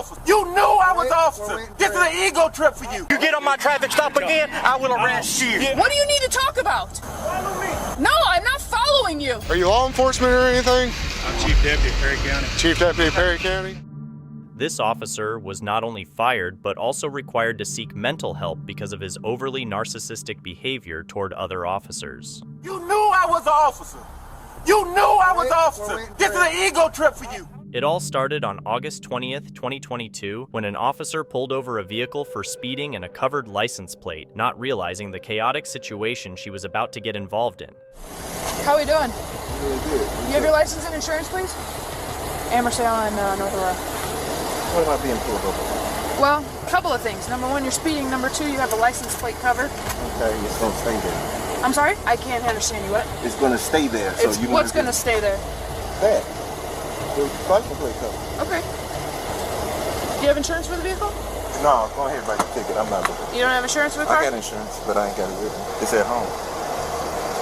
officer. You knew I was an officer. This is an ego trip for you. You get on my traffic stop again, I will arrest you. What do you need to talk about? Follow me. No, I'm not following you. Are you law enforcement or anything? I'm Chief Deputy Perry County. Chief Deputy Perry County? This officer was not only fired, but also required to seek mental help because of his overly narcissistic behavior toward other officers. You knew I was an officer. You knew I was an officer. This is an ego trip for you. It all started on August 20th, 2022, when an officer pulled over a vehicle for speeding and a covered license plate, not realizing the chaotic situation she was about to get involved in. How are we doing? Really good. You have your license and insurance, please? Amherst on North Aurora. What am I being pulled over? Well, a couple of things. Number one, you're speeding. Number two, you have a license plate cover. Okay, it's going to stay there. I'm sorry? I can't understand you. What? It's going to stay there. So you What's going to stay there? That. The license plate cover. Okay. Do you have insurance for the vehicle? No, go ahead, write the ticket. I'm not looking. You don't have insurance for the car? I got insurance, but I ain't got it with me. It's at home.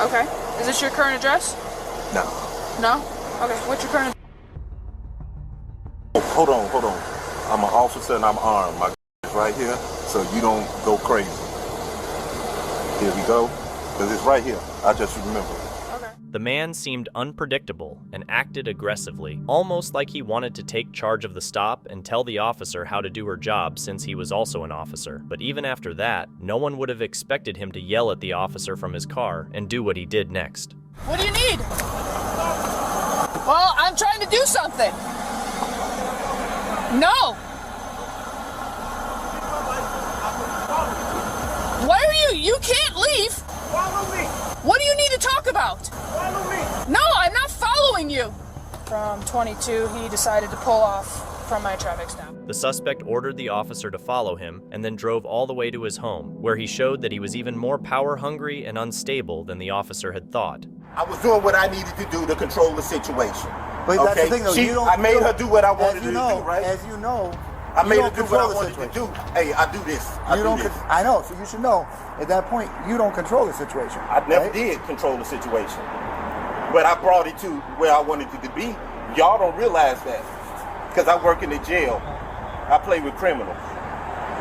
Okay. Is this your current address? No. No? Okay. What's your current? Oh, hold on. I'm an officer and I'm armed. My is right here, so you don't go crazy. Here we go. Because it's right here. I just remember. Okay. The man seemed unpredictable and acted aggressively, almost like he wanted to take charge of the stop and tell the officer how to do her job since he was also an officer. But even after that, no one would have expected him to yell at the officer from his car and do what he did next. What do you need? Well, I'm trying to do something. No. Why are you? You can't leave. Follow me. What do you need to talk about? Follow me. No, I'm not following you. From 22, he decided to pull off from my traffic stop. The suspect ordered the officer to follow him and then drove all the way to his home, where he showed that he was even more power-hungry and unstable than the officer had thought. I was doing what I needed to do to control the situation. But that's the thing, though. I made her do what I wanted to do, right? As you know, I made her do what I control the wanted to situation. do. Hey, I do this. I know, so you should know. At that point, you don't control the situation. I never right? did control the situation, but I brought it to where I wanted it to be. Y'all don't realize that because I work in the jail. I play with criminals.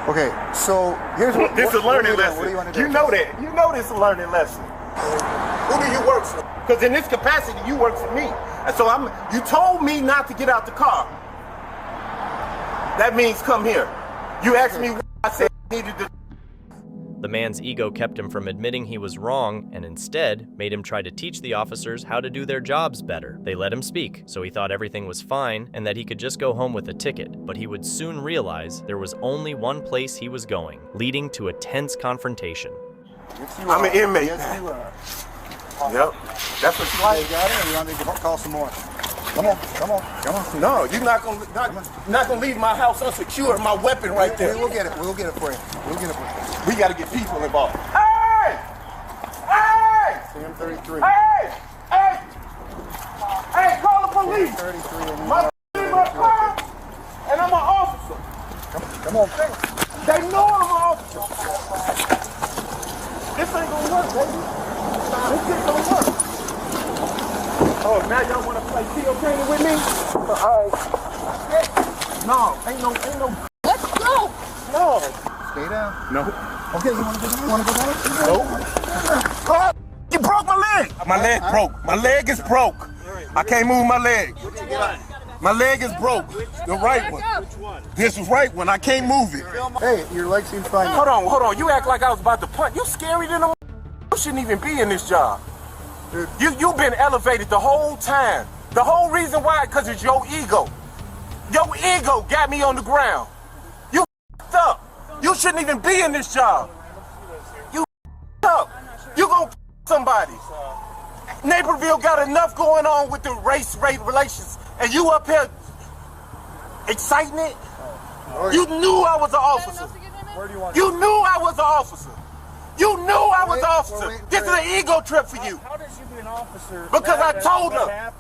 Okay, so here's what. This is a learning lesson. What do you want to do? You know that. You know this is a learning lesson. Who do you work for? Because in this capacity, you work for me. And so you told me not to get out the car. That means come here. You asked me what I said I needed to. The man's ego kept him from admitting he was wrong and instead made him try to teach the officers how to do their jobs better. They let him speak, so he thought everything was fine and that he could just go home with a ticket. But he would soon realize there was only one place he was going, leading to a tense confrontation. I'm an inmate. Yes, you are. Yep. That's what you like. You got it, or you want me to call some more? Come on. No, you're not gonna leave my house unsecured. My weapon right there. We'll get it for you. We gotta get people involved. Hey! Hey! CM33. Hey! Call the police. 33. My in my car, and I'm an officer. Come on. They know I'm an officer. This ain't gonna work, baby. This shit gonna work. Oh, now y'all wanna play Cocaine with me? All right. No, ain't no. Let's go. No. Stay down. No. Okay, you wanna go down? No. You broke my leg. My leg broke. My leg is broke. I can't move my leg. My leg is broke. The right one. This is right one. I can't move it. Hey, your leg seems fine. Hold on. You act like I was about to punch. You scary than a. You shouldn't even be in this job. Dude. You've been elevated the whole time. The whole reason why, because it's your ego. Your ego got me on the ground. You up. You shouldn't even be in this job. You up. You gonna somebody. Naperville got enough going on with the race-rate relations, and you up here exciting it? You knew I was an officer. You knew I was an officer. You knew I was an officer. This is an ego trip for you. How did you be an officer? Because I told her.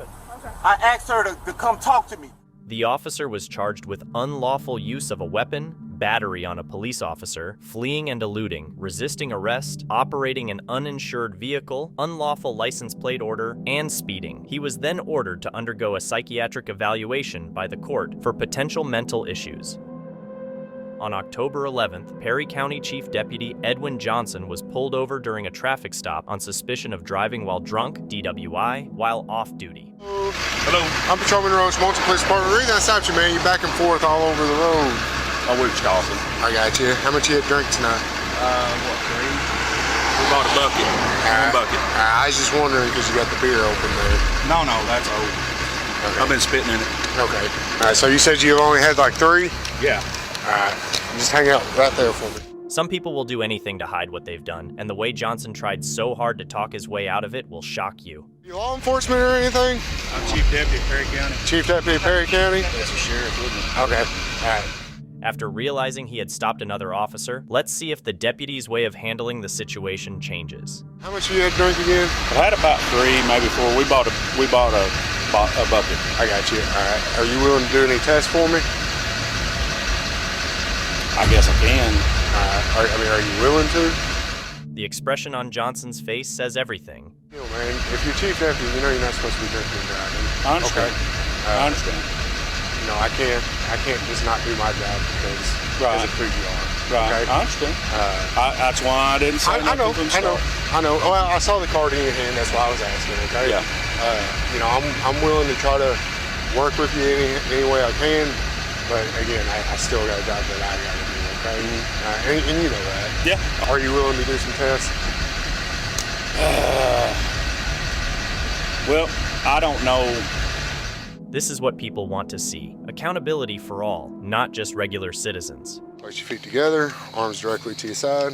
I asked her to come talk to me. The officer was charged with unlawful use of a weapon, battery on a police officer, fleeing and eluding, resisting arrest, operating an uninsured vehicle, unlawful license plate order, and speeding. He was then ordered to undergo a psychiatric evaluation by the court for potential mental issues. On October 11th, Perry County Chief Deputy Edwin Johnson was pulled over during a traffic stop on suspicion of driving while drunk, DWI, while off duty. Hello. I'm Patrolman Roach, Multi Police Department. The reason I stopped you, man, you're back and forth all over the road. Oh, we're Wisconsin. I got you. How much you had drink tonight? What, 3? We bought a bucket. One bucket. I was just wondering because you got the beer open there. No, that's old. Okay. I've been spitting in it. Okay. All right, so you said you only had like 3? Yeah. All right. Just hang out right there for me. Some people will do anything to hide what they've done, and the way Johnson tried so hard to talk his way out of it will shock you. You law enforcement or anything? I'm Chief Deputy Perry County. Chief Deputy Perry County? That's the sheriff, wouldn't it? Okay. All right. After realizing he had stopped another officer, let's see if the deputy's way of handling the situation changes. How much you had drink again? I had about 3, maybe 4. We bought a bucket. I got you. All right. Are you willing to do any tests for me? I guess I can. Are you willing to? The expression on Johnson's face says everything. You know, man, if you're chief deputy, you know you're not supposed to be drinking and driving. I understand. Okay. I understand. You know, I can't just not do my job because of who you are. Right. Okay? I understand. That's why I didn't say nothing from the start. I know. Well, I saw the card in your hand. That's why I was asking. Okay. Yeah. You know, I'm willing to try to work with you any way I can, but again, I still got a job that I got to do. Okay. And you know that. Yeah. Are you willing to do some tests? Well, I don't know. This is what people want to see. Accountability for all, not just regular citizens. Place your feet together, arms directly to your side.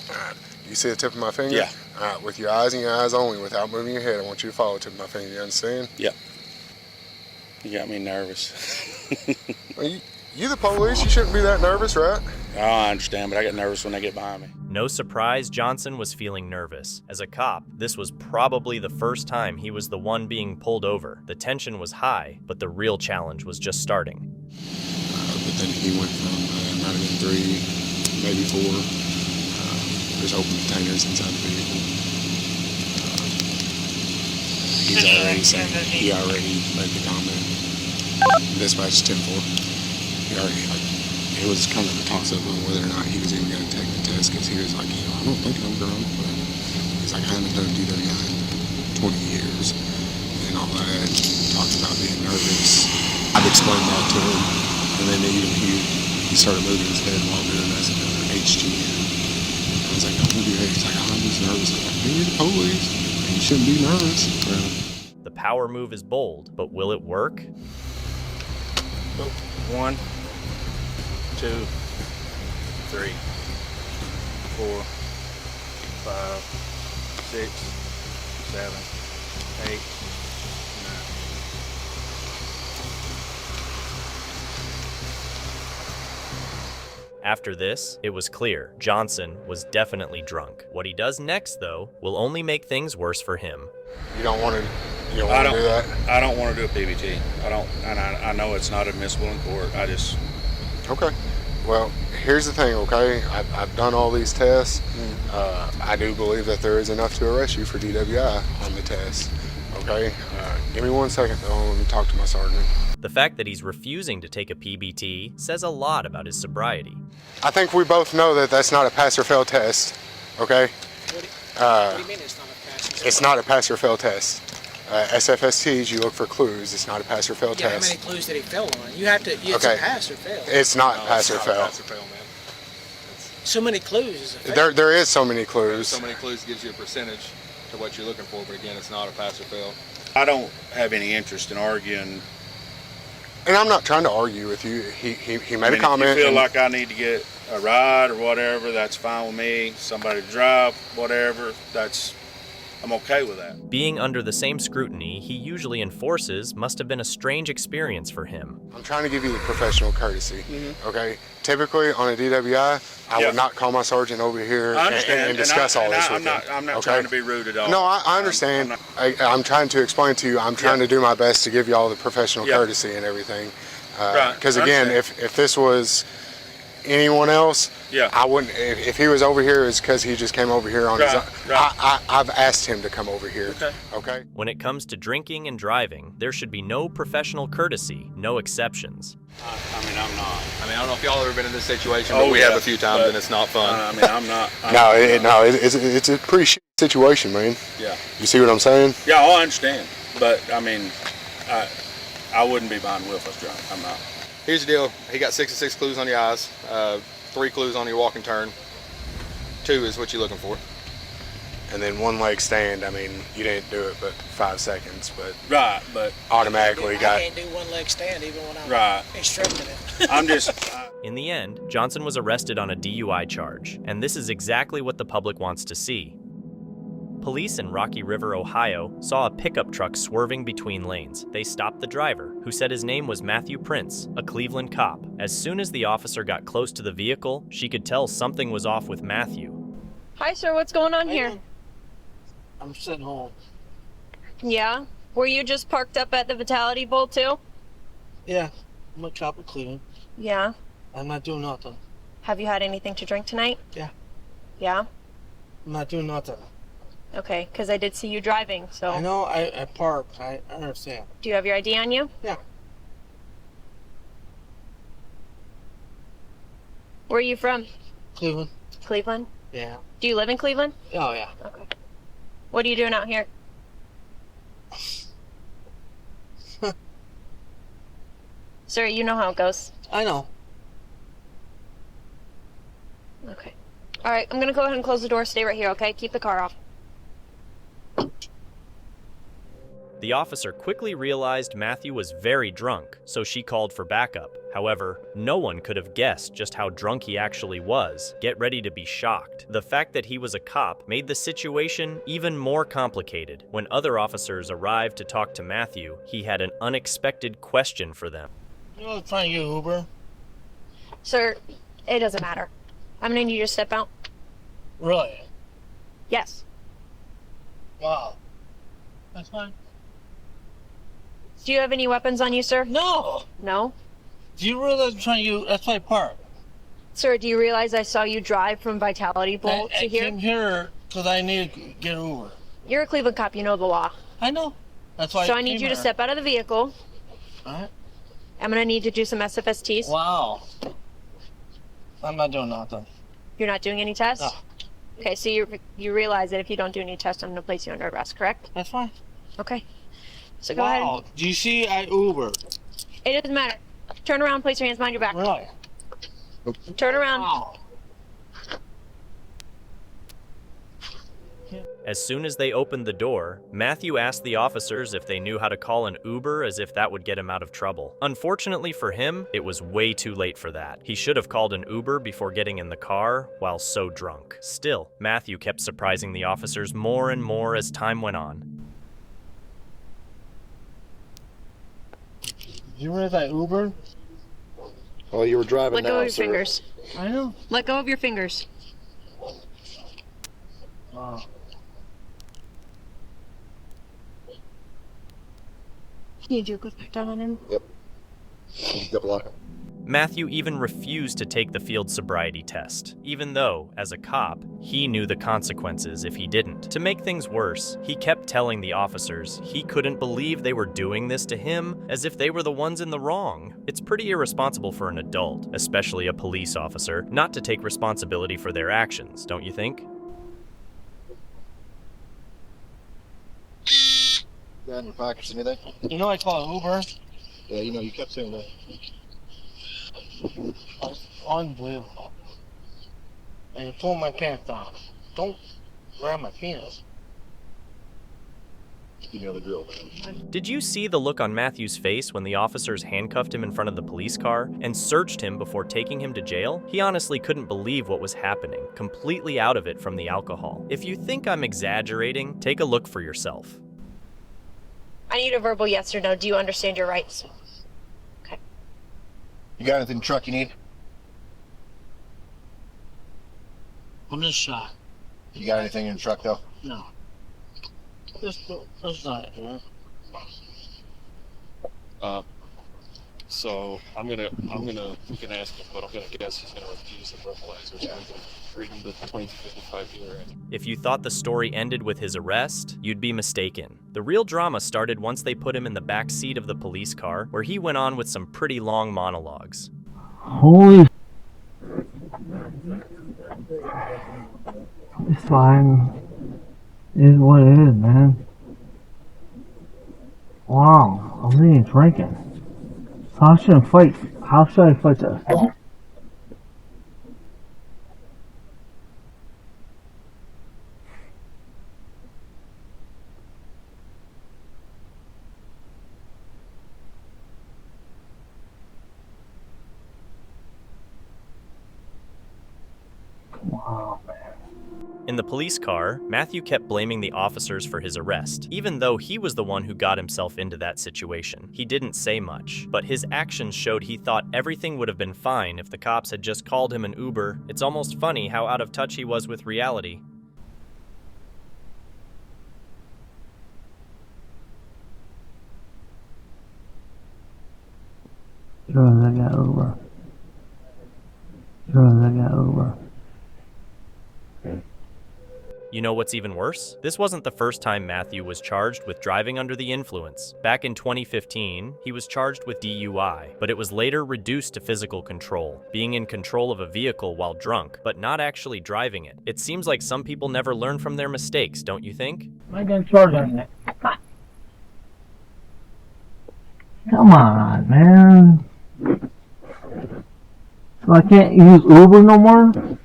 All right. You see the tip of my finger? Yeah. All right. With your eyes and your eyes only, without moving your head, I want you to follow the tip of my finger. You understand? Yeah. You got me nervous. Well, you the police. You shouldn't be that nervous, right? Oh, I understand, but I get nervous when they get behind me. No surprise, Johnson was feeling nervous. As a cop, this was probably the first time he was the one being pulled over. The tension was high, but the real challenge was just starting. But then he went from might have been 3, maybe 4. There's open containers inside the vehicle. He's already saying he already made the comment. Dispatch 10-4. It was kind of a toss-up on whether or not he was even going to take the test because he was like, I don't think I'm drunk, but he's like, I haven't done DWI in 20 years and all that. Talks about being nervous. I've explained that to him, and then even he started moving his head while doing this HGN. I was like, don't do that. He's like, I'm just nervous. I'm like, you're the police. You shouldn't be nervous. The power move is bold, but will it work? 1, 2, 3, 4, 5, 6, 7, 8, 9. After this, it was clear Johnson was definitely drunk. What he does next, though, will only make things worse for him. You don't want to do that? I don't want to do a PBT. I know it's not admissible in court. Okay. Well, here's the thing, okay? I've done all these tests. I do believe that there is enough to arrest you for DWI on the test, okay? Give me 1 second, though. Let me talk to my sergeant. The fact that he's refusing to take a PBT says a lot about his sobriety. I think we both know that that's not a pass or fail test, okay? What do you mean it's not a pass or fail? It's not a pass or fail test. SFSTs, you look for clues. It's not a pass or fail Yeah, test. how many clues did he fail on? You have to, it's Okay. a pass or fail. It's not pass or fail. So many clues is a fail. There is so many clues. So many clues gives you a percentage to what you're looking for, but again, it's not a pass or fail. I don't have any interest in arguing. And I'm not trying to argue with you. He made a comment. If you feel and- like I need to get a ride or whatever, that's fine with me. Somebody to drive, whatever, I'm okay with that. Being under the same scrutiny he usually enforces must have been a strange experience for him. I'm trying to give you the professional courtesy, okay? Typically, on a DWI, I would not call my sergeant over here I understand, and discuss all this with him. I'm not okay? trying to be rude at all. No, I understand. I'm trying to explain to you, I'm trying to do my best to give you all the professional courtesy and everything. Right, Because I again, understand. if this was anyone else, Yeah. I wouldn't. If he was over here, it's because he just came over here on his own. I've asked him to come over here. Okay. When it comes to drinking and driving, there should be no professional courtesy, no exceptions. I mean, I'm not. I mean, I don't know if y'all ever been in this situation, Oh, but we yeah, have a few times, but, and it's not fun. I mean, I'm not. It's a pretty shitty situation, man. Yeah. You see what I'm saying? Yeah, I understand. But, I mean, I wouldn't be behind the wheel if I was drunk. I'm not. Here's the deal. He got 66 clues on your eyes, 3 clues on your walk and turn. 2 is what you're looking for. And then 1 leg stand. I mean, you didn't do it but 5 seconds, but Right, but automatically I got. can't do 1 leg stand even when I'm Right. instructing it. I'm just... In the end, Johnson was arrested on a DUI charge, and this is exactly what the public wants to see. Police in Rocky River, Ohio, saw a pickup truck swerving between lanes. They stopped the driver, who said his name was Matthew Prince, a Cleveland cop. As soon as the officer got close to the vehicle, she could tell something was off with Matthew. Hi, sir. What's going on here? I'm sitting home. Yeah? Were you just parked up at the Vitality Bowl, too? Yeah, I'm a cop of Cleveland. Yeah. I'm not doing nothing. Have you had anything to drink tonight? Yeah. Yeah? I'm not doing nothing. Okay, because I did see you driving, so... I know I parked. I understand. Do you have your ID on you? Yeah. Where are you from? Cleveland. Cleveland? Yeah. Do you live in Cleveland? Oh, yeah. Okay. What are you doing out here? Sir, you know how it goes. I know. Okay. All right, I'm going to go ahead and close the door. Stay right here, okay? Keep the car off. The officer quickly realized Matthew was very drunk, so she called for backup. However, no one could have guessed just how drunk he actually was. Get ready to be shocked. The fact that he was a cop made the situation even more complicated. When other officers arrived to talk to Matthew, he had an unexpected question for them. You know, trying to get Uber. Sir, it doesn't matter. I'm going to need you to step out. Really? Yes. Wow. That's fine. Do you have any weapons on you, sir? No. No? Do you realize I'm trying to use... That's my park. Sir, do you realize I saw you drive from Vitality Bowl to here? I came here because I need to get Uber. You're a Cleveland cop. You know the law. I know. That's why So I need you to step out of the vehicle. All right. I'm going to need to do some SFSTs. Wow. I'm not doing nothing. You're not doing any tests? No. Okay, so you realize that if you don't do any tests, I'm going to place you under arrest, correct? That's fine. Okay. So go ahead. Wow. Do you see I Uber? It doesn't matter. Turn around, place your hands behind your back. Really? Turn around. Wow. As soon as they opened the door, Matthew asked the officers if they knew how to call an Uber, as if that would get him out of trouble. Unfortunately for him, it was way too late for that. He should have called an Uber before getting in the car while so drunk. Still, Matthew kept surprising the officers more and more as time went on. You realize I Uber? Oh, you were driving Let go now, of your sir. fingers. I know. Let go of your fingers. Wow. Can you do a quick pat down on him? Yep. Double lock. Matthew even refused to take the field sobriety test, even though, as a cop, he knew the consequences if he didn't. To make things worse, he kept telling the officers he couldn't believe they were doing this to him, as if they were the ones in the wrong. It's pretty irresponsible for an adult, especially a police officer, not to take responsibility for their actions, don't you think? Got in your pockets, anything? You know I call it Uber? Yeah, you know, you kept saying that. Unbelievable. And you pull my pants down. Don't grab my penis. You know the drill. Did you see the look on Matthew's face when the officers handcuffed him in front of the police car and searched him before taking him to jail? He honestly couldn't believe what was happening, completely out of it from the alcohol. If you think I'm exaggerating, take a look for yourself. I need a verbal yes or no. Do you understand your rights? Okay. You got anything in the truck you need? I'm just shot. You got anything in the truck, though? No. That's not it, man. So we can ask him, but I'm gonna guess he's gonna refuse the breathalyzer, so we can read him the 2255 year. If you thought the story ended with his arrest, you'd be mistaken. The real drama started once they put him in the back seat of the police car, where he went on with some pretty long monologues. Holy. It's fine. It is what it is, man. Wow, I'm really drinking. So how should I fight? How should I fight this? Wow, man. In the police car, Matthew kept blaming the officers for his arrest, even though he was the one who got himself into that situation. He didn't say much, but his actions showed he thought everything would have been fine if the cops had just called him an Uber. It's almost funny how out of touch he was with reality. Sure, they got Uber. Sure, they got Uber. You know what's even worse? This wasn't the first time Matthew was charged with driving under the influence. Back in 2015, he was charged with DUI, but it was later reduced to physical control, being in control of a vehicle while drunk, but not actually driving it. It seems like some people never learn from their mistakes, don't you think? I got charged on it. Come on, man. So I can't use Uber no more?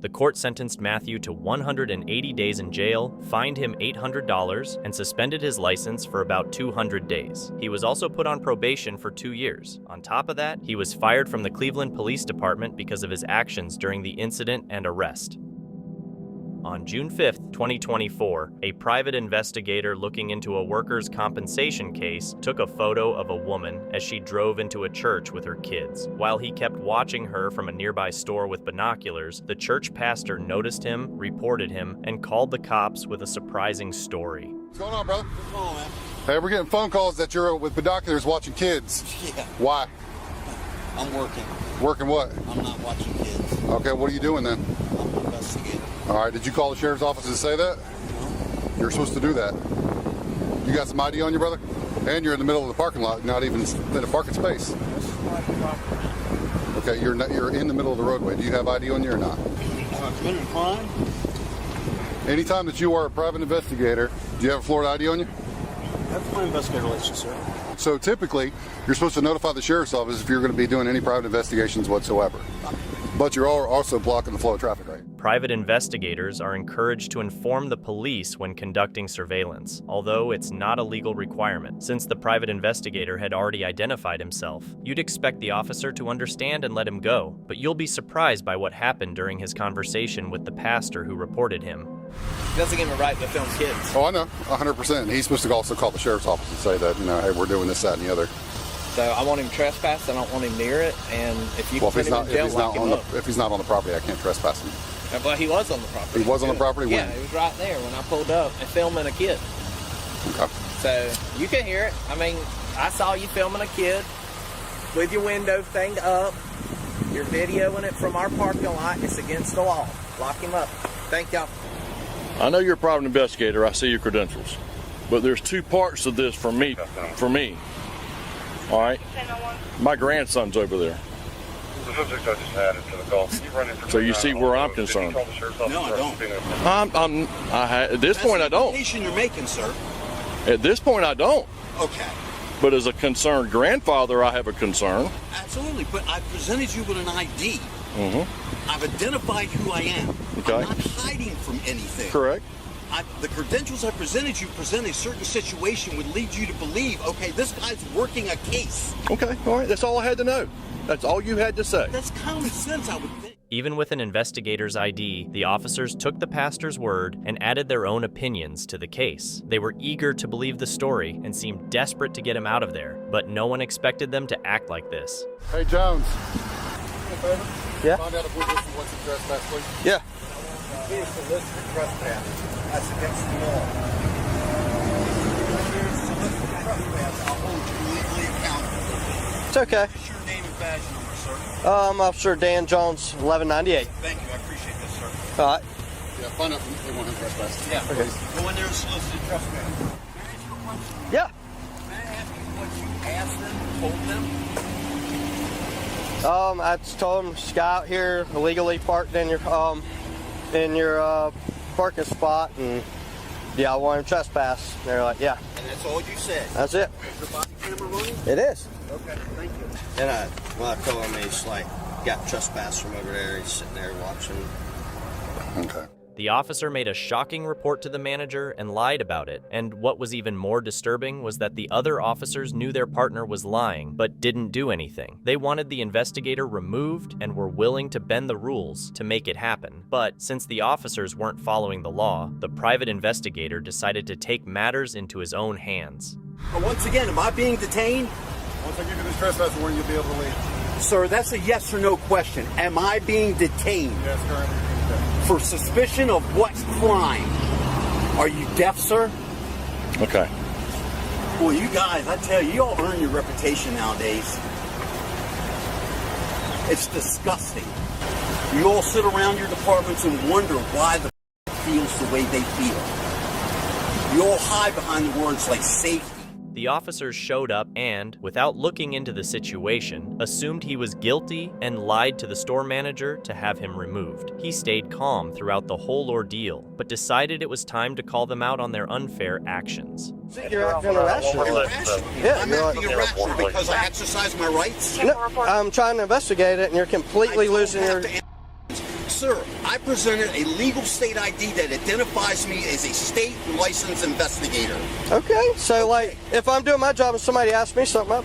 The court sentenced Matthew to 180 days in jail, fined him $800, and suspended his license for about 200 days. He was also put on probation for 2 years. On top of that, he was fired from the Cleveland Police Department because of his actions during the incident and arrest. On June 5th, 2024, a private investigator looking into a workers' compensation case took a photo of a woman as she drove into a church with her kids. While he kept watching her from a nearby store with binoculars, the church pastor noticed him, reported him, and called the cops with a surprising story. What's going on, brother? What's going on, man? Hey, we're getting phone calls that you're with binoculars watching kids. Yeah. Why? I'm working. Working what? I'm not watching kids. Okay, what are you doing then? I'm an investigator. All right, did you call the sheriff's office to say that? No. You're supposed to do that. You got some ID on you, brother? And you're in the middle of the parking lot, not even in a parking space. Okay, you're in the middle of the roadway. Do you have ID on you or not? Have I committed a crime? Anytime that you are a private investigator, do you have a Florida ID on you? That's my investigator license, sir. So typically, you're supposed to notify the sheriff's office if you're going to be doing any private investigations whatsoever. But you're also blocking the flow of traffic, right? Private investigators are encouraged to inform the police when conducting surveillance, although it's not a legal requirement. Since the private investigator had already identified himself, you'd expect the officer to understand and let him go, but you'll be surprised by what happened during his conversation with the pastor who reported him. It doesn't give him a right to film kids. Oh, I know, 100%. He's supposed to also call the sheriff's office and say that, hey, we're doing this, that, and the other. So I want him trespassed. I don't want him near it. And if you well, if he's not on the property, I can't trespass him. But he was on the property. He was on the property when? Yeah, he was right there when I pulled up and filming a kid. Okay. So you can hear it. I mean, I saw you filming a kid with your window thing up. You're videoing it from our parking lot. It's against the law. Lock him up. Thank y'all. I know you're a private investigator. I see your credentials. But there's two parts of this for me. All right? My grandson's over there. So you see where I'm concerned. No, I don't. At this point, I don't. That's the you're making, sir. At this point, I don't. Okay. But as a concerned grandfather, I have a concern. Absolutely, but I presented you with an ID. Mm-hmm. I've identified who I am. Okay. I'm not hiding from anything. Correct. The credentials I presented you present a certain situation would lead you to believe, okay, this guy's working a case. Okay, all right, that's all I had to know. That's all you had to say. That's common sense, I would think. Even with an investigator's ID, the officers took the pastor's word and added their own opinions to the case. They were eager to believe the story and seemed desperate to get him out of there, but no one expected them to act like this. Hey, Jones. Yeah? Find out if we're listed what's a trespass, please. Yeah. He is solicited trespass. That's against the law. Solicited trespass. I'll hold you legally accountable. It's okay. What's your name and badge number, sir? Officer Dan Jones, 1198. Thank you. I appreciate this, sir. All right. Yeah, find out if they want him trespassed. Yeah. Okay. Go in there and solicit trespass. Can I ask you a question? Yeah. Can I ask you what you asked them, told them? I just told them, just got out here illegally parked in your parking spot, and yeah, I want him trespass. And they're like, yeah. And that's all you said? That's it. Is the body camera running? It is. Okay, thank you. And when I told him, he's like, got trespass from over there. He's sitting there watching. Okay. The officer made a shocking report to the manager and lied about it, and what was even more disturbing was that the other officers knew their partner was lying, but didn't do anything. They wanted the investigator removed and were willing to bend the rules to make it happen. But since the officers weren't following the law, the private investigator decided to take matters into his own hands. Once again, am I being detained? Once I give you this trespass warning, you'll be able to leave. Sir, that's a yes or no question. Am I being detained? Yes, currently. For suspicion of what crime? Are you deaf, sir? Okay. Well, you guys, I tell you, you all earn your reputation nowadays. It's disgusting. You all sit around your departments and wonder why the feels the way they feel. You all hide behind the words like safety. The officers showed up and, without looking into the situation, assumed he was guilty and lied to the store manager to have him removed. He stayed calm throughout the whole ordeal, but decided it was time to call them out on their unfair actions. You're acting irrational. Yeah, I'm acting irrational because I exercise my rights. No, I'm trying to investigate it, and you're completely losing your... Sir, I presented a legal state ID that identifies me as a state licensed investigator. Okay, so like, if I'm doing my job and somebody asks me something,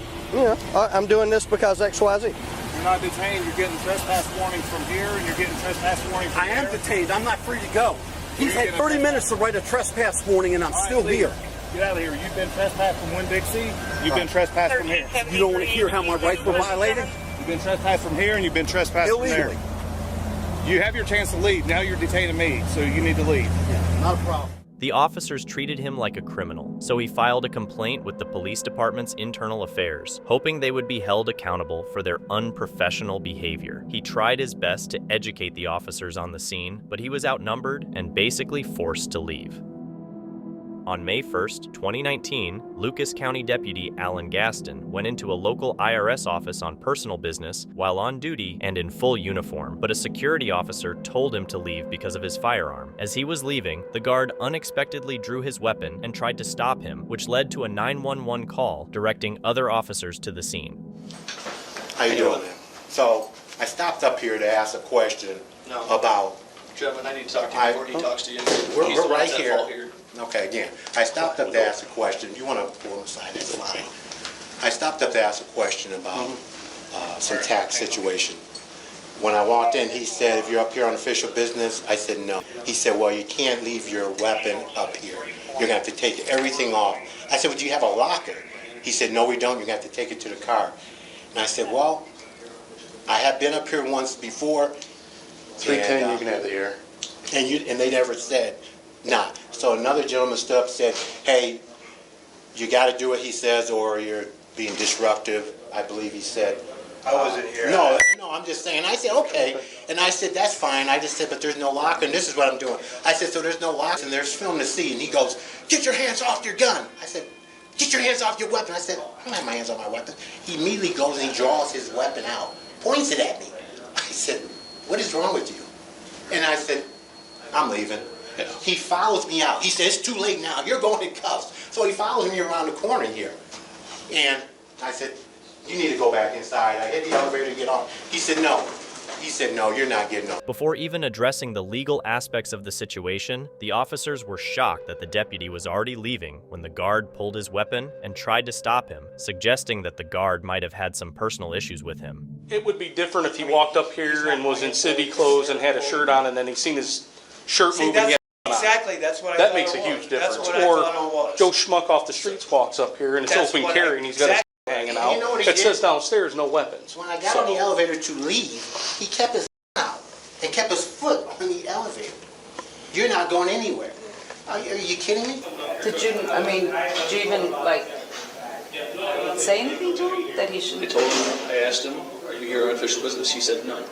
I'm doing this because X, Y, Z. You're not detained. You're getting trespass warnings from here, and you're getting trespass warnings from I am detained. I'm not free to go. He's had 30 minutes to write a trespass warning, and I'm still here. Get out of here. You've been trespassed from Winn-Dixie. You've been trespassed from here. You don't want to hear how my rights were violated? You've been trespassed from here, and you've been trespassed illegally. From there. You have your chance to leave. Now you're detaining me, so you need to leave. Yeah, not a problem. The officers treated him like a criminal, so he filed a complaint with the police department's internal affairs, hoping they would be held accountable for their unprofessional behavior. He tried his best to educate the officers on the scene, but he was outnumbered and basically forced to leave. On May 1st, 2019, Lucas County Deputy Alan Gaston went into a local IRS office on personal business while on duty and in full uniform, but a security officer told him to leave because of his firearm. As he was leaving, the guard unexpectedly drew his weapon and tried to stop him, which led to a 911 call directing other officers to the scene. How you doing? So, I stopped up here to ask a question about... Gentlemen, I need to talk to you before he talks to you. We're right here. Okay, again, I stopped up to ask a question. If you want to pull him aside, that's fine. I stopped up to ask a question about some tax situation. When I walked in, he said, if you're up here on official business, I said no. He said, well, you can't leave your weapon up here. You're going to have to take everything off. I said, well, do you have a locker? He said, no, we don't. You're going to have to take it to the car. And I said, well, I have been up here once before. 310, you can have the air. And they never said, nah. So another gentleman stood up and said, hey, you got to do what he says or you're being disruptive, I believe he said. I wasn't here. No, I'm just saying. I said, okay. And I said, that's fine. I just said, but there's no lock, and this is what I'm doing. I said, so there's no lock, and there's film to see. And he goes, get your hands off your gun. I said, get your hands off your weapon. I said, I don't have my hands on my weapon. He immediately goes and he draws his weapon out, points it at me. I said, what is wrong with you? And I said, I'm leaving. Yeah. He follows me out. He said, it's too late now. You're going in cuffs. So he follows me around the corner here. And I said, you need to go back inside. I hit the elevator to get on. He said, no. He said, no, you're not getting on. Before even addressing the legal aspects of the situation, the officers were shocked that the deputy was already leaving when the guard pulled his weapon and tried to stop him, suggesting that the guard might have had some personal issues with him. It would be different if he walked up here and was in city clothes and had a shirt on and then he seen his shirt moving. Exactly, that's what I that thought makes it a was. huge difference. That's what I thought it was. Joe Schmuck off the streets walks up here and it's That's open what carry and he's got his hanging out. You know what he It did? says downstairs, no weapons. When I got on the elevator to leave, he kept his out and kept his foot on the elevator. You're not going anywhere. Are you kidding me? Did you even, like, don't say anything to him that he should? I told him, I asked him, are you here on official business? He said none.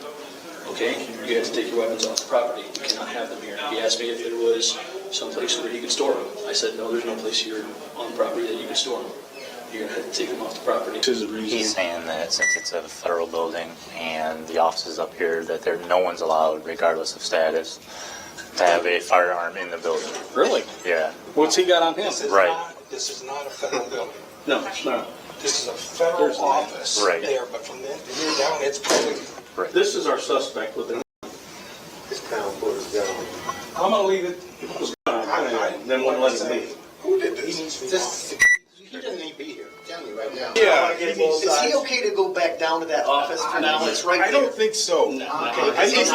Okay, you have to take your weapons off the property. You cannot have them here. He asked me if there was some place where he could store them. I said, no, there's no place here on the property that you can store them. You're going to have to take them off the property. He's saying that since it's a federal building and the offices up here, that no one's allowed, regardless of status, to have a firearm in the building. Really? Yeah. What's he got on him? This is not a federal building. No, it's not. This is a federal office there, but from here down, it's public. Right. This is our suspect with the This town put us down. I'm going to leave it. It was gone. Then one let him leave. Who did this? He doesn't need to be here. I'm telling you right now. Yeah. Is he okay to go back down to that office for now? It's right there. I don't think so. Okay. He's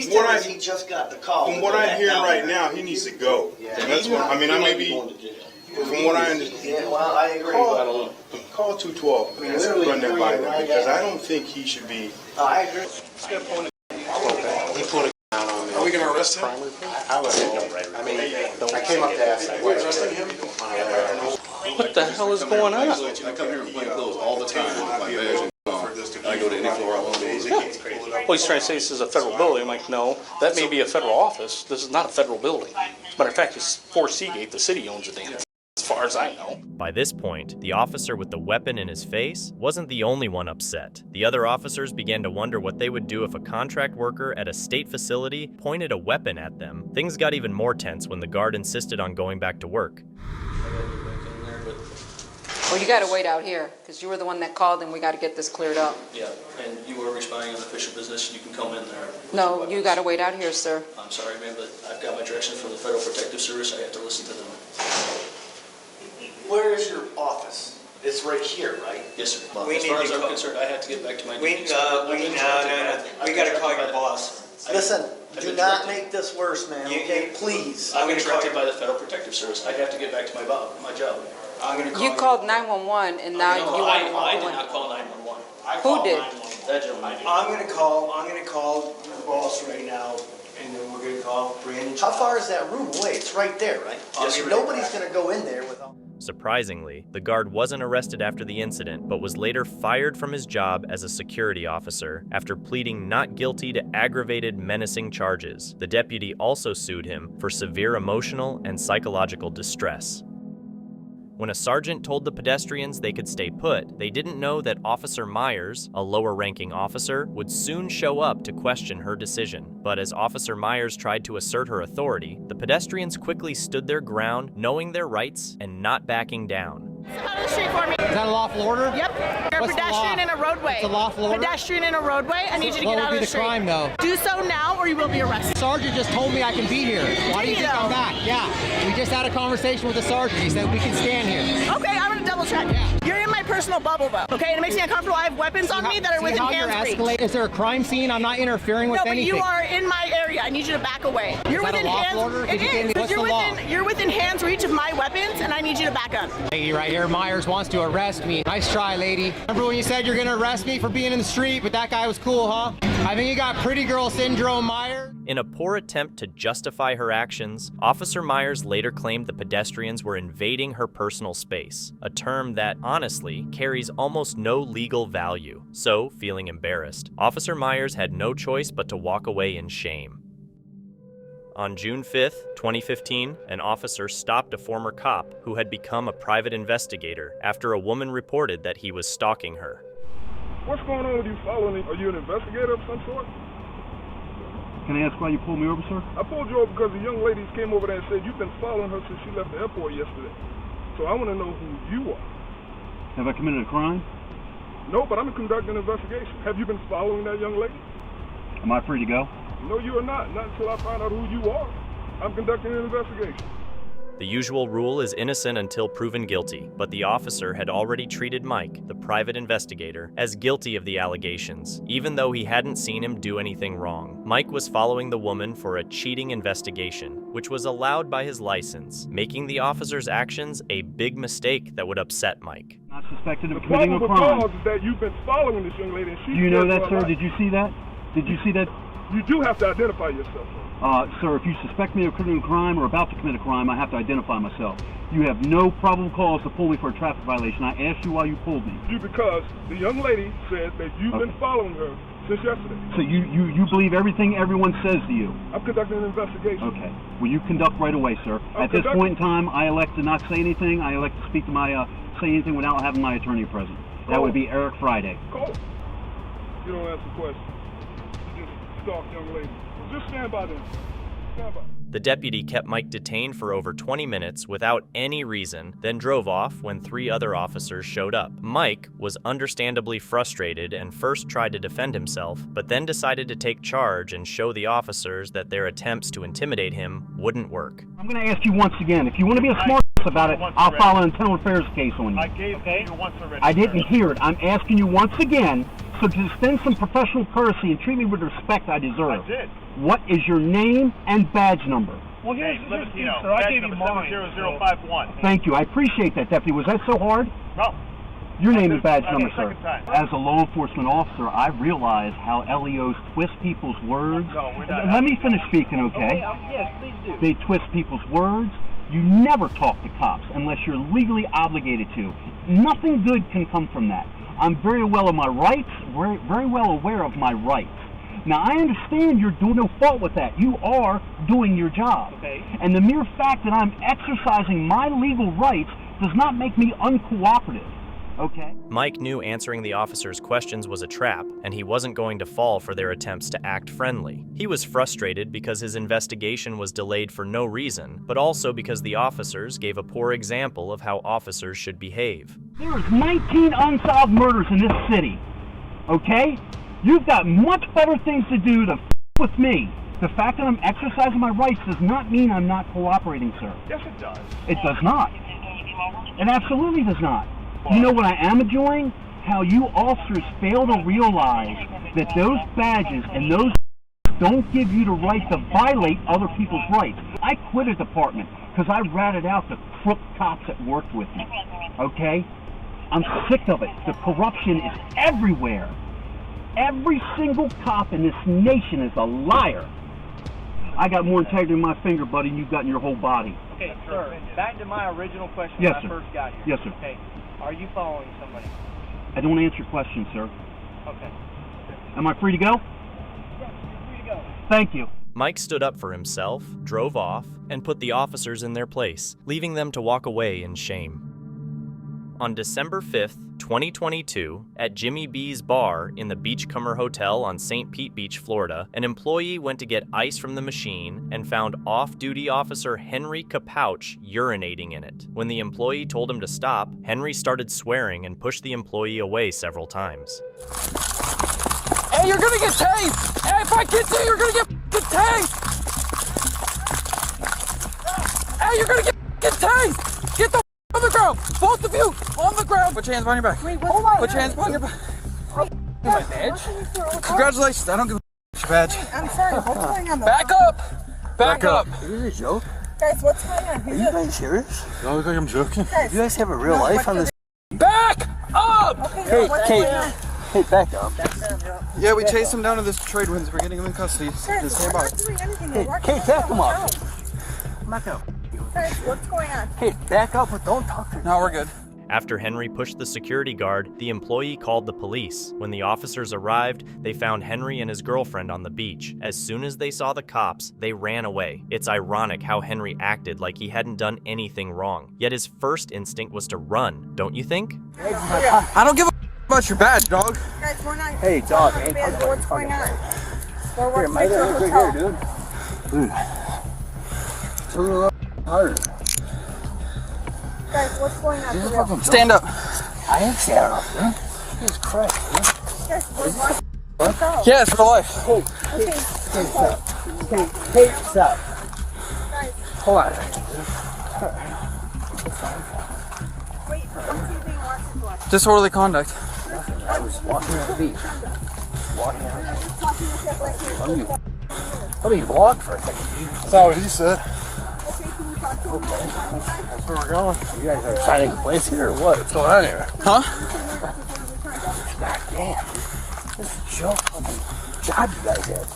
telling us he just got the call. From what I'm hearing right now, he needs to go. And that's what I mean. I may be. From what I understand. Yeah, well, I agree. Call 212. Let's run that by them because I don't think he should be. I agree. He put a gun on me. Are we going to arrest him? I came up to ask him. We're arresting him? What the hell is going on? I come here and play clothes all the time with my badge and I go to any floor I want to go. Well, he's trying to say this is a federal building. I'm like, no, that may be a federal office. This is not a federal building. As a matter of fact, it's 4 Seagate. The city owns the damn thing, as far as I know. By this point, the officer with the weapon in his face wasn't the only one upset. The other officers began to wonder what they would do if a contract worker at a state facility pointed a weapon at them. Things got even more tense when the guard insisted on going back to work. Well, you got to wait out here because you were the one that called and we got to get this cleared up. Yeah, and you were responding on official business. You can come in there. No, you got to wait out here, sir. I'm sorry, ma'am, but I've got my directions from the Federal Protective Service. I have to listen to them. Where is your office? It's right here, right? Yes, sir. As far as I'm concerned, I have to get back to my duties. No. We got to call your boss. Listen, do not make this worse, man, okay? Please. I've been directed by the Federal Protective Service. I have to get back to my job. I'm going to call you called 911 and now you want to I did not call 911. Who did? That gentleman. I'm going to call your boss right now, and then we're going to call Brandon. How far is that room away? It's right there, right? Yes, nobody's going to go in there without... Surprisingly, the guard wasn't arrested after the incident, but was later fired from his job as a security officer after pleading not guilty to aggravated menacing charges. The deputy also sued him for severe emotional and psychological distress. When a sergeant told the pedestrians they could stay put, they didn't know that Officer Myers, a lower-ranking officer, would soon show up to question her decision. But as Officer Myers tried to assert her authority, the pedestrians quickly stood their ground, knowing their rights and not backing down. Out of the street for me. Is that a lawful order? Yep. You're a pedestrian in a roadway. It's a lawful order? Pedestrian in a roadway. I need you to get out of the street. What would be the crime, though? Do so now or you will be arrested. Sergeant just told me I can be here. Why do you think I'm back? Yeah. We just had a conversation with the sergeant. He said we can stand here. Okay, I'm going to double check. Yeah. You're in my personal bubble, though. Okay, and it makes me uncomfortable. I have weapons on me that are within hands reach. Is there a crime scene? I'm not interfering with anything. No, but you are in my area. I need you to back away. You're within hands. Order? It is, but you're within hands reach of my weapons, and I need you to back up. Lady right here, Myers wants to arrest me. Nice try, lady. Remember when you said you're gonna arrest me for being in the street, but that guy was cool, huh? I think you got pretty girl syndrome, Myers. In a poor attempt to justify her actions, Officer Myers later claimed the pedestrians were invading her personal space, a term that, honestly, carries almost no legal value. So, feeling embarrassed, Officer Myers had no choice but to walk away in shame. On June 5th, 2015, an officer stopped a former cop who had become a private investigator after a woman reported that he was stalking her. What's going on with you following? Are you an investigator of some sort? Can I ask why you pulled me over, sir? I pulled you over because the young ladies came over there and said you've been following her since she left the airport yesterday. So I want to know who you are. Have I committed a crime? No, but I'm conducting an investigation. Have you been following that young lady? Am I free to go? No, you are not. Not until I find out who you are. I'm conducting an investigation. The usual rule is innocent until proven guilty, but the officer had already treated Mike, the private investigator, as guilty of the allegations, even though he hadn't seen him do anything wrong. Mike was following the woman for a cheating investigation, which was allowed by his license, making the officer's actions a big mistake that would upset Mike. Not suspected of committing a crime. The probable cause is that you've been following this young lady and she... Do you know that, sir? Did you see that? Did you see that? You do have to identify yourself, sir. Sir, if you suspect me of committing a crime or about to commit a crime, I have to identify myself. You have no probable cause to pull me for a traffic violation. I asked you why you pulled me. Because the young lady said that you've been following her since yesterday. So you believe everything everyone says to you? I'm conducting an investigation. Okay. Will you conduct right away, sir? At this point in time, I elect to not say anything. I elect to speak to my, say anything without having my attorney present. That would be Eric Friday. Call. You don't answer questions. You just stalk young lady. Just stand by them. Stand by. The deputy kept Mike detained for over 20 minutes without any reason, then drove off when 3 other officers showed up. Mike was understandably frustrated and first tried to defend himself, but then decided to take charge and show the officers that their attempts to intimidate him wouldn't work. I'm going to ask you once again, if you want to be a smart about it, I'll file an internal affairs case on you. I gave it to you once already. I didn't hear it. I'm asking you once again, so to extend some professional courtesy and treat me with the respect I deserve. I did. What is your name and badge number? Well, here's sir. I gave you mine. 70051. Thank you. I appreciate that, Deputy. Was that so hard? No. Your name and badge number, sir. Time. As a law enforcement officer, I realize how LEOs twist people's words. No, we're not. Let me finish speaking, okay? Yes, please do. They twist people's words. You never talk to cops unless you're legally obligated to. Nothing good can come from that. I'm very well of my rights, very well aware of my rights. Now, I understand you're doing no fault with that. You are doing your job. Okay. And the mere fact that I'm exercising my legal rights does not make me uncooperative. Okay? Mike knew answering the officers' questions was a trap, and he wasn't going to fall for their attempts to act friendly. He was frustrated because his investigation was delayed for no reason, but also because the officers gave a poor example of how officers should behave. There's 19 unsolved murders in this city. Okay? You've got much better things to do to with me. The fact that I'm exercising my rights does not mean I'm not cooperating, sir. Yes, it does. It does not. It absolutely does not. You know what I am enjoying? How you officers fail to realize that those badges and those don't give you the right to violate other people's rights. I quit a department because I ratted out the crook cops that worked with me. Okay? I'm sick of it. The corruption is everywhere. Every single cop in this nation is a liar. I got more integrity in my finger, buddy, than you've got in your whole body. Okay, sir, back to my original question Yes, when sir. I first got here. Yes, sir. Okay, are you following somebody? I don't answer questions, sir. Okay. Am I free to go? Yes, you're free to go. Thank you. Mike stood up for himself, drove off, and put the officers in their place, leaving them to walk away in shame. On December 5th, 2022, at Jimmy B's bar in the Beachcomber Hotel on St. Pete Beach, Florida, an employee went to get ice from the machine and found off-duty officer Henry Capouch urinating in it. When the employee told him to stop, Henry started swearing and pushed the employee away several times. Hey, you're gonna get tased! Hey, if I get you, you're gonna get tased! Hey, you're gonna get tased! Get the on the ground! Both of you! On the ground! Put your hands behind your back. Wait, hold on. Put your hands behind your back. My badge? Congratulations, I don't give a badge. I'm sorry, what's going on? Back up! Back up! Is this a joke? Guys, what's going on? Are you guys serious? You don't look like I'm joking. Guys, you guys have a real life on this? Back up! Okay, hey, back up. Yeah, we chased him down to this trade winds. We're getting him in custody. Guys, Stand we're by. not doing anything. Hey, back him up. I'm not gonna. Guys, what's going on? Hey, back up, but don't talk to me. No, we're good. After Henry pushed the security guard, the employee called the police. When the officers arrived, they found Henry and his girlfriend on the beach. As soon as they saw the cops, they ran away. It's ironic how Henry acted like he hadn't done anything wrong. Yet his first instinct was to run, don't you think? I don't give a about your badge, dog. Guys, we're not. Hey, dog. Hey, what's going on? We're Here, working my at your dad's hotel. here, dude. It's a little harder. Guys, what's going on? For real? Stand up. I am standing up, dude. Jesus Christ, dude. Guys, we're watching. Let's go. Yeah, it's for life. Okay. Hey, stop. Guys. Hold on. Wait, what's he being watched for? Disorderly conduct. I was walking on the beach. Walking on. Let me walk for a second, dude. That's not what he said. Okay. That's where we're going. You guys are signing a place here or what? What's going on here? Huh? God damn. This is a joke. What job you guys have?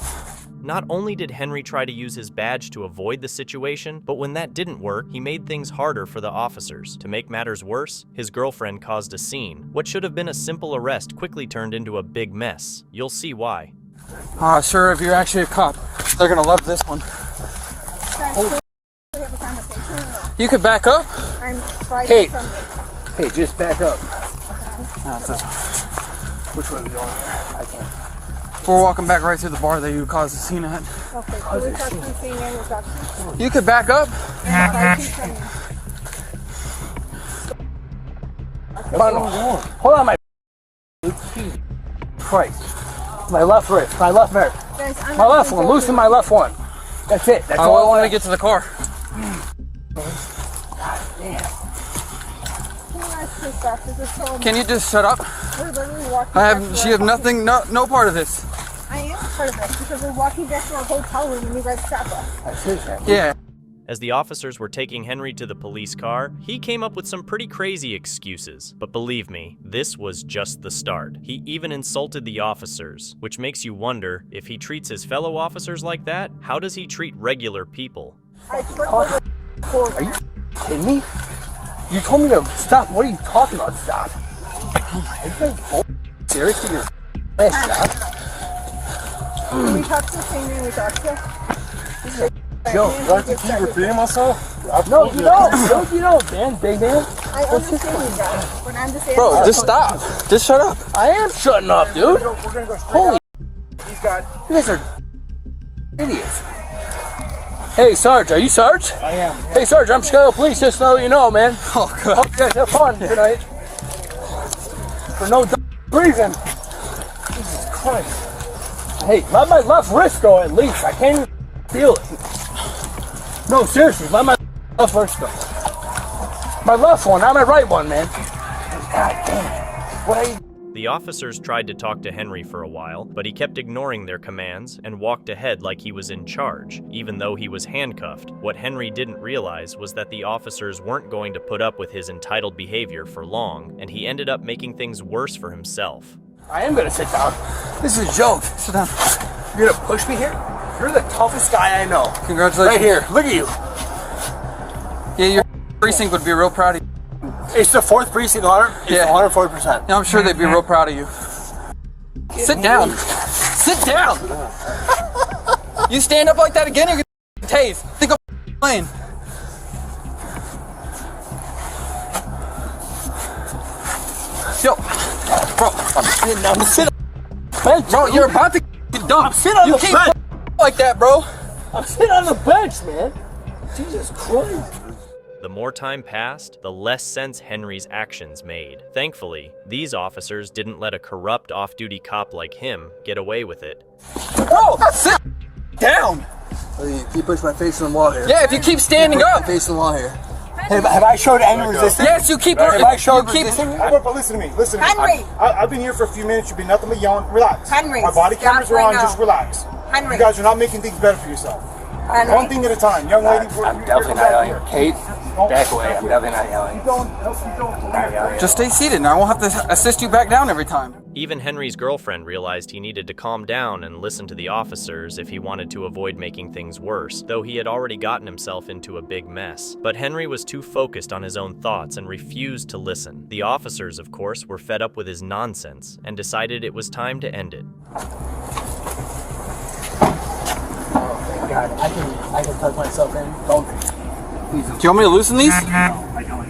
Not only did Henry try to use his badge to avoid the situation, but when that didn't work, he made things harder for the officers. To make matters worse, his girlfriend caused a scene. What should have been a simple arrest quickly turned into a big mess. You'll see why. Sir, if you're actually a cop, they're gonna love this one. You could back up. Hey, just back up. Which way are we going? I can't. We're walking back right to the bar that you caused the scene at. Okay, so we talked to the scene and we talked to You could back up. Hold on, my Christ. My left wrist, my left wrist. My left one, loosen my left one. That's it. That's all I wanted to get to the car. God damn. Can you just shut up? We're literally walking She have nothing, no part of this. I am part of this because we're walking back to our hotel room and you guys stopped us. Yeah. As the officers were taking Henry to the police car, he came up with some pretty crazy excuses. But believe me, this was just the start. He even insulted the officers, which makes you wonder, if he treats his fellow officers like that, how does he treat regular people? Are you kidding me? You told me to stop. What are you talking about? Stop. Seriously, you're stop. We talked to the scene and we talked to Yo, do I have to keep repeating myself? No, you don't. No, you don't, man. Big man. I understand you guys, but I'm just Bro, just stop. Just shut up. I am shutting up, dude. We're gonna go Holy. You guys are idiots. Hey, Sarge, are you Sarge? I am. Hey, Sarge, I'm Chicago Police, just so you know, man. Oh, God. Hope you guys have fun tonight. For no reason. Jesus Christ. Hey, let my left wrist go at least. I can't even feel it. No, seriously, let my left wrist go. My left one, not my right one, man. God damn it. What are you... The officers tried to talk to Henry for a while, but he kept ignoring their commands and walked ahead like he was in charge, even though he was handcuffed. What Henry didn't realize was that the officers weren't going to put up with his entitled behavior for long, and he ended up making things worse for himself. I am gonna sit down. This is a joke. Sit down. You're gonna push me here? You're the toughest guy I know. Congratulations. Right here. Look at you. Yeah, your precinct would be real proud of you. It's the 4th precinct, Hunter. It's 140%. Yeah, I'm sure they'd be real proud of you. Sit down. Sit down. You stand up like that again, you're gonna tase. Think I'm playing. Yo, bro, I'm sitting on the bench. Bro, you're about to get dumped. I'm sitting on the bench. You keep like that, bro. I'm sitting on the bench, man. Jesus Christ. The more time passed, the less sense Henry's actions made. Thankfully, these officers didn't let a corrupt off-duty cop like him get away with it. Bro, sit down. You keep pushing my face in the wall here. Yeah, if you keep standing up. Face in the wall here. Have I showed any resistance? Yes, you keep. Have I showed resistance? But listen to me. Listen to me. Henry. I've been here for a few minutes. You've been nothing but yelling. Relax. Henry. My body cameras are on. Right just relax. Henry. You guys are not making things better for yourself. Henry. One thing at a time. Young lady. I'm definitely not yelling. Kate, back away. I'm definitely not yelling. Just stay seated and I won't have to assist you back down every time. Even Henry's girlfriend realized he needed to calm down and listen to the officers if he wanted to avoid making things worse, though he had already gotten himself into a big mess. But Henry was too focused on his own thoughts and refused to listen. The officers, of course, were fed up with his nonsense and decided it was time to end it. God, I can tuck myself in. Don't. Please. Do you want me to loosen these? No, I don't.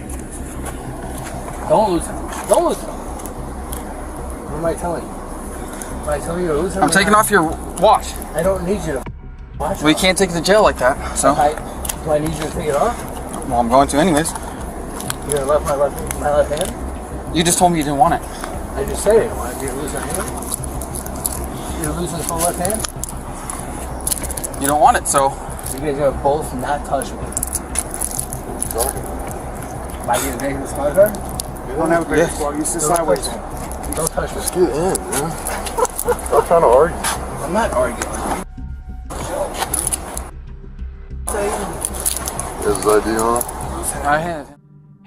Don't loosen them. Don't loosen them. What am I telling you? Am I telling you to loosen them? I'm taking off your watch. I don't need you to watch. We can't take it to jail like that, so. Do I need you to take it off? Well, I'm going to anyways. You're gonna left my left hand? You just told me you didn't want it. I just said it. I wanted you to loosen your hand. You're losing this whole left hand? You don't want it, so. You guys gotta both not touch me. Am I getting taken to the squad car? You don't have a big squad. You sit sideways. Don't touch me. Just get in, man. Stop trying to argue. I'm not arguing. Is that idea, huh? I have.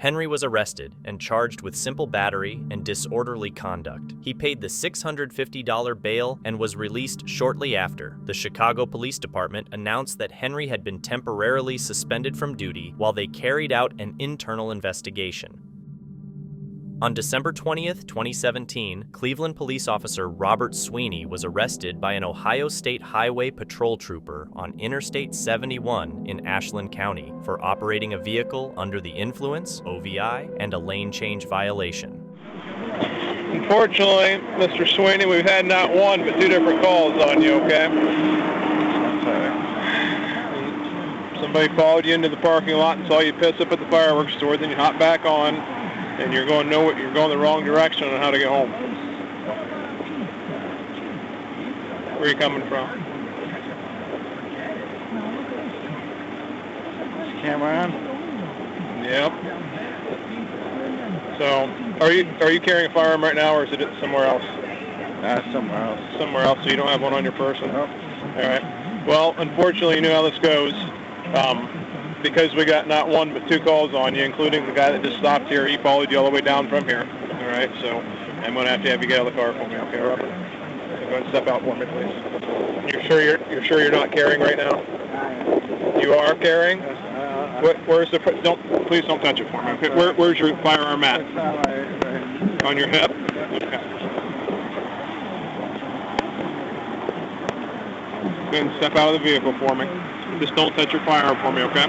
Henry was arrested and charged with simple battery and disorderly conduct. He paid the $650 bail and was released shortly after. The Chicago Police Department announced that Henry had been temporarily suspended from duty while they carried out an internal investigation. On December 20th, 2017, Cleveland police officer Robert Sweeney was arrested by an Ohio State Highway Patrol trooper on Interstate 71 in Ashland County for operating a vehicle under the influence, OVI, and a lane change violation. Unfortunately, Mr. Sweeney, we've had not one but two different calls on you, okay? Somebody followed you into the parking lot and saw you piss up at the fireworks store, then you hop back on, and you're going the wrong direction on how to get home. Where are you coming from? Is the camera on? Yep. So, are you carrying a firearm right now, or is it somewhere else? Somewhere else. Somewhere else, so you don't have one on your person? Nope. All right. Well, unfortunately, you know how this goes. Because we got not one but two calls on you, including the guy that just stopped here. He followed you all the way down from here. All right, so I'm going to have you get out of the car for me, okay, Robert? So go ahead and step out for me, please. You're sure you're not carrying right now? You are carrying? Where's the? Please don't touch it for me. Okay, where's your firearm at? On your hip. Okay. Go ahead and step out of the vehicle for me. Just don't touch your firearm for me, okay?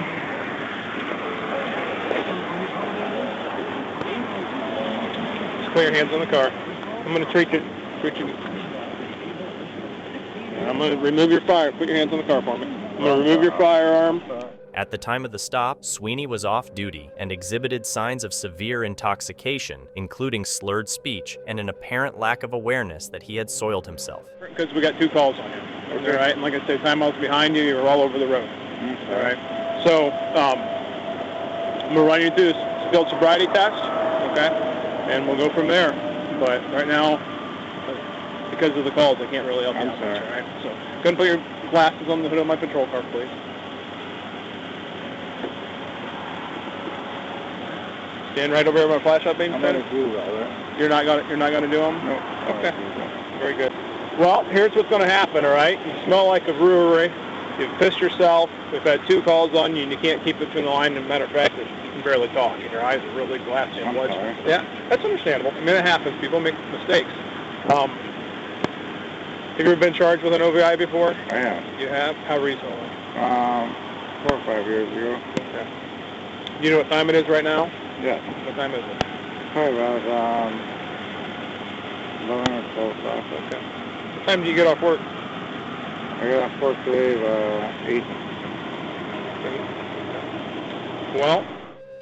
Just clear your hands on the car. I'm going to treat you. I'm going to remove your fire. Put your hands on the car for me. I'm going to remove your firearm. At the time of the stop, Sweeney was off duty and exhibited signs of severe intoxication, including slurred speech and an apparent lack of awareness that he had soiled himself. Because we got two calls on you. All right, and like I said, time I was behind you, you were all over the road. All right, so I'm gonna run you through this field sobriety test, okay, and we'll go from there. But right now, because of the calls, I can't really help you. All right, so go ahead and put your glasses on the hood of my patrol car, please. Stand right over here with my flashlight beam. I'm gonna do that. You're not gonna do them? No. Okay. Very good. Well, here's what's going to happen, all right? You smell like a brewery. You've pissed yourself. We've had two calls on you, and you can't keep between the line. As a matter of fact, you can barely talk, and your eyes are really glassy and bloodshot. Yeah, that's understandable. I mean, it happens. People make mistakes. Have you ever been charged with an OVI before? I have. You have? How recently? 4 or 5 years ago. Okay. Do you know what time it is right now? Yeah. What time is it? Probably about 11 or 12 o'clock. Okay. What time do you get off work? I got off work today 8. Well,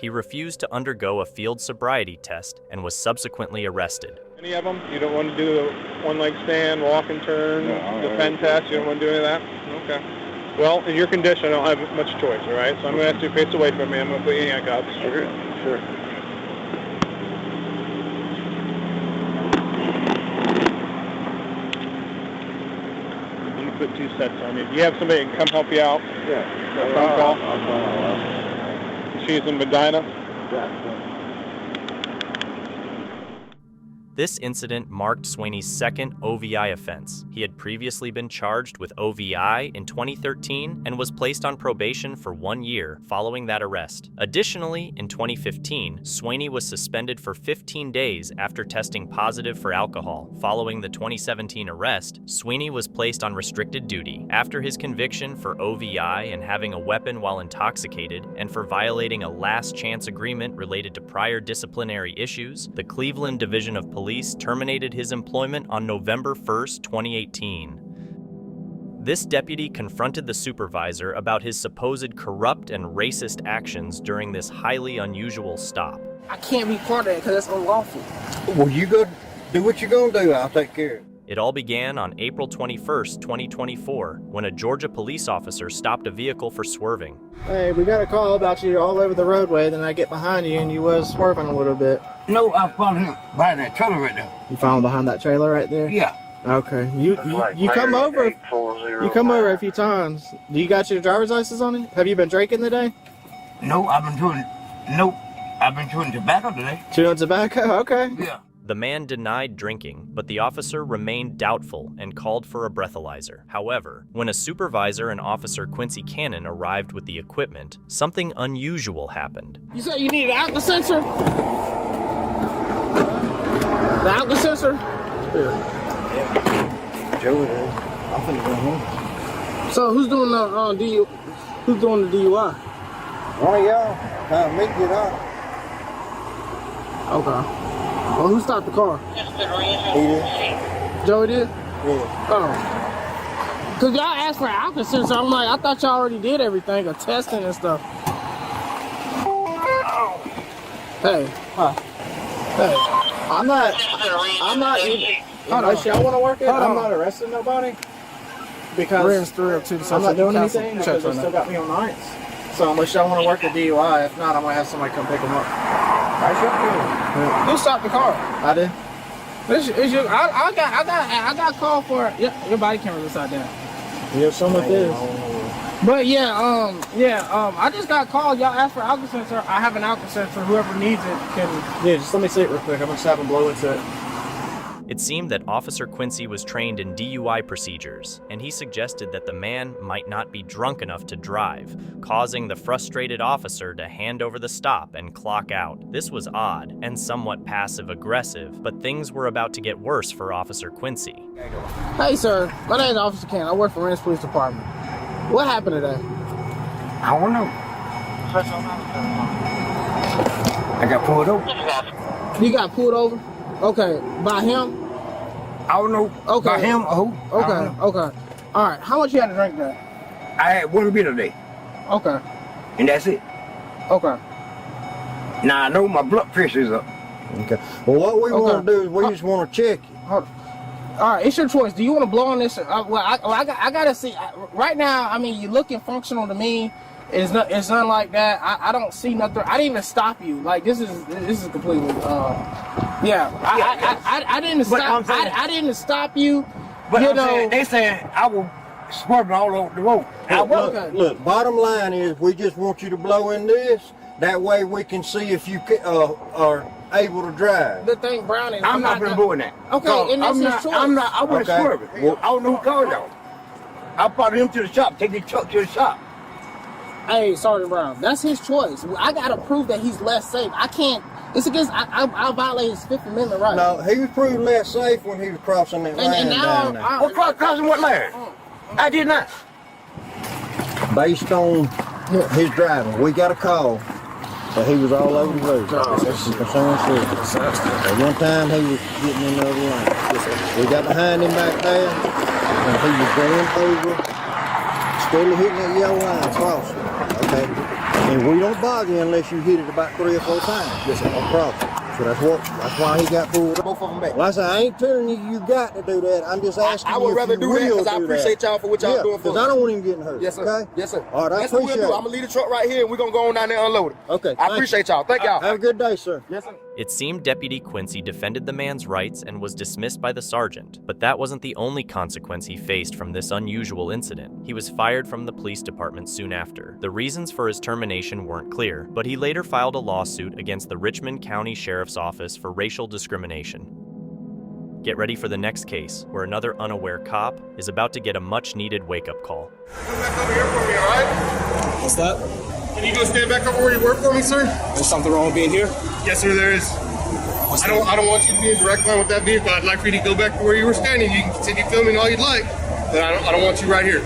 he refused to undergo a field sobriety test and was subsequently arrested. Any of them? You don't want to do the one-leg stand, walk and turn, the pen test? You don't want to do any of that? Okay. Well, in your condition, I don't have much choice, all right? So I'm going to ask you to face away from me. I'm going to put you in handcuffs. Sure. Put 2 sets on you. Do you have somebody that can come help you out? Yeah. Phone call? She's in Medina? Yeah. This incident marked Sweeney's second OVI offense. He had previously been charged with OVI in 2013 and was placed on probation for 1 year following that arrest. Additionally, in 2015, Sweeney was suspended for 15 days after testing positive for alcohol. Following the 2017 arrest, Sweeney was placed on restricted duty. After his conviction for OVI and having a weapon while intoxicated and for violating a last chance agreement related to prior disciplinary issues, the Cleveland Division of Police terminated his employment on November 1st, 2018. This deputy confronted the supervisor about his supposed corrupt and racist actions during this highly unusual stop. I can't be part of it because it's unlawful. Well, you go do what you're going to do. I'll take care of it. It all began on April 21st, 2024, when a Georgia police officer stopped a vehicle for swerving. Hey, we got a call about you all over the roadway, then I get behind you and you was swerving a little bit. No, I followed him behind that trailer right there. You following behind that trailer right there? Yeah. Okay. You come over. You come over a few times. Do you got your driver's license on you? Have you been drinking today? No, I've been doing. Nope. I've been chewing tobacco today. Chewing tobacco? Okay. Yeah. The man denied drinking, but the officer remained doubtful and called for a breathalyzer. However, when a supervisor and Officer Quincy Cannon arrived with the equipment, something unusual happened. You said you need an alcohol sensor? The alcohol sensor? Yeah. Joey did. I'm finna go home. So who's doing the Who's doing the DUI? One of y'all. Me get out. Okay. Well, who stopped the car? He did. Joey did? Yeah. Oh. Cause y'all asked for an alcohol sensor. I'm like, I thought y'all already did everything, or testing and stuff. Hey. Huh. Hey. I'm not even. Unless y'all want to work it, I'm not arresting nobody. Because I'm not doing anything because they still got me on nights. So unless y'all want to work a DUI, if not, I'm gonna have somebody come pick them up. Who stopped the car? I did. I got called for it. Your body camera's upside down. Yeah, some of this. But I just got called. Y'all asked for alcohol sensor. I have an alcohol sensor. Whoever needs it can. Yeah, just let me see it real quick. I'm gonna have them blow into it. It seemed that Officer Quincy was trained in DUI procedures, and he suggested that the man might not be drunk enough to drive, causing the frustrated officer to hand over the stop and clock out. This was odd and somewhat passive-aggressive, but things were about to get worse for Officer Quincy. Hey, sir. My name is Officer Ken. I work for Rent's Police Department. What happened today? I don't know. I got pulled over. You got pulled over? Okay. By him? I don't know. Okay. By him or who? Okay. Okay. All right. How much you had to drink today? I had one beer today. Okay. And that's it. Okay. Now I know my blood pressure is up. Okay. Well, what we want to do is we just want to check it. Hold on. All right, it's your choice. Do you want to blow on this? I gotta see. Right now, I mean, you're looking functional to me. It's nothing like that. I don't see nothing. I didn't even stop you. Like this is completely. I didn't stop. I didn't stop you. But you know, they saying I will swerving all over the road. Look, bottom line is we just want you to blow in this. That way we can see if you are able to drive. The thing, Brown, is I'm not gonna do that. Okay, and that's his choice. I wouldn't swerve it. Well, I don't know who called y'all. I followed him to the shop. Take the truck to the shop. Hey, Sergeant Brown, that's his choice. I gotta prove that he's less safe. I can't. It's against. I violate his Fifth Amendment right. No, he was proved less safe when he was crossing that line down there. Crossing what line? I did not. Based on his driving, we got a call that he was all over the road. Someone said. At one time he was getting in the other line. We got behind him back there, and he was going over, steadily hitting that yellow line, crossing. Okay, and we don't bother you unless you hit it about 3 or 4 times. Across. So that's why he got pulled. Both of them back. Well, I said, I ain't telling you got to do that. I'm just asking you. I would rather do that because I appreciate y'all for what y'all doing for me. Because I don't want him getting hurt. Yes, sir. Okay? Yes, sir. All right, I appreciate it. I'm gonna leave the truck right here and we're gonna go on down there and unload it. Okay. I appreciate y'all. Thank y'all. Have a good day, sir. Yes, sir. It seemed Deputy Quincy defended the man's rights and was dismissed by the sergeant, but that wasn't the only consequence he faced from this unusual incident. He was fired from the police department soon after. The reasons for his termination weren't clear, but he later filed a lawsuit against the Richmond County Sheriff's Office for racial discrimination. Get ready for the next case, where another unaware cop is about to get a much-needed wake-up call. Come back over here for me, all right? What's that? Can you go stand back over where you work for me, sir? There's something wrong with being here? Yes, sir, there is. I don't want you to be in direct line with that vehicle. I'd like for you to go back to where you were standing. You can continue filming all you'd like, but I don't want you right here.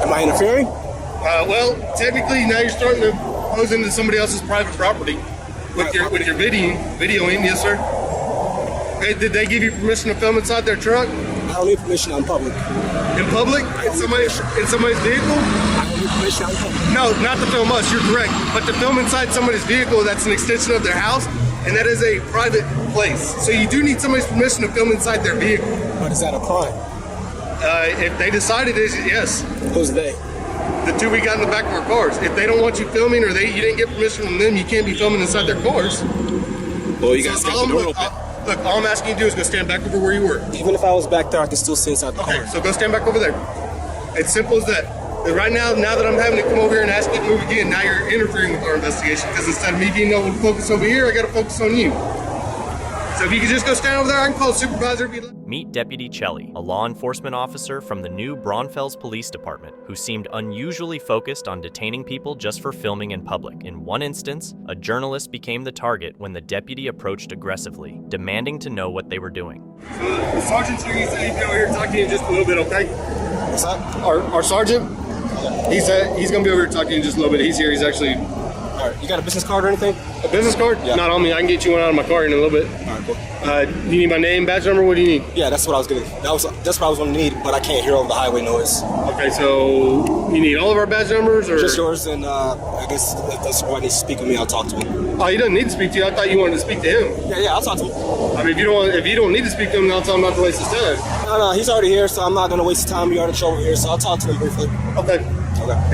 Am I interfering? Well, technically, now you're starting to pose into somebody else's private property with your videoing. Yes, sir. Okay, did they give you permission to film inside their truck? I don't need permission. I'm public. In public? In somebody's vehicle? I don't need permission. I'm public. No, not to film us. You're correct. But to film inside somebody's vehicle, that's an extension of their house, and that is a private place. So you do need somebody's permission to film inside their vehicle. But is that a crime? If they decide it is, yes. Who's they? The two we got in the back of our cars. If they don't want you filming or you didn't get permission from them, you can't be filming inside their cars. Well, you guys got the door open. Look, all I'm asking you to do is go stand back over where you were. Even if I was back there, I can still see inside the car. Okay, so go stand back over there. It's simple as that. Right now that I'm having to come over here and ask you to move again, now you're interfering with our investigation because instead of me being able to focus over here, I got to focus on you. So if you could just go stand over there, I can call the supervisor. Meet Deputy Chelly, a law enforcement officer from the new Braunfels Police Department, who seemed unusually focused on detaining people just for filming in public. In one instance, a journalist became the target when the deputy approached aggressively, demanding to know what they were doing. The sergeant's here. He said he'd be over here talking to you in just a little bit, okay? What's that? Our sergeant? He said he's going to be over here talking to you in just a little bit. He's here. He's actually... All right, you got a business card or anything? A business card? Yeah. Not on me. I can get you one out of my car in a little bit. All right, cool. You need my name, badge number? What do you need? Yeah, that's what I was gonna. That's what I was gonna need, but I can't hear over the highway noise. Okay, so you need all of our badge numbers, or just yours? And I guess if the supervisor needs to speak with me, I'll talk to him. Oh, he doesn't need to speak to you. I thought you wanted to speak to him. Yeah, I'll talk to him. I mean, if you don't need to speak to him, then I'll tell him not to waste his time. No, he's already here, so I'm not gonna waste his time. He already over here, so I'll talk to him briefly. Okay.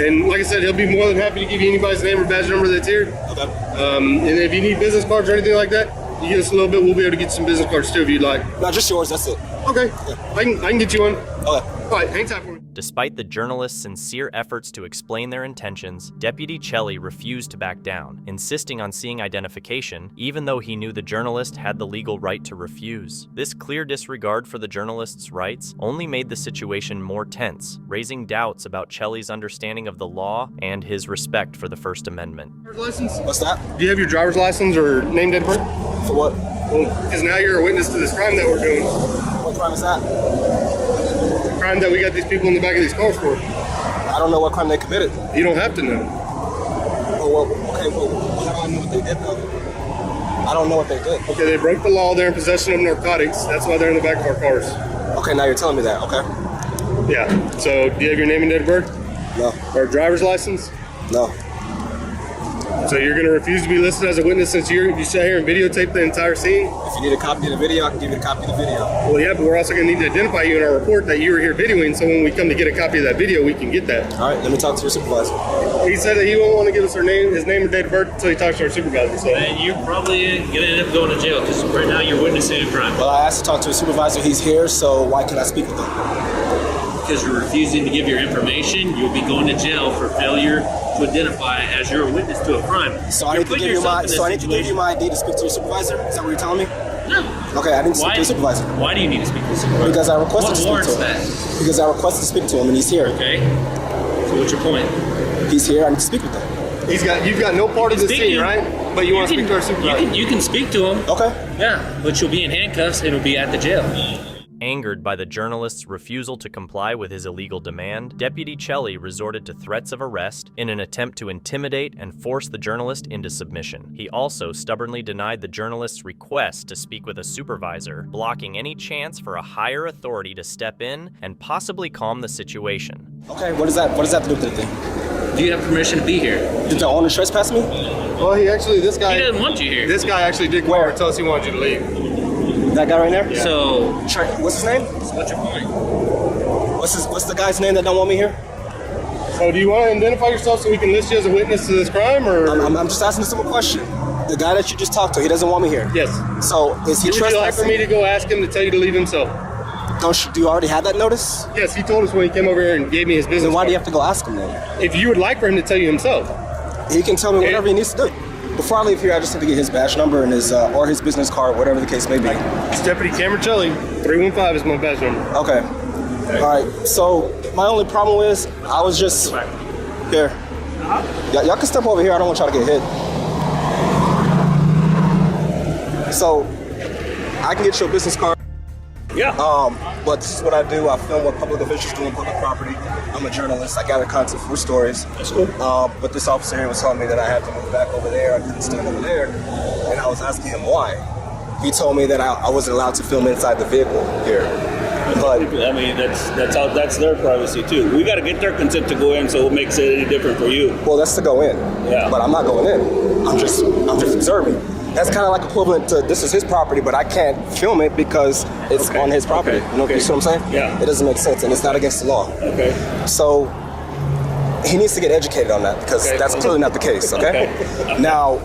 And like I said, he'll be more than happy to give you anybody's name or badge number that's here. Okay. And if you need business cards or anything like that, you give us a little bit, we'll be able to get some business cards too if you'd like. No, just yours, that's it. Okay. Yeah. I can get you one. Okay. All right, hang tight for me. Despite the journalist's sincere efforts to explain their intentions, Deputy Chelly refused to back down, insisting on seeing identification, even though he knew the journalist had the legal right to refuse. This clear disregard for the journalist's rights only made the situation more tense, raising doubts about Chelly's understanding of the law and his respect for the First Amendment. License? What's that? Do you have your driver's license or name, date of birth? For what? Because now you're a witness to this crime that we're doing. What crime is that? The crime that we got these people in the back of these cars for. I don't know what crime they committed. You don't have to know. Oh, well, okay, well, how do I know what they did, though? I don't know what they did. Okay, they broke the law. They're in possession of narcotics. That's why they're in the back of our cars. Okay, now you're telling me that. Okay. Yeah. So, do you have your name and date of birth? No. Or a driver's license? No. So you're going to refuse to be listed as a witness since you sat here and videotaped the entire scene? If you need a copy of the video, I can give you a copy of the video. Well, yeah, but we're also going to need to identify you in our report that you were here videoing, so when we come to get a copy of that video, we can get that. All right, let me talk to your supervisor. He said that he won't want to give us his name and date of birth until he talks to our supervisor. So. And you're probably going to end up going to jail because right now you're witnessing a crime. Well, I asked to talk to a supervisor. He's here, so why can't I speak with him? Because you're refusing to give your information, you'll be going to jail for failure to identify as you're a witness to a crime. So I need to give you my ID to speak to your supervisor? Is that what you're telling me? No. Okay, I didn't speak to your supervisor. Why do you need to speak to the supervisor? Because I requested to speak to him. What warrants that? Because I requested to speak to him and he's here. Okay. So what's your point? He's here, I need to speak with him. You've got no part of the scene, right? But you want to speak to our supervisor. You can speak to him. Okay. Yeah, but you'll be in handcuffs and it'll be at the jail. Angered by the journalist's refusal to comply with his illegal demand, Deputy Chelly resorted to threats of arrest in an attempt to intimidate and force the journalist into submission. He also stubbornly denied the journalist's request to speak with a supervisor, blocking any chance for a higher authority to step in and possibly calm the situation. Okay, what does that have to do with anything? Do you have permission to be here? Did the owner trespass me? Well, this guy... He doesn't want you here. This guy actually did come over and tell us he wanted you to leave. That guy right there? Yeah. So... What's his name? What's your point? What's the guy's name that don't want me here? So do you want to identify yourself so we can list you as a witness to this crime, or...? I'm just asking a simple question. The guy that you just talked to, he doesn't want me here. Yes. So is he trespassing? Would you like for me to go ask him to tell you to leave himself? Do you already have that notice? Yes, he told us when he came over here and gave me his business Then why card. do you have to go ask him then? If you would like for him to tell you himself. He can tell me whatever he needs to do. Before I leave here, I just need to get his badge number and his or his business card, whatever the case may be. It's Deputy Cameron Chelly. 315 is my badge number. Okay. All right. So my only problem is I was just here. Y'all can step over here. I don't want y'all to get hit. So I can get your business card. Yeah. But this is what I do. I film what public officials do on public property. I'm a journalist. I gather content for stories. That's cool. But this officer here was telling me that I had to move back over there. I couldn't stand over there. And I was asking him why. He told me that I wasn't allowed to film inside the vehicle here. But I mean, that's their privacy too. We got to get their consent to go in, so it makes it any different for you. Well, that's to go in. Yeah. But I'm not going in. I'm just observing. That's kind of like equivalent to this is his property, but I can't film it because it's on his property. Okay. You know, you see what I'm saying? Yeah. It doesn't make sense, and it's not against the law. Okay. So he needs to get educated on that because that's clearly not the case. Okay. Now,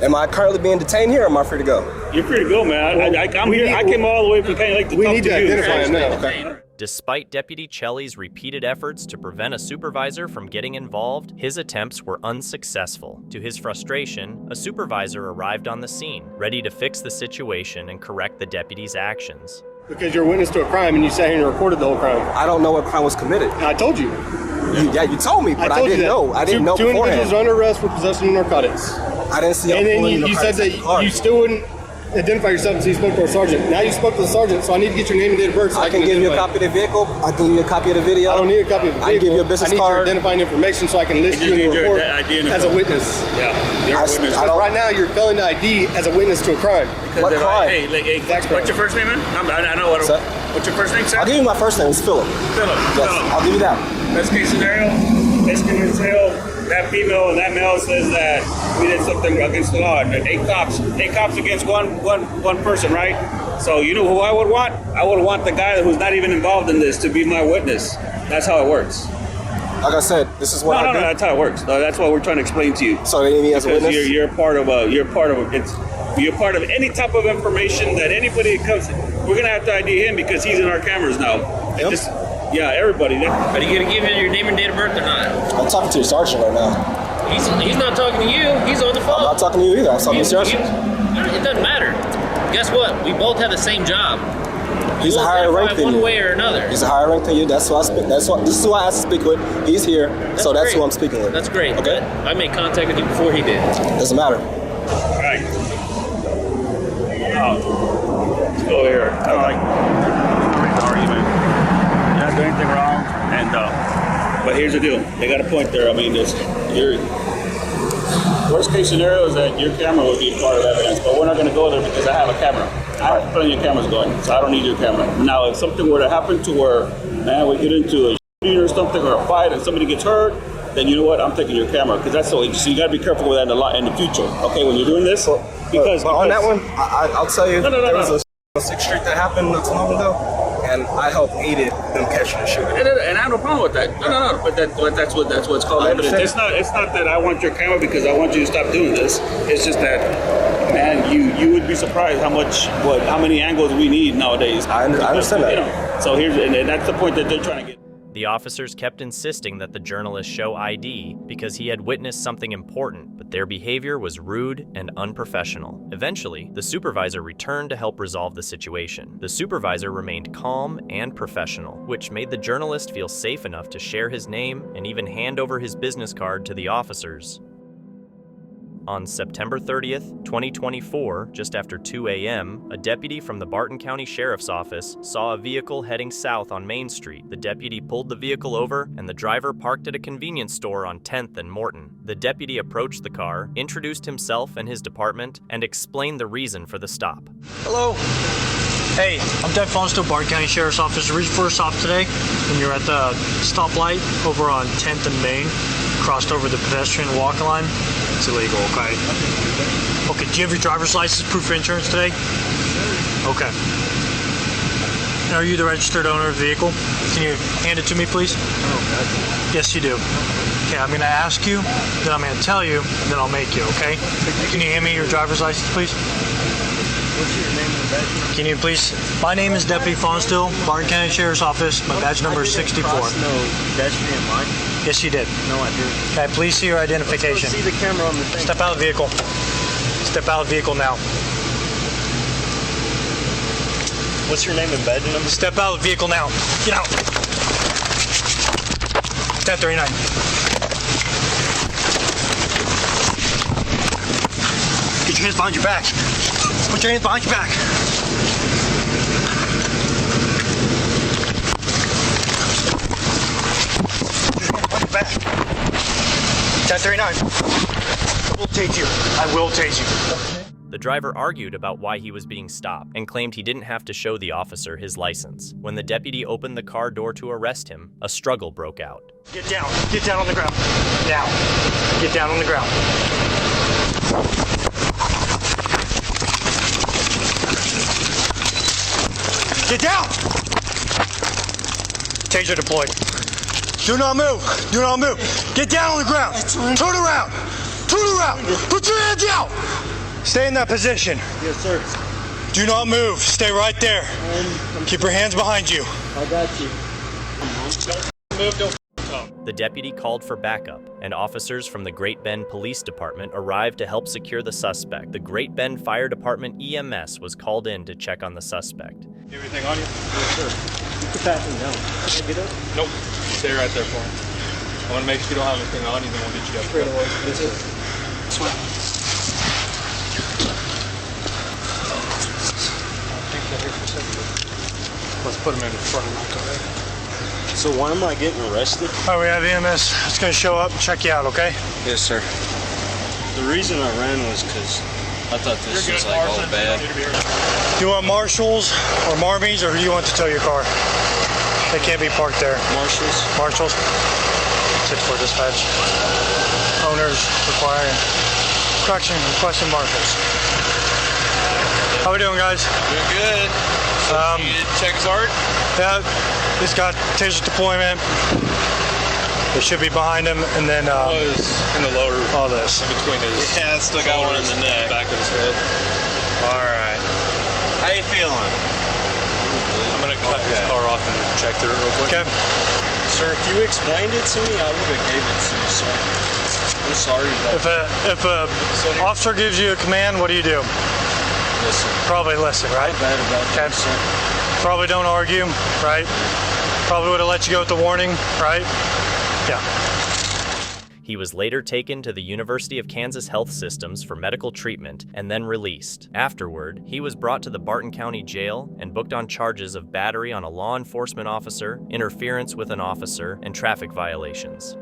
am I currently being detained here, or am I free to go? You're free to go, man. I'm here. I came all the way from County Lake to talk to you. We need to identify him now. Okay. Despite Deputy Chelly's repeated efforts to prevent a supervisor from getting involved, his attempts were unsuccessful. To his frustration, a supervisor arrived on the scene, ready to fix the situation and correct the deputy's actions. Because you're a witness to a crime and you sat here and recorded the whole crime. I don't know what crime was committed. I told you. You told me, but I didn't know. I didn't know Two beforehand. individuals are under arrest for possession of narcotics. I didn't see. And then you said that you still wouldn't identify yourself until you spoke to a sergeant. Now you spoke to the sergeant, so I need to get your name and date of birth. So I can give you a copy of the vehicle. I can give you a copy of the video. I don't need a copy of the vehicle. I can give you a business card. I need your identifying information so I can list you in the report as a witness. Yeah, you're a witness. Right now you're failing to ID as a witness to a crime. What crime? Hey, what's your first name, man? I know what. What's your first name, sir? I'll give you my first name. It's Philip. Philip. Yes, I'll give you that. Best case scenario, it's going to tell that female and that male says that we did something against the law. 8 cops against one person, right? So you know who I would want? I would want the guy who's not even involved in this to be my witness. That's how it works. Like I said, this is what I do. No, that's how it works. No, that's what we're trying to explain to you. So they need me as a witness? You're part of any type of information that anybody comes. We're gonna have to ID him because he's in our cameras now. Yep. Yeah, everybody. Are you gonna give him your name and date of birth or not? I'm talking to your sergeant right now. He's not talking to you. He's on the phone. I'm not talking to you either. I'm talking to your sergeant. It doesn't matter. Guess what? We both have the same job. He's a higher rank than you. One way or another. He's a higher rank than you. That's who I speak. This is who I have to speak with. He's here, so that's who I'm speaking with. That's great. Okay. I made contact with you before he did. Doesn't matter. All right. Let's go here. I don't like argument. You're not doing anything wrong. And but here's the deal. They got a point there. I mean, your worst case scenario is that your camera would be part of evidence, but we're not going to go there because I have a camera. I have plenty of cameras going, so I don't need your camera. Now, if something were to happen to where, man, we get into a shooting or something or a fight and somebody gets hurt, then you know what? I'm taking your camera because that's so you got to be careful with that in the future. Okay, when you're doing this, because on that one, I'll tell you, there was a 6th Street that happened not too long ago, and I helped aided them catching the shooter. And I have no problem with that. No. But that's what's called evidence. It's not that I want your camera because I want you to stop doing this. It's just that, man, you would be surprised how many angles we need nowadays. I understand that. So and that's the point that they're trying to get. The officers kept insisting that the journalist show ID because he had witnessed something important, but their behavior was rude and unprofessional. Eventually, the supervisor returned to help resolve the situation. The supervisor remained calm and professional, which made the journalist feel safe enough to share his name and even hand over his business card to the officers. On September 30th, 2024, just after 2 a.m., a deputy from the Barton County Sheriff's Office saw a vehicle heading south on Main Street. The deputy pulled the vehicle over, and the driver parked at a convenience store on 10th and Morton. The deputy approached the car, introduced himself and his department, and explained the reason for the stop. Hello. Hey, I'm Deputy Fonsdale, Barton County Sheriff's Office. The reason for a stop today, when you're at the stoplight over on 10th and Main, crossed over the pedestrian walking line, it's illegal, okay? Okay, do you have your driver's license, proof of insurance today? Okay. And are you the registered owner of the vehicle? Can you hand it to me, please? Yes, you do. Okay, I'm gonna ask you, then I'm gonna tell you, and then I'll make you, okay? Can you hand me your driver's license, please? What's your name and badge number? Can you please? My name is Deputy Fonsdale, Barton County Sheriff's Office. My badge number is 64. Pedestrian line? Yes, you did. No, I didn't. Can I please see your identification? See the camera on the thing. Step out of the vehicle. Step out of the vehicle now. What's your name and badge number? Step out of the vehicle now. Get out. 1039. Get your hands behind your back. Put your hands behind your back. On your back. 1039. I will tase you. I will tase you. The driver argued about why he was being stopped and claimed he didn't have to show the officer his license. When the deputy opened the car door to arrest him, a struggle broke out. Get down. Get down on the ground. Now. Get down on the ground. Get down! Taser deployed. Do not move. Do not move. Get down on the ground. Turn around. Turn around. Put your hands out. Stay in that position. Yes, sir. Do not move. Stay right there. Keep your hands behind you. I got you. The deputy called for backup, and officers from the Great Bend Police Department arrived to help secure the suspect. The Great Bend Fire Department EMS was called in to check on the suspect. Everything on you? Yes, sir. You can pat him down. Can I get up? Nope. Stay right there for him. I want to make sure you don't have anything on you, then we'll get you up. Straight away. This is. Let's put him in front of my car. So why am I getting arrested? All right, we have EMS. It's going to show up and check you out, okay? Yes, sir. The reason I ran was because I thought this was like all bad. Do you want marshals or marmies, or do you want to tow your car? They can't be parked there. Marshals? Marshals. 6-4 dispatch. Owners requesting marshals. How we doing, guys? Doing good. Check his heart? Yeah, he's got taser deployment. They should be behind him, and then in the lower. All this. In between his. Yeah, it's still got one in the neck. Back of his head. All right. How you feeling? I'm gonna cut his car off and check through it real quick. Okay. Sir, if you explained it to me, I would have gave it to you, sir. I'm sorry. If a officer gives you a command, what do you do? Listen. Probably listen, right? Bad about that, sir. Probably don't argue, right? Probably would have let you go with the warning, right? Yeah. He was later taken to the University of Kansas Health Systems for medical treatment and then released. Afterward, he was brought to the Barton County Jail and booked on charges of battery on a law enforcement officer, interference with an officer, and traffic violations.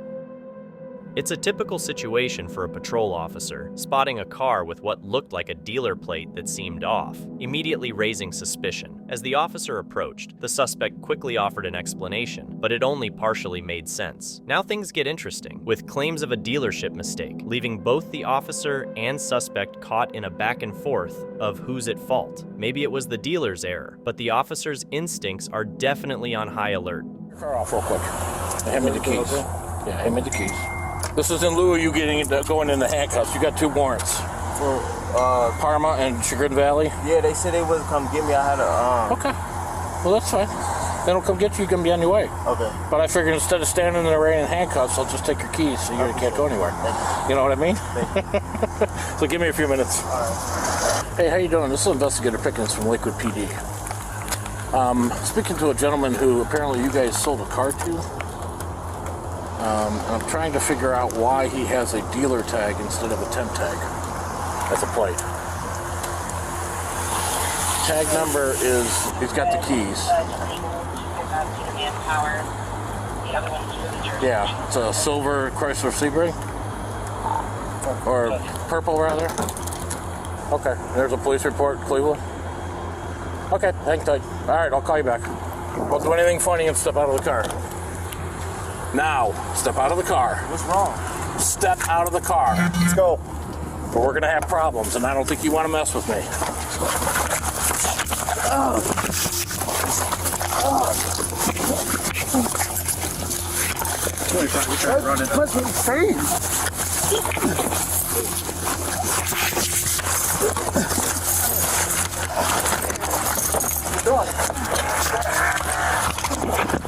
It's a typical situation for a patrol officer, spotting a car with what looked like a dealer plate that seemed off, immediately raising suspicion. As the officer approached, the suspect quickly offered an explanation, but it only partially made sense. Now things get interesting, with claims of a dealership mistake, leaving both the officer and suspect caught in a back and forth of who's at fault. Maybe it was the dealer's error, but the officer's instincts are definitely on high alert. Your car off real quick. Hand me the keys. Yeah, hand me the keys. This is in lieu of you going into handcuffs. You got 2 warrants for Parma and Chagrin Valley. Yeah, they said they wouldn't come get me. I had a. Okay. Well, that's fine. They don't come get you. You can be on your way. Okay. But I figured instead of standing in the rain in handcuffs, I'll just take your keys so you can't go anywhere. You know what I mean? So give me a few minutes. All right. Hey, how you doing? This is Investigator Pickens from Lakewood PD. Speaking to a gentleman who apparently you guys sold a car to. I'm trying to figure out why he has a dealer tag instead of a temp tag as a plate. Tag number is, he's got the keys. Yeah, it's a silver Chrysler Sebring. Or purple, rather. Okay, there's a police report, Cleveland. Okay, hang tight. All right, I'll call you back. Don't do anything funny and step out of the car. Now, step out of the car. What's wrong? Step out of the car. Let's go. Or we're going to have problems, and I don't think you want to mess with me. We tried running. What's insane?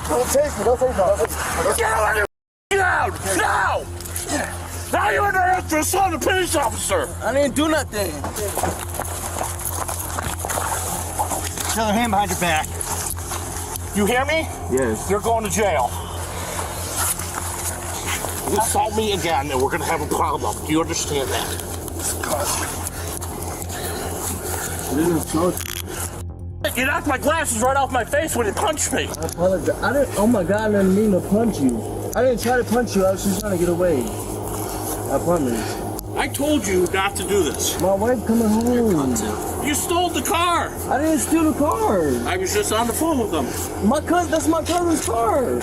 Don't take me. Don't take me. Get out of here! Get out! Now! Now you're under arrest for assault a police officer! I didn't do nothing. The other hand behind your back. You hear me? Yes. You're going to jail. You assault me again, and we're going to have a problem. Do you understand that? You knocked my glasses right off my face when you punched me. I apologize. I didn't. Oh my God! I didn't mean to punch you. I didn't try to punch you. I was just trying to get away. I promise. I told you not to do this. My wife coming home. You stole the car. I didn't steal the car. I was just on the phone with them. That's my cousin's car.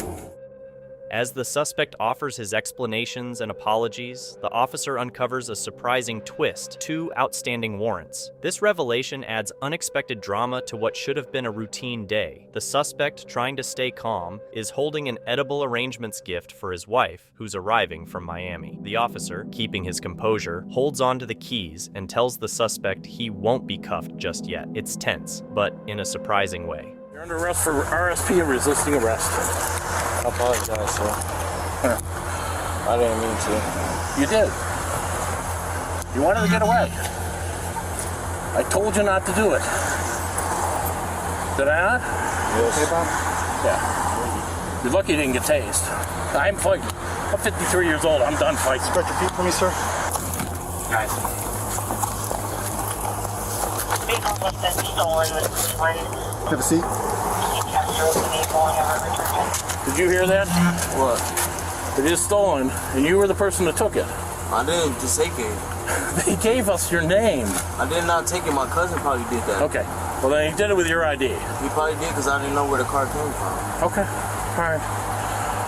As the suspect offers his explanations and apologies, the officer uncovers a surprising twist: 2 outstanding warrants. This revelation adds unexpected drama to what should have been a routine day. The suspect, trying to stay calm, is holding an edible arrangements gift for his wife, who's arriving from Miami. The officer, keeping his composure, holds on to the keys and tells the suspect he won't be cuffed just yet. It's tense, but in a surprising way. You're under arrest for RSP and resisting arrest. I apologize, sir. I didn't mean to. You did. You wanted to get away. I told you not to do it. Did I not? Yes. Yeah. You're lucky you didn't get tased. I'm 53 years old. I'm done fighting. Spread your feet for me, sir. Guys. Vehicle was been stolen with Cleveland. Have a seat. Did you hear that? What? It is stolen, and you were the person that took it. I didn't just take it. They gave us your name. I did not take it. My cousin probably did that. Okay. Well, then he did it with your ID. He probably did because I didn't know where the car came from. Okay. All right.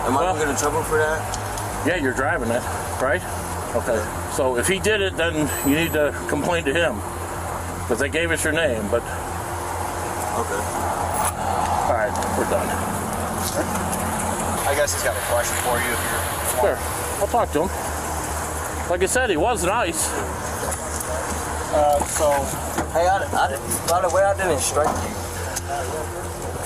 Am I going to get in trouble for that? Yeah, you're driving it, right? Okay. So if he did it, then you need to complain to him because they gave us your name, but... Okay. All right, we're done. I guess he's got a question for you if you're... Sure. I'll talk to him. Like I said, he was nice. Hey, by the way, I didn't strike you.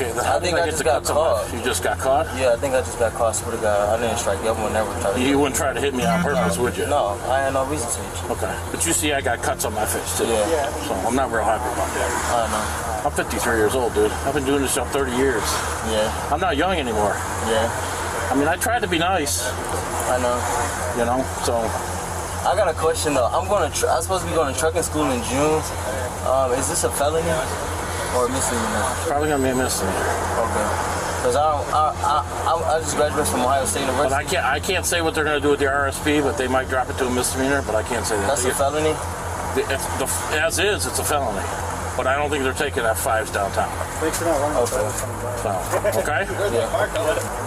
Okay, then I think I just got caught. You just got caught? Yeah, I think I just got caught. Swear to God, I didn't strike you. I would never try to. You wouldn't try to hit me on purpose, would you? No, I had no reason to hit you. Okay. But you see I got cuts on my face, too. Yeah. So I'm not real happy about that. I know. I'm 53 years old, dude. I've been doing this job 30 years. Yeah. I'm not young anymore. Yeah. I mean, I tried to be nice. I know. You know, so... I got a question, though. I'm supposed to be going to trucking school in June. Is this a felony or a misdemeanor? Probably going to be a misdemeanor. Okay. Because I just graduated from Ohio State University. But I can't say what they're going to do with the RSP, but they might drop it to a misdemeanor, but I can't say that. That's a felony? As is, it's a felony. But I don't think they're taking F5s downtown. Thanks for not running. Okay. So, okay? Yeah.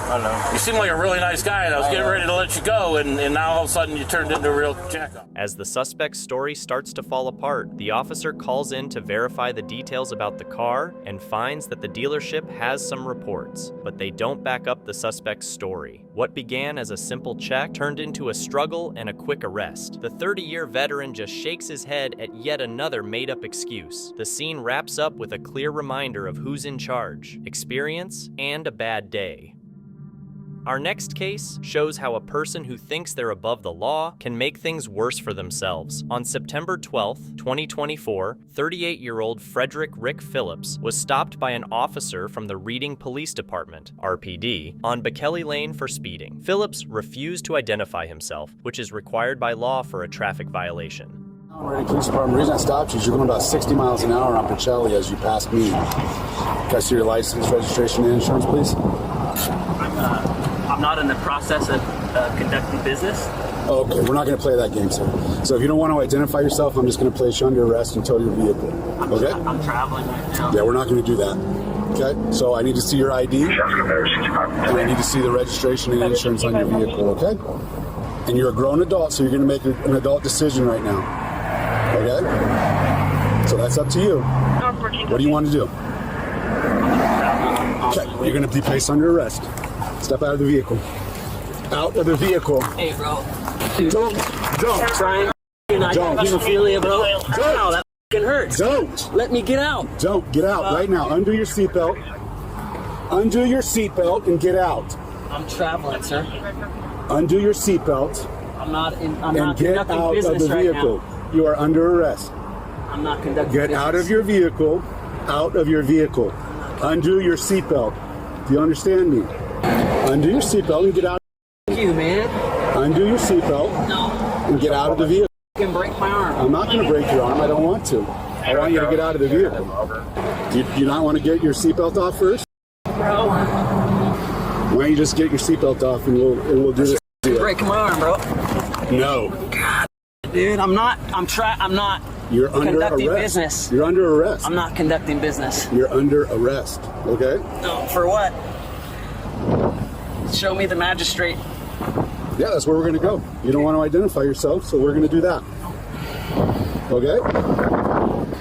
I know. You seem like a really nice guy, and I was getting ready to let you go, and now all of a sudden you turned into a real jack-up. As the suspect's story starts to fall apart, the officer calls in to verify the details about the car and finds that the dealership has some reports, but they don't back up the suspect's story. What began as a simple check turned into a struggle and a quick arrest. The 30-year veteran just shakes his head at yet another made-up excuse. The scene wraps up with a clear reminder of who's in charge, experience, and a bad day. Our next case shows how a person who thinks they're above the law can make things worse for themselves. On September 12th, 2024, 38-year-old Frederick Rick Phillips was stopped by an officer from the Reading Police Department, RPD, on Bekele Lane for speeding. Phillips refused to identify himself, which is required by law for a traffic violation. Reading Police Department, the reason I stopped you is you're going about 60 miles an hour on Bekele as you passed me. Can I see your license, registration, and insurance, please? I'm not in the process of conducting business. Okay, we're not going to play that game, sir. So if you don't want to identify yourself, I'm just going to place you under arrest and tow your vehicle. Okay? I'm traveling right now. Yeah, we're not going to do that. Okay? So I need to see your ID, and I need to see the registration and insurance on your vehicle, okay? And you're a grown adult, so you're going to make an adult decision right now. Okay? So that's up to you. What do you want to do? Okay, you're going to be placed under arrest. Step out of the vehicle. Out of the vehicle. Hey, bro. Don't. Trying. Don't. Hemophilia, bro. Don't. Ow, that fucking hurts. Don't. Let me get out. Don't. Get out right now. Undo your seatbelt. Undo your seatbelt and get out. I'm traveling, sir. Undo your seatbelt. I'm not and get conducting out business of the vehicle. Right now. You are under arrest. I'm not conducting Get business. out of your vehicle. Out of your vehicle. Undo your seatbelt. Do you understand me? Undo your seatbelt and get out. Thank you, man. Undo your seatbelt and get out of the vehicle. You can break my arm. I'm not going to break your arm. I don't want to. I want you to get out of the vehicle. Do you not want to get your seatbelt off first? Bro. Why don't you just get your seatbelt off and we'll do this? Breaking my arm, bro. No. God, dude, I'm not. You're under conducting arrest. business. You're under arrest. I'm not conducting business. You're under arrest. Okay? No, for what? Show me the magistrate. Yeah, that's where we're going to go. You don't want to identify yourself, so we're going to do that. Okay?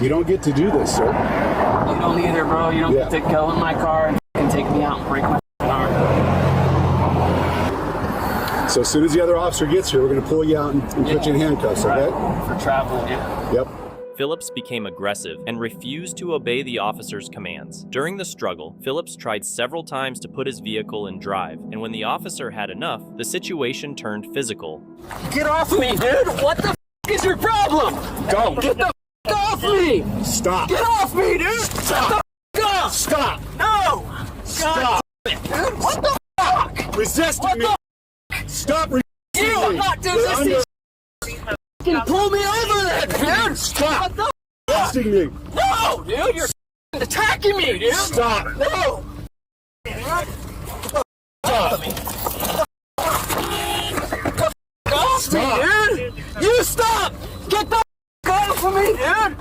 You don't get to do this, sir. You don't either, bro. You don't get to go in my car and take me out and break my arm. So as soon as the other officer gets here, we're going to pull you out and put you in handcuffs, okay? For traveling, yeah. Yep. Phillips became aggressive and refused to obey the officer's commands. During the struggle, Phillips tried several times to put his vehicle in drive, and when the officer had enough, the situation turned physical. Get off me, dude! What the is your problem? Go! Get the off me! Stop! Get off me, dude! Stop! Get the off! Stop! No! Stop! God, dude, what the fuck? Resisting me! Stop resisting You are me! not doing this! You pull me over there, dude! Stop! What the Resisting me! No, dude! You're attacking me, dude! Stop! No! Stop! Off me, dude! You stop! Get the off of me, dude!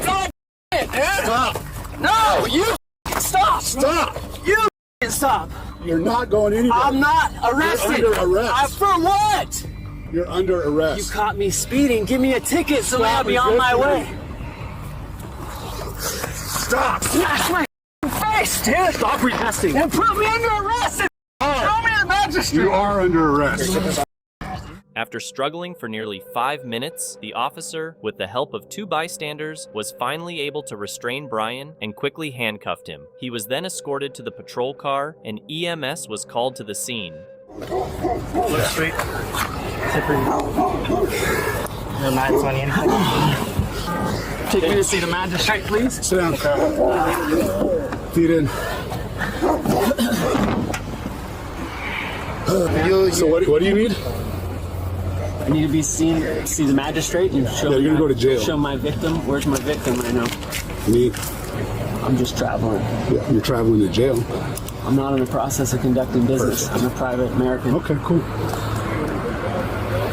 God it, dude! Stop! No, you stop! Stop! You stop! You're not going anywhere. I'm not arrested! You're under arrest. For what? You're under arrest. You caught me speeding. Give me a ticket so I'll be on my way. Stop! Smash my face, dude! Stop resisting! And put me under arrest! Show me the magistrate! You are under arrest. After struggling for nearly 5 minutes, the officer, with the help of 2 bystanders, was finally able to restrain Brian and quickly handcuffed him. He was then escorted to the patrol car, and EMS was called to the scene. Look straight. No knives on anything. Take me to see the magistrate, please. Sit down. Feet in. So what do you need? I need to be seen, see the magistrate and show. Yeah, you're gonna go to jail. Show my victim. Where's my victim right now? Me. I'm just traveling. Yeah, you're traveling to jail. I'm not in the process of conducting business. I'm a private American. Okay, cool.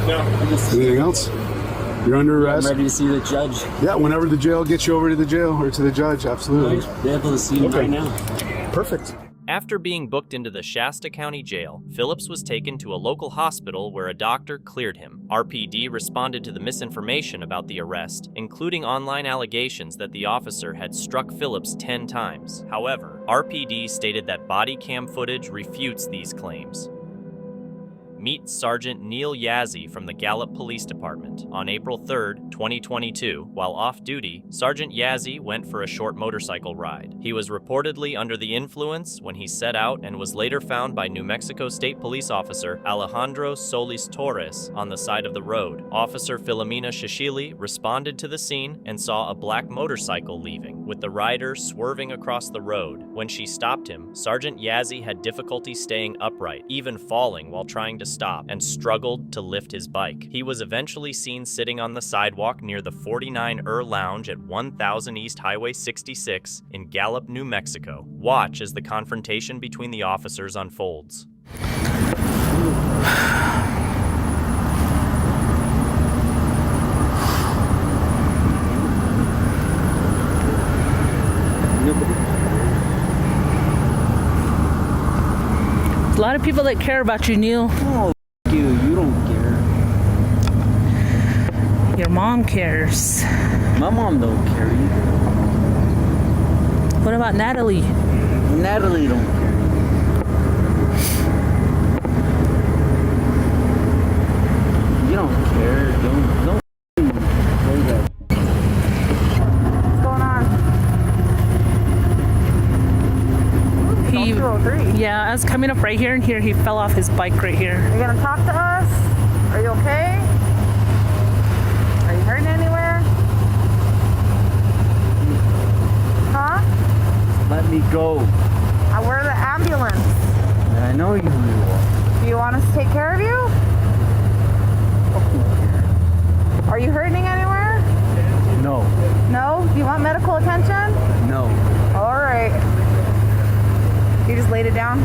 Anything else? You're under arrest. I'm ready to see the judge. Yeah, whenever the jail gets you over to the jail or to the judge, absolutely. I'll be able to see him right now. Perfect. After being booked into the Shasta County Jail, Phillips was taken to a local hospital where a doctor cleared him. RPD responded to the misinformation about the arrest, including online allegations that the officer had struck Phillips 10 times. However, RPD stated that body cam footage refutes these claims. Meet Sergeant Neil Yazzie from the Gallup Police Department. On April 3rd, 2022, while off duty, Sergeant Yazzie went for a short motorcycle ride. He was reportedly under the influence when he set out and was later found by New Mexico State Police Officer Alejandro Solis Torres on the side of the road. Officer Filomena Shishili responded to the scene and saw a black motorcycle leaving, with the rider swerving across the road. When she stopped him, Sergeant Yazzie had difficulty staying upright, even falling while trying to stop, and struggled to lift his bike. He was eventually seen sitting on the sidewalk near the 49 Lounge at 1000 East Highway 66 in Gallup, New Mexico. Watch as the confrontation between the officers unfolds. A lot of people that care about you, Neil. Oh, you don't care. Your mom cares. My mom don't care either. What about Natalie? Natalie don't care. You don't care. Don't say that. What's going on? Yeah, I was coming up right here, and he fell off his bike right here. Are you gonna talk to us? Are you okay? Are you hurting anywhere? Huh? Let me go. We're the ambulance. I know you will. Do you want us to take care of you? Are you hurting anywhere? No. No? Do you want medical attention? No. All right. You just laid it down?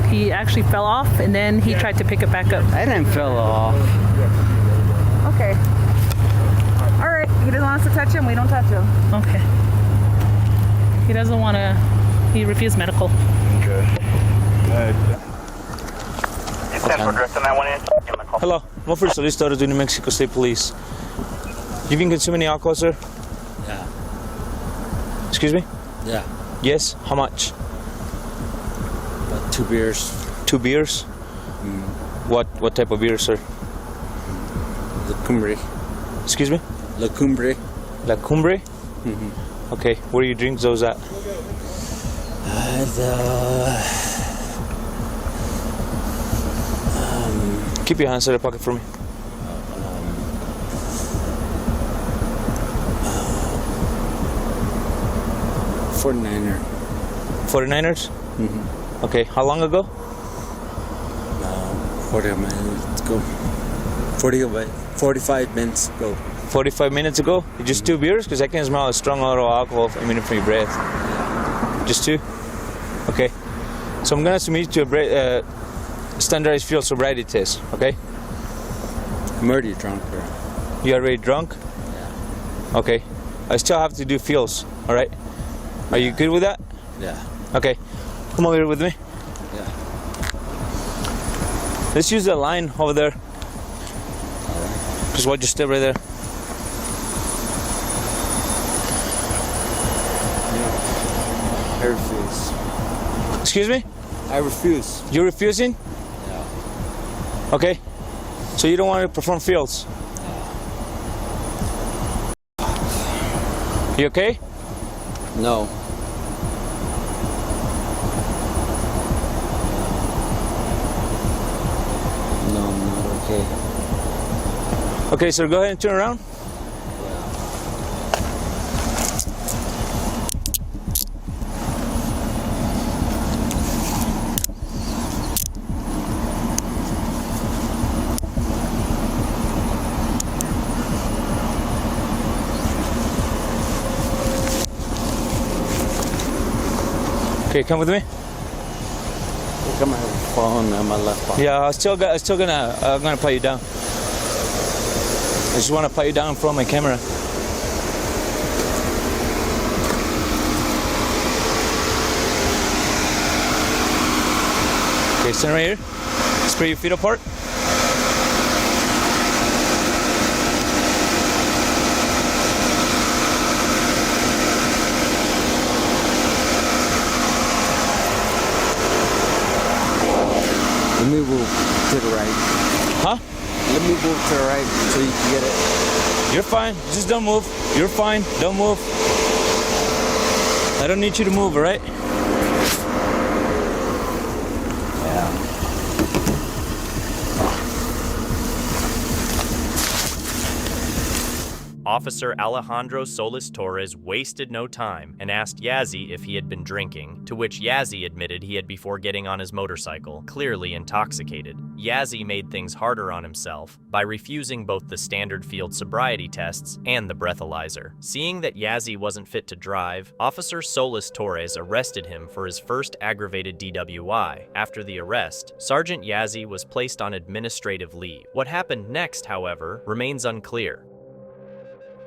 He actually fell off, and then he tried to pick it back up. I didn't fell off. Okay. All right. He doesn't want us to touch him. We don't touch him. Okay. He doesn't want to. He refused medical. Okay. Hello, I'm for solicitor to New Mexico State Police. You've been consuming alcohol, sir? Yeah. Excuse me? Yeah. Yes? How much? About 2 beers. 2 beers? What type of beer, sir? La Cumbre. Excuse me? La Cumbre. La Cumbre? Okay, where do you drink those at? Keep your hands in the pocket for me. 49er. 49ers? Okay, how long ago? 40 minutes ago. 45 minutes ago. 45 minutes ago? Just 2 beers? Because I can smell a strong odor of alcohol from your breath. Just 2? Okay. So I'm going to submit you to a standardized field sobriety test, okay? I'm already drunk, bro. You already drunk? Yeah. Okay. I still have to do fields, alright? Are you good with that? Yeah. Okay. Come over here with me. Yeah. Let's use the line over there. Just watch your step right there. I refuse. Excuse me? I refuse. You're refusing? Yeah. Okay. So you don't want to perform fields? You okay? No. No, I'm not okay. Okay, so go ahead and turn around. Okay, come with me. Look at my phone and my left phone. Yeah, I'm gonna pat you down. I just want to pat you down in front of my camera. Okay, stand right here. Spread your feet apart. Let me move to the right. Huh? Let me move to the right so you can get it. You're fine. Just don't move. You're fine. Don't move. I don't need you to move, all right? Yeah. Officer Alejandro Solis Torres wasted no time and asked Yazzie if he had been drinking, to which Yazzie admitted he had before getting on his motorcycle, clearly intoxicated. Yazzie made things harder on himself by refusing both the standard field sobriety tests and the breathalyzer. Seeing that Yazzie wasn't fit to drive, Officer Solis Torres arrested him for his first aggravated DWI. After the arrest, Sergeant Yazzie was placed on administrative leave. What happened next, however, remains unclear.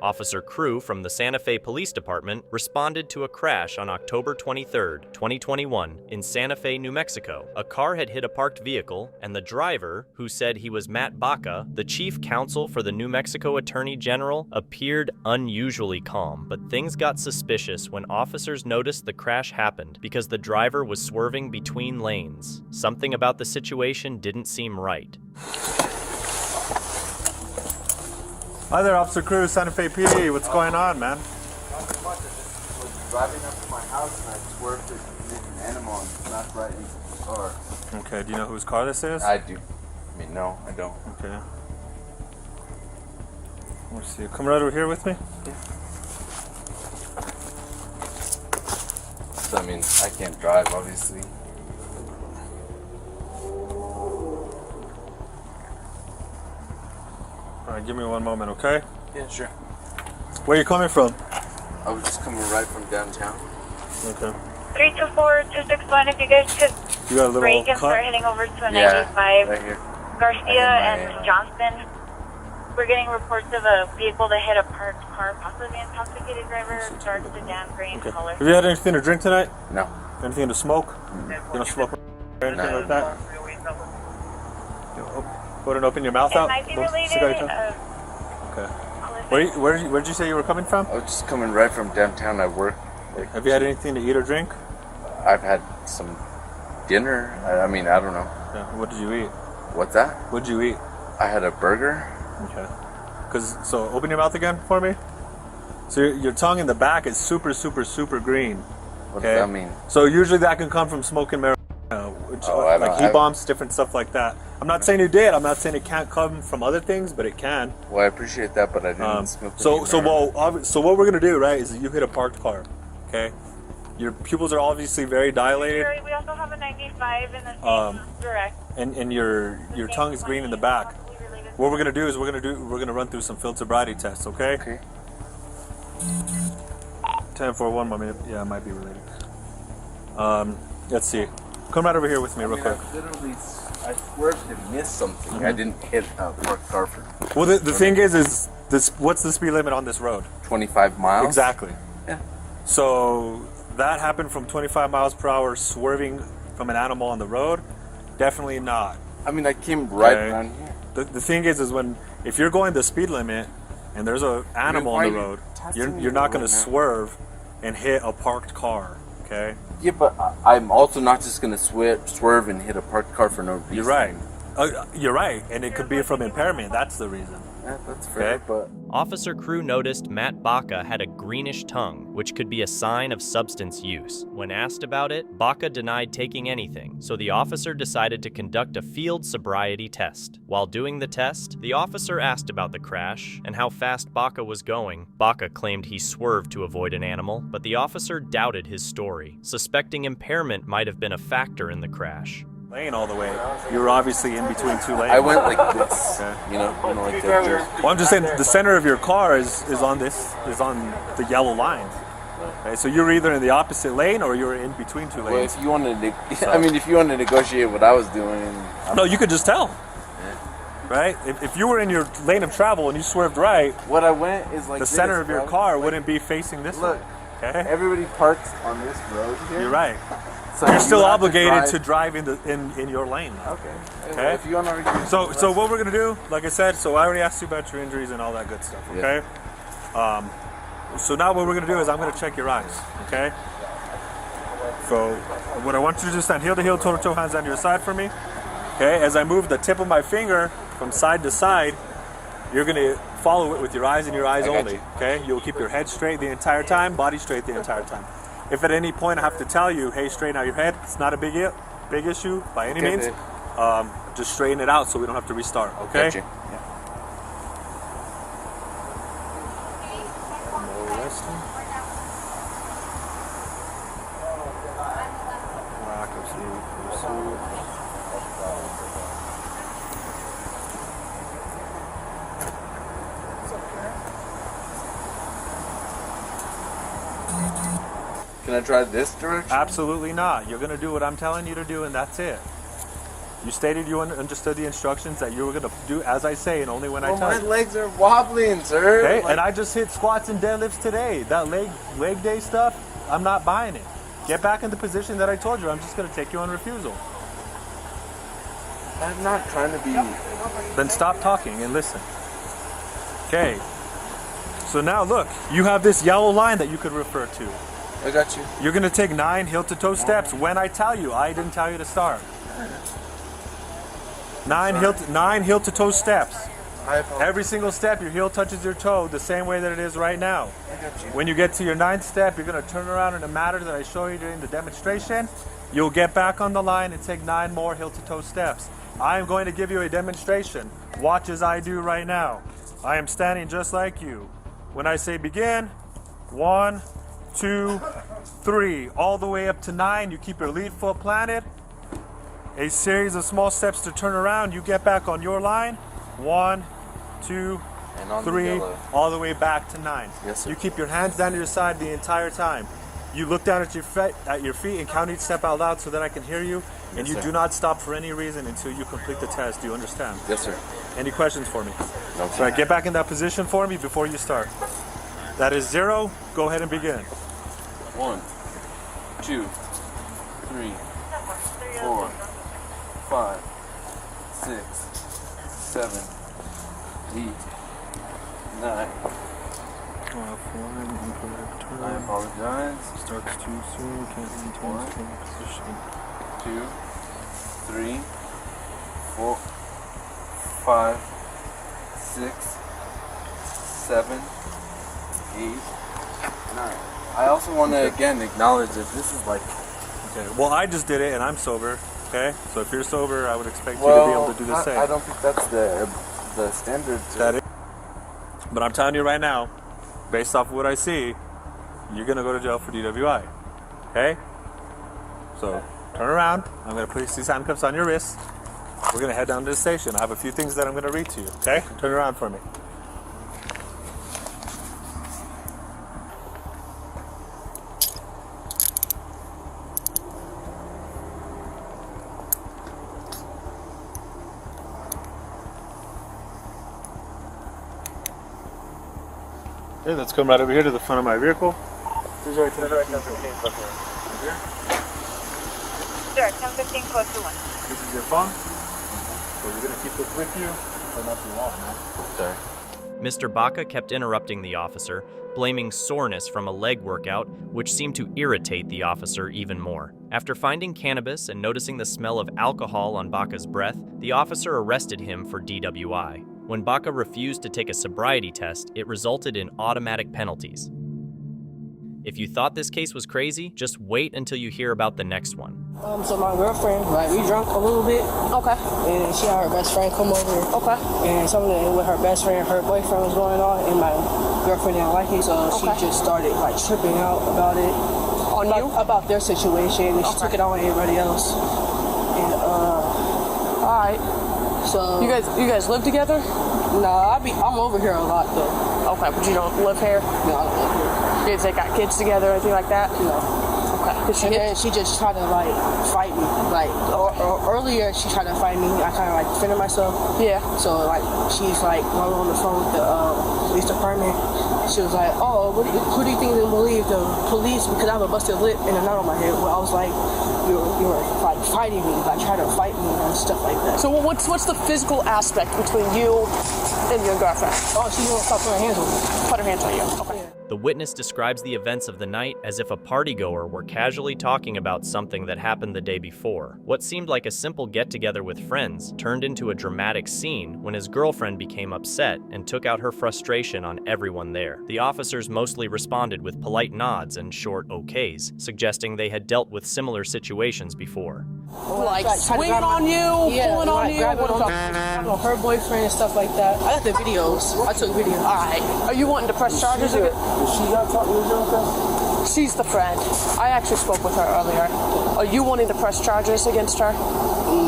Officer Crew from the Santa Fe Police Department responded to a crash on October 23, 2021 in Santa Fe, New Mexico. A car had hit a parked vehicle, and the driver, who said he was Matt Baca, the chief counsel for the New Mexico Attorney General, appeared unusually calm, but things got suspicious when officers noticed the crash happened because the driver was swerving between lanes. Something about the situation didn't seem right. Hi there, Officer Cruz, Santa Fe PD. What's going on, man? Not much. I just was driving up to my house and I swerved to meet an animal and knocked right into the car. Okay, do you know whose car this is? I do. I mean, no, I don't. Okay. Let's see. Come right over here with me. Yeah. So, I mean, I can't drive, obviously. Alright, give me one moment, okay? Yeah, sure. Where are you coming from? I was just coming right from downtown. Okay. 324-261, if you guys could You got a little break and cut? start heading over to a Yeah, 95 right here. Garcia and Johnston. We're getting reports of a vehicle that hit a parked car, possibly an intoxicated driver, dark sedan, gray in color. Have you had anything to drink tonight? No. Anything to smoke? You don't smoke right anything like that? Go ahead and open your mouth out. Might be Both related. cigar Okay. Where'd you say you were coming from? I was just coming right from downtown. I work. Have you had anything to eat or drink? I've had some dinner. I mean, I don't know. Yeah. What did you eat? What's that? What did you eat? I had a burger. Okay. So open your mouth again for me. So your tongue in the back is super, super, super green. What does that mean? So usually that can come from smoking marijuana, like e-bombs, different stuff like that. I'm not saying you did. I'm not saying it can't come from other things, but it can. Well, I appreciate that, but I didn't smoke. So what we're gonna do, right, is you hit a parked car, okay? Your pupils are obviously very dilated. We also have a 95 in the same direct. And your tongue is green in the back. What we're gonna do is we're gonna run through some field sobriety tests, okay? Okay. 10-4-1, mommy. Yeah, it might be related. Let's see. Come right over here with me, real quick. I swear to miss something. I didn't hit a parked car for. Well, the thing is this. What's the speed limit on this road? 25 miles. Exactly. Yeah. So that happened from 25 miles per hour, swerving from an animal on the road. Definitely not. I mean, I came right around here. The thing is when if you're going the speed limit and there's an animal on the road, you're not going to swerve and hit a parked car. Okay. Yeah, but I'm also not just going to swerve and hit a parked car for no reason. You're right. You're right, and it could be from impairment. That's the reason. Yeah, that's fair, but... Officer Crew noticed Matt Baca had a greenish tongue, which could be a sign of substance use. When asked about it, Baca denied taking anything, so the officer decided to conduct a field sobriety test. While doing the test, the officer asked about the crash and how fast Baca was going. Baca claimed he swerved to avoid an animal, but the officer doubted his story, suspecting impairment might have been a factor in the crash. Lane all the way. You were obviously in between two lanes. I went like this, you know, like that. Well, I'm just saying the center of your car is on the yellow line. Okay, so you're either in the opposite lane or you're in between two lanes. Well, if you wanted to, if you wanted to negotiate what I was doing, no, you could just tell. Yeah. Right? If you were in your lane of travel and you swerved right, what I went is like the center of your car wouldn't be facing this way. Okay? Everybody parks on this road here. You're right. So you're still obligated to drive in your lane. Okay. Okay. If you want to argue, so what we're gonna do, like I said, so I already asked you about your injuries and all that good stuff. Okay. Yeah. So now what we're gonna do is I'm gonna check your eyes. Okay. So what I want you to do is stand heel to heel, toe to toe, hands down to your side for me. Okay. As I move the tip of my finger from side to side, you're gonna follow it with your eyes and your eyes only. Okay. You'll keep your head straight the entire time, body straight the entire time. If at any point I have to tell you, hey, straighten out your head, it's not a big issue by any means. Just straighten it out so we don't have to restart, okay? Gotcha. Yeah. Can I try this direction? Absolutely not. You're going to do what I'm telling you to do, and that's it. You stated you understood the instructions that you were going to do as I say and only when I tell you. My legs are wobbling, sir. Okay, and I just hit squats and deadlifts today. That leg day stuff, I'm not buying it. Get back in the position that I told you. I'm just going to take you on refusal. I'm not trying to be... Then stop talking and listen. Okay. So now look, you have this yellow line that you could refer to. I got you. You're going to take 9 heel-to-toe steps when I tell you. I didn't tell you to start. 9 heel-to-toe steps. Every single step, your heel touches your toe the same way that it is right now. I got you. When you get to your 9th step, you're going to turn around in a manner that I show you during the demonstration. You'll get back on the line and take 9 more heel-to-toe steps. I am going to give you a demonstration. Watch as I do right now. I am standing just like you. When I say begin, 1, 2, 3, all the way up to 9. You keep your lead foot planted. A series of small steps to turn around. You get back on your line. 1, 2, 3, all the way back to 9. Yes, sir. You keep your hands down to your side the entire time. You look down at your feet and count each step out loud so that I can hear you. And you do not stop for any reason until you complete the test. Do you understand? Yes, sir. Any questions for me? No. So get back in that position for me before you start. That is 0. Go ahead and begin. 1, 2, 3, 4, 5, 6, 7, 8, 9. I apologize. Starts too soon. Can't maintain strong position. 2, 3, 4, 5, 6, 7, 8, 9. I also want to again acknowledge that this is like. Okay. Well, I just did it, and I'm sober. Okay. So if you're sober, I would expect you Well, to be able to do the same. I don't think that's the standard. That is. But I'm telling you right now, based off of what I see, you're gonna go to jail for DWI. Okay? So turn around. I'm gonna put these handcuffs on your wrists. We're gonna head down to the station. I have a few things that I'm gonna read to you. Okay? Turn around for me. Okay, let's come right over here to the front of my vehicle. Here's our 1015 here. Sure, 1015 close to 1. This is your phone. So you're going to keep this with you for not too long, man. Sorry. Mr. Baca kept interrupting the officer, blaming soreness from a leg workout, which seemed to irritate the officer even more. After finding cannabis and noticing the smell of alcohol on Baca's breath, the officer arrested him for DWI. When Baca refused to take a sobriety test, it resulted in automatic penalties. If you thought this case was crazy, just wait until you hear about the next one. So my girlfriend, we drunk a little bit. Okay. And she had her best friend come over. Okay. And something with her best friend, her boyfriend was going on, and my girlfriend didn't like it, so she just started tripping out about it. On you? About their situation, and she took it on everybody else. And all right. So you guys live together? Nah, I'm over here a lot though. Okay, but you don't live here? No, I don't live here. You guys got kids together or anything like that? No. Okay. And then she just tried to fight me. Earlier she tried to fight me. I kind of defended myself. Yeah. So she's while we're on the phone with the police department, she was like, "Oh, who do you think they believe, the police? Because I have a busted lip and a knot on my head." Well, I was like, you were fighting me, trying to fight me and stuff like that. So what's the physical aspect between you and your girlfriend? Oh, she won't stop putting her hands on me. Put her hands on you. Okay. Yeah. The witness describes the events of the night as if a partygoer were casually talking about something that happened the day before. What seemed like a simple get-together with friends turned into a dramatic scene when his girlfriend became upset and took out her frustration on everyone there. The officers mostly responded with polite nods and short okays, suggesting they had dealt with similar situations before. Swinging on you, pulling on you. On her boyfriend and stuff like that. I got the videos. I took videos. All right. Are you wanting to press charges again? Does she got talk to your girlfriend? She's the friend. I actually spoke with her earlier. Are you wanting to press charges against her?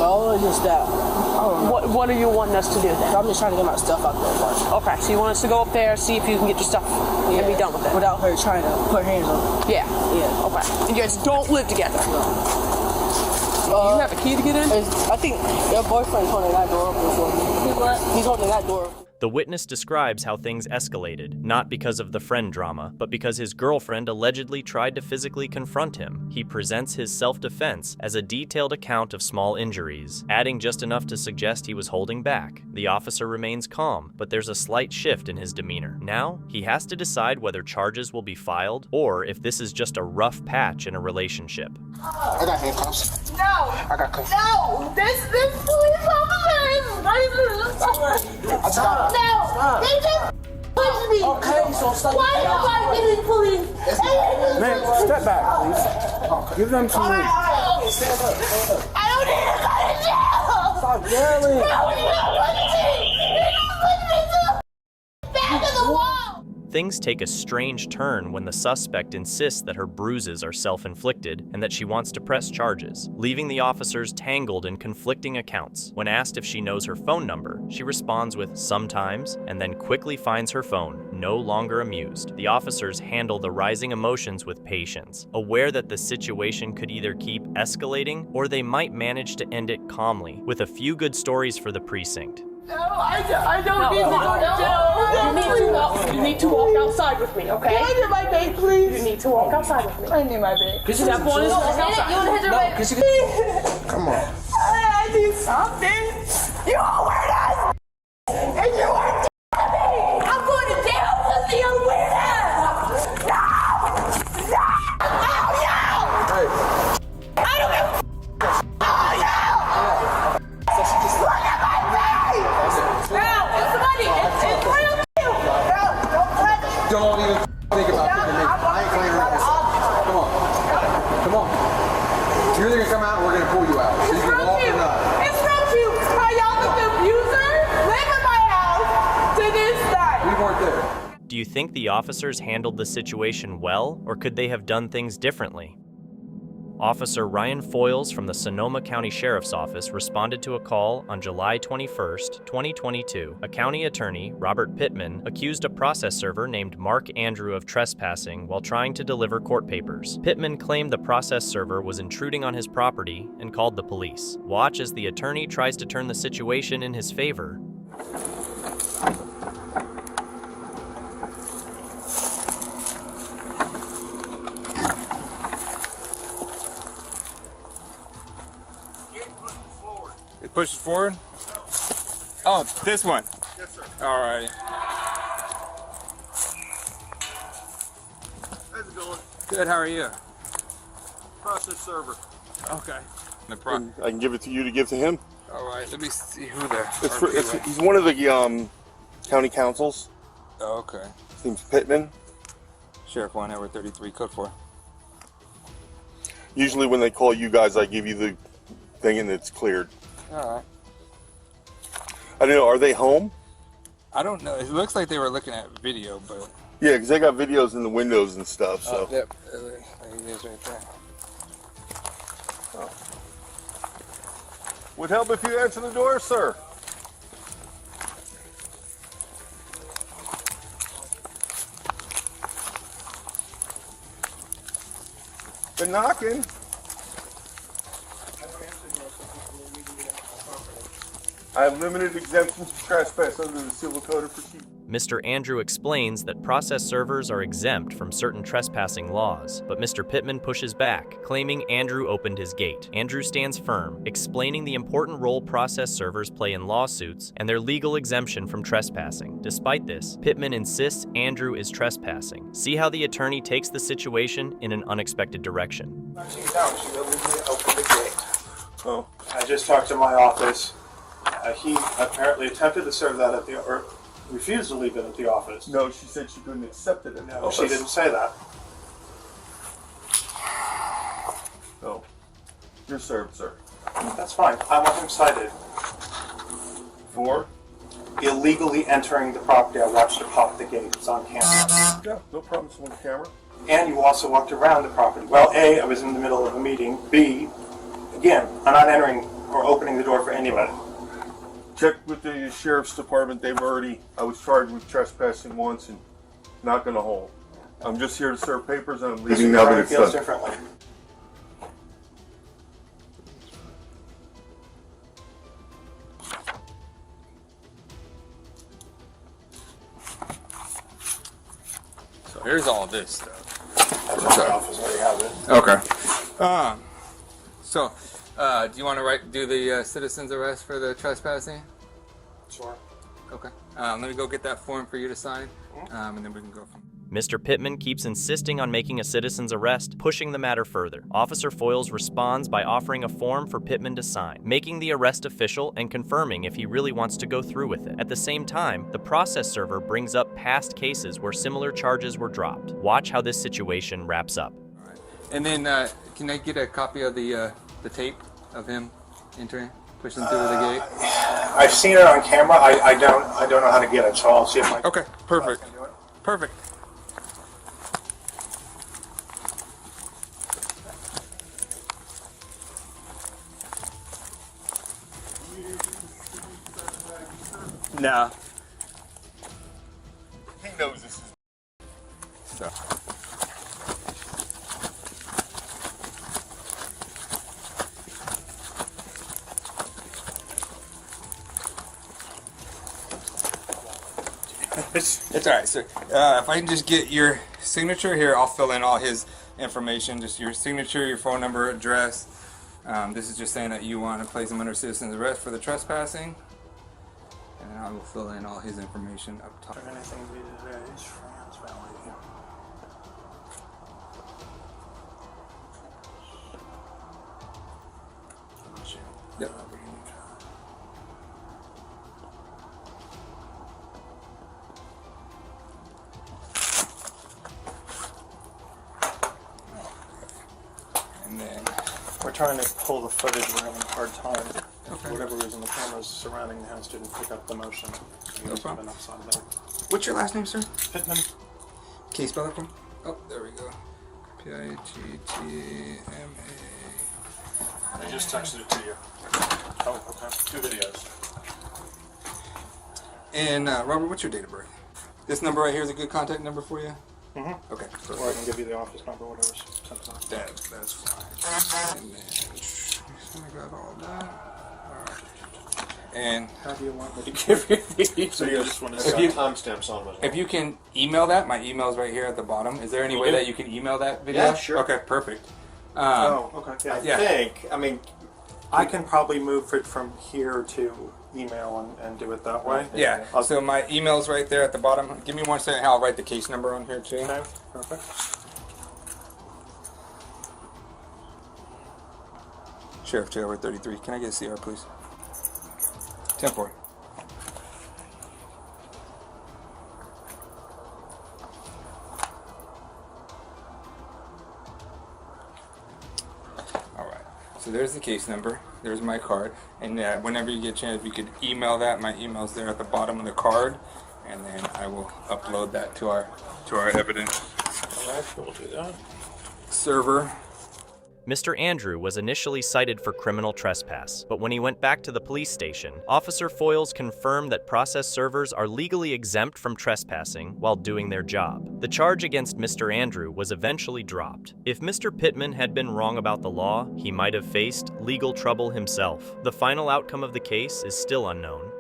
No, it's just that. What are you wanting us to do then? I'm just trying to get my stuff out there first. Okay, so you want us to go up there, see if you can get your stuff and be done with it? Without her trying to put her hands on me. Yeah. Yeah. Okay. And you guys don't live together? No. You have a key to get in? I think your boyfriend's holding that door open for me. He's holding that door open. The witness describes how things escalated, not because of the friend drama, but because his girlfriend allegedly tried to physically confront him. He presents his self-defense as a detailed account of small injuries, adding just enough to suggest he was holding back. The officer remains calm, but there's a slight shift in his demeanor. Now, he has to decide whether charges will be filed or if this is just a rough patch in a relationship. I got handcuffs. No! I got cuffs. No! This police officer is racist! Stop. No! Stop. They just pushed me! Okay, so stop. Why am I getting police? Man, step back, please. Give them to me. Stand up. I don't need to go to jail! Stop yelling. No, you don't push me! You don't push me to the back of the wall! Things take a strange turn when the suspect insists that her bruises are self-inflicted and that she wants to press charges, leaving the officers tangled in conflicting accounts. When asked if she knows her phone number, she responds with "sometimes" and then quickly finds her phone, no longer amused. The officers handle the rising emotions with patience, aware that the situation could either keep escalating or they might manage to end it calmly, with a few good stories for the precinct. No, I don't need to go to jail. You need to walk outside with me, okay? Can I get my bag, please? You need to walk outside with me. I need my bag. Step one is walk outside. You want to hit your bag? Come on. I need something. You all weird ass and you are me. I'm going to jail because of your weird ass. No! No! Oh, no! Hey. I don't give a oh, no! Look at my face! No, it's money. It's real you. No, don't touch it. Don't even think about it. I ain't going to hurt myself. Come on. Come on. You're either going to come out or we're going to pull you out. So you can walk or not. It's from you. How y'all the abuser live in my house to this day. We weren't there. Do you think the officers handled the situation well, or could they have done things differently? Officer Ryan Foyles from the Sonoma County Sheriff's Office responded to a call on July 21st, 2022. A county attorney, Robert Pittman, accused a process server named Mark Andrew of trespassing while trying to deliver court papers. Pittman claimed the process server was intruding on his property and called the police. Watch as the attorney tries to turn the situation in his favor. Push it forward? Oh, this one? Yes, sir. All right. How's it going? Good, how are you? Process server. Okay. No I problem. can give it to you to give to him. All right, let me see who there. He's one of the county councils. Oh, okay. His name's Pittman. Sheriff 1 Edward 33, code 4. Usually when they call you guys, I give you the thing and it's cleared. All right. I don't know, are they home? I don't know. It looks like they were looking at video, but... Yeah, because they got videos in the windows and stuff, so... Yep. There he is right there. Oh. Would help if you answer the door, sir. Been knocking. I have limited exemptions for trespass under the Civil Code of Procedure. Mr. Andrew explains that process servers are exempt from certain trespassing laws, but Mr. Pittman pushes back, claiming Andrew opened his gate. Andrew stands firm, explaining the important role process servers play in lawsuits and their legal exemption from trespassing. Despite this, Pittman insists Andrew is trespassing. See how the attorney takes the situation in an unexpected direction. She opened the gate. Oh. I just talked to my office. He apparently attempted to serve that at the, or refused to leave it at the office. No, she said she couldn't accept it. No, she didn't say that. No. You're served, sir. That's fine. I want him cited. For? Illegally entering the property. I watched her pop the gate. It's on camera. Yeah, no problem. It's on the camera. And you also walked around the property. Well, A, I was in the middle of a meeting. B, again, I'm not entering or opening the door for anybody. Check with the sheriff's department. They've already, I was charged with trespassing once and not gonna hold. I'm just here to serve papers and I'm leaving now that it's done. Differently. So here's all this stuff. That's my office where you have it. Okay. Do you want to do the citizen's arrest for the trespassing? Sure. Okay. Let me go get that form for you to sign, and then we can go from Mr. Pittman keeps insisting on making a citizen's arrest, pushing the matter further. Officer Foyles responds by offering a form for Pittman to sign, making the arrest official and confirming if he really wants to go through with it. At the same time, the process server brings up past cases where similar charges were dropped. Watch how this situation wraps up. All right. And then, can I get a copy of the tape of him entering, pushing through the gate? I've seen it on camera. I don't know how to get it, so I'll see if I. Okay. Perfect. Perfect. No. He knows this is. So. It's all right, sir. If I can just get your signature here, I'll fill in all his information. Just your signature, your phone number, address, This is just saying that you want to place him under citizen's arrest for the trespassing. And then I will fill in all his information up top. Anything we did today is trans value. Yep. And then we're trying to pull the footage. We're having a hard time. For whatever reason, the cameras surrounding the house didn't pick up the motion. No problem. Upside down. What's your last name, sir? Pittman. Can you spell that for me? Oh, there we go. P-I-T-T-M-A. I just texted it to you. Oh, okay. 2 videos. And Robert, what's your date of birth? This number right here is a good contact number for you? Mm-hmm. Okay. Perfect. Or I can give you the office number, whatever's sensible. That's fine. And then I got all that. And how do you want me to give you these? So you just want to see timestamps on them. If you can email that, my email's right here at the bottom. Is there any way that you can email that video? Yeah, sure. Okay, perfect. Okay. Yeah, I think, I can probably move it from here to email and do it that way. Yeah, so my email's right there at the bottom. Give me 1 second, I'll write the case number on here too. Okay, perfect. Sheriff Taylor 33. Can I get a CR, please? 10-4. Alright, so there's the case number, there's my card, and whenever you get a chance, if you could email that, my email's there at the bottom of the card, and then I will upload that to our evidence We'll do that. server. Mr. Andrew was initially cited for criminal trespass, but when he went back to the police station, Officer Foyles confirmed that process servers are legally exempt from trespassing while doing their job. The charge against Mr. Andrew was eventually dropped. If Mr. Pittman had been wrong about the law, he might have faced legal trouble himself. The final outcome of the case is still unknown.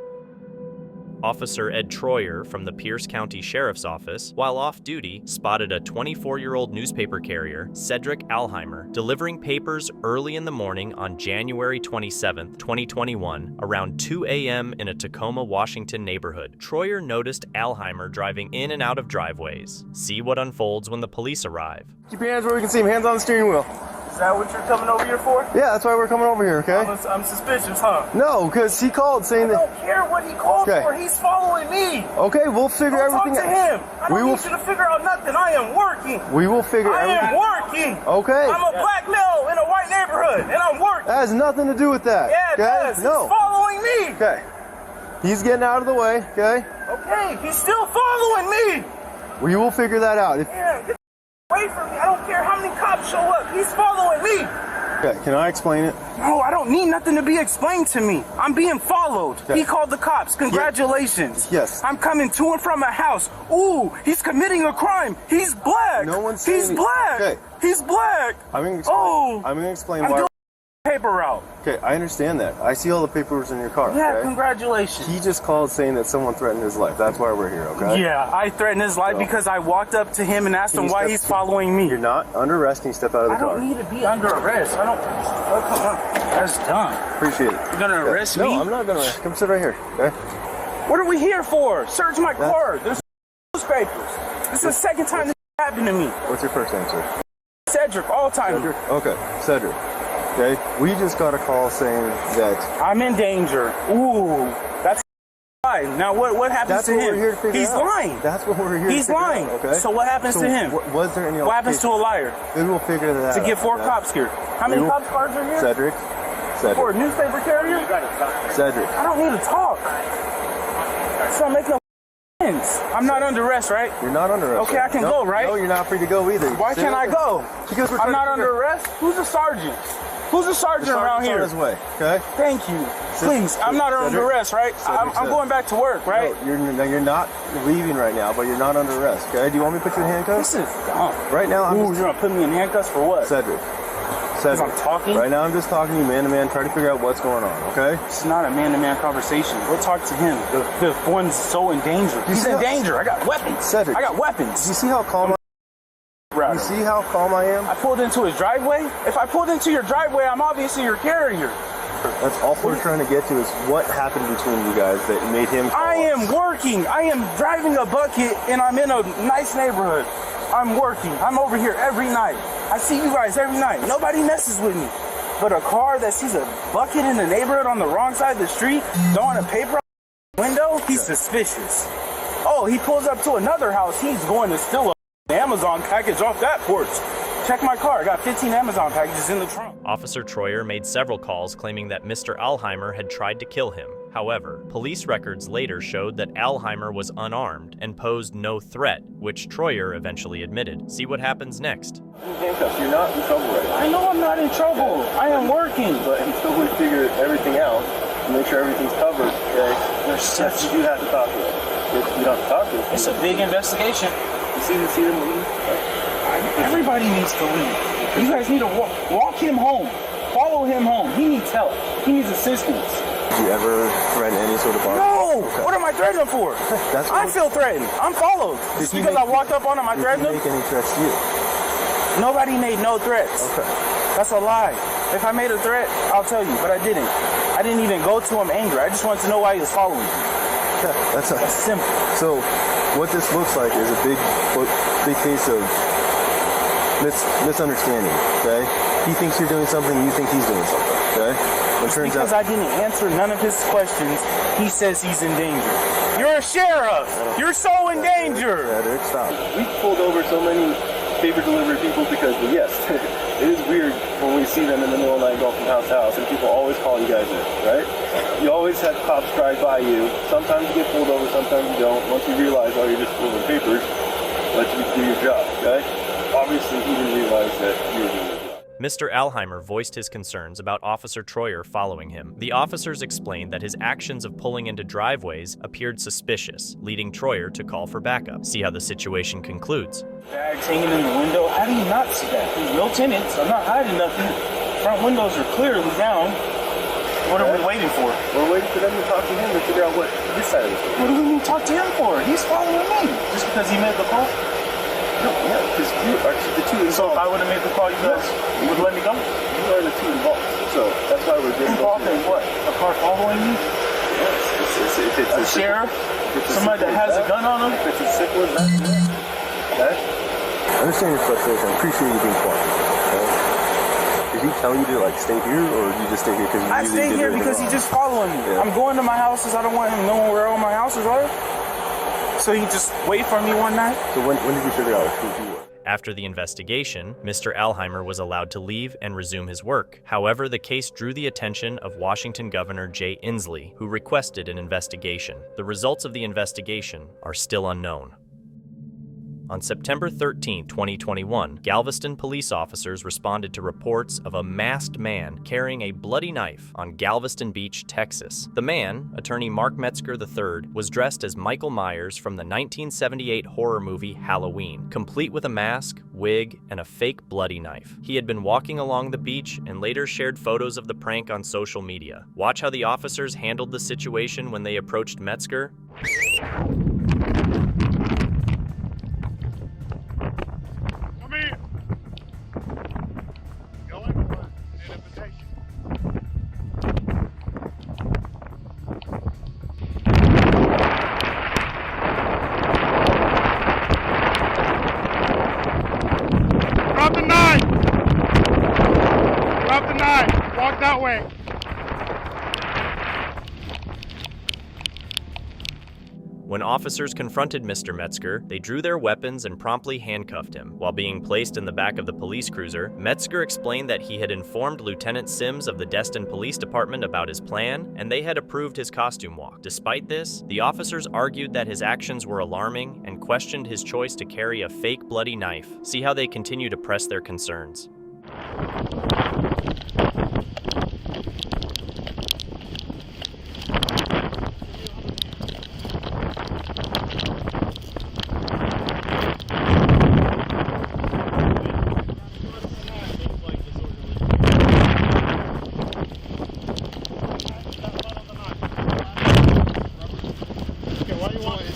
Officer Ed Troyer from the Pierce County Sheriff's Office, while off duty, spotted a 24-year-old newspaper carrier, Cedric Alheimer, delivering papers early in the morning on January 27, 2021, around 2 a.m. in a Tacoma, Washington neighborhood. Troyer noticed Alheimer driving in and out of driveways. See what unfolds when the police arrive. Keep your hands where we can see them. Hands on the steering wheel. Is that what you're coming over here for? Yeah, that's why we're coming over here, okay? I'm suspicious, huh? No, because he called saying that... I don't care what he called for. He's following me. Okay, we'll figure everything out. Talk to him. I don't need you to figure out nothing. I am working. We will figure everything I am working. Okay. I'm a black male in a white neighborhood, and I'm working. That has nothing to do with that. Yeah, it does. No. He's following me. Okay. He's getting out of the way, okay? Okay, he's still following me. We will figure that out. Yeah, get away from me. I don't care how many cops show up. He's following me. Okay, can I explain it? No, I don't need nothing to be explained to me. I'm being followed. Okay. He called the cops. Congratulations. Yes. I'm coming to and from a house. Ooh, he's committing a crime. He's black. No one's saying He's black. Okay. He's black. I'm going to explain I'm why. doing paper route. Okay, I understand that. I see all the papers in your car. Yeah, okay? congratulations. He just called saying that someone threatened his life. That's why we're here, okay? Yeah, I threatened his life because I walked up to him and asked him why he's following me. You're not under arrest. Can you step out of the car? I don't need to be under arrest. I don't. Oh, come on. That's dumb. Appreciate it. You're gonna arrest me? No, I'm not gonna arrest. Come sit right here, okay? What are we here for? Search my car. There's newspapers. This is the second time this happened to me. What's your first name, sir? Cedric, all time. Cedric? Okay, Cedric. Okay, we just got a call saying that I'm in danger. Ooh, that's lying. Now what happens that's to what him? We're here to figure He's out. lying. That's what we're here He's to figure lying. out, okay? So what happens to him? Was there any What happens to a liar? Then we'll figure that out. To get 4 cops here. How many cop cars are here? Cedric. For a newspaper carrier? Cedric. I don't need to talk. This don't make no sense. I'm not under arrest, right? You're not under arrest. Okay, I can go, right? No, you're not free to go either. Why can't I go? Because I'm not under arrest? Who's a sergeant? Who's a sergeant around here? On his way, okay? Thank you. Please, I'm not under arrest, right? I'm going back to work, right? No, you're not leaving right now, but you're not under arrest, okay? Do you want me to put you in handcuffs? This is dumb. Right now, you're gonna put me in handcuffs for what? Cedric. Because I'm talking? Right now, I'm just talking to you man to man, trying to figure out what's going on, okay? It's not a man-to-man conversation. Go talk to him. The one's so in danger. He's in danger. I got weapons. Cedric. I got weapons. You see how calm You see how calm I am? I pulled into his driveway? If I pulled into your driveway, I'm obviously your carrier. That's all we're trying to get to is what happened between you guys that made him call I am working. I am driving a bucket and I'm in a nice neighborhood. I'm working. I'm over here every night. I see you guys every night. Nobody messes with me. But a car that sees a bucket in the neighborhood on the wrong side of the street, throwing a paper out the window, he's suspicious. Oh, he pulls up to another house. He's going to steal an Amazon package off that porch. Check my car. I got 15 Amazon packages in the trunk. Officer Troyer made several calls claiming that Mr. Alheimer had tried to kill him. However, police records later showed that Alheimer was unarmed and posed no threat, which Troyer eventually admitted. See what happens next. Handcuffs, you're not in trouble right now. I know I'm not in trouble. I am working. But he's still going to figure everything out and make sure everything's covered, okay? Yes, you do have to talk to him. You don't have to talk to him. It's a big investigation. You see them leave? Everybody needs to leave. You guys need to walk him home. Follow him home. He needs help. He needs assistance. Did you ever threaten any sort of harm? No! Okay. What am I threatening for? I feel threatened. I'm followed. Just because I walked up on him, I threatened him? Did he make any threats to you? Nobody made no threats. Okay. That's a lie. If I made a threat, I'll tell you, but I didn't. I didn't even go to him angry. I just wanted to know why he was following me. That's simple. So, what this looks like is a big case of misunderstanding, okay? He thinks you're doing something, you think he's doing something, okay? It turns because out I didn't answer none of his questions, he says he's in danger. You're a sheriff! You're so in danger! Patrick, stop. We pulled over so many paper delivery people because, yes, it is weird when we see them in the middle of the night going from house to house and people always call you guys in, right? You always have cops drive by you. Sometimes you get pulled over, sometimes you don't. Once you realize, oh, you're just delivering papers, let you do your job, okay? Obviously, he didn't realize that you were doing your job. Mr. Alheimer voiced his concerns about Officer Troyer following him. The officers explained that his actions of pulling into driveways appeared suspicious, leading Troyer to call for backup. See how the situation concludes. Bags hanging in the window. How do you not see that? There's no tenants. I'm not hiding nothing. Front windows are clearly down. What are we waiting for? We're waiting for them to talk to him to figure out what his side of the story. What do we need to talk to him for? He's following me. Just because he made the call? No, yeah, because you are the two involved. So if I would have made the call, you guys would let me go? You are the two involved. So that's why we're getting involved in what? A car following me? Yes. If it's a sheriff? Somebody that has a gun on him? If it's as simple as that, okay? I understand your frustration. I appreciate you being quiet. Okay? Did he tell you to like stay here, or did you just stay here because you I stayed here because he's just following me. Yeah. I'm going to my houses. I don't want him knowing where all my houses are. So he just wait for me one night. So when did you figure out who he was? After the investigation, Mr. Alheimer was allowed to leave and resume his work. However, the case drew the attention of Washington Governor Jay Inslee, who requested an investigation. The results of the investigation are still unknown. On September 13, 2021, Galveston police officers responded to reports of a masked man carrying a bloody knife on Galveston Beach, Texas. The man, attorney Mark Metzger III, was dressed as Michael Myers from the 1978 horror movie Halloween, complete with a mask, wig, and a fake bloody knife. He had been walking along the beach and later shared photos of the prank on social media. Watch how the officers handled the situation when they approached Metzger. Walk that way. When officers confronted Mr. Metzger, they drew their weapons and promptly handcuffed him. While being placed in the back of the police cruiser, Metzger explained that he had informed Lieutenant Sims of the Destin Police Department about his plan, and they had approved his costume walk. Despite this, the officers argued that his actions were alarming and questioned his choice to carry a fake bloody knife. See how they continue to press their concerns.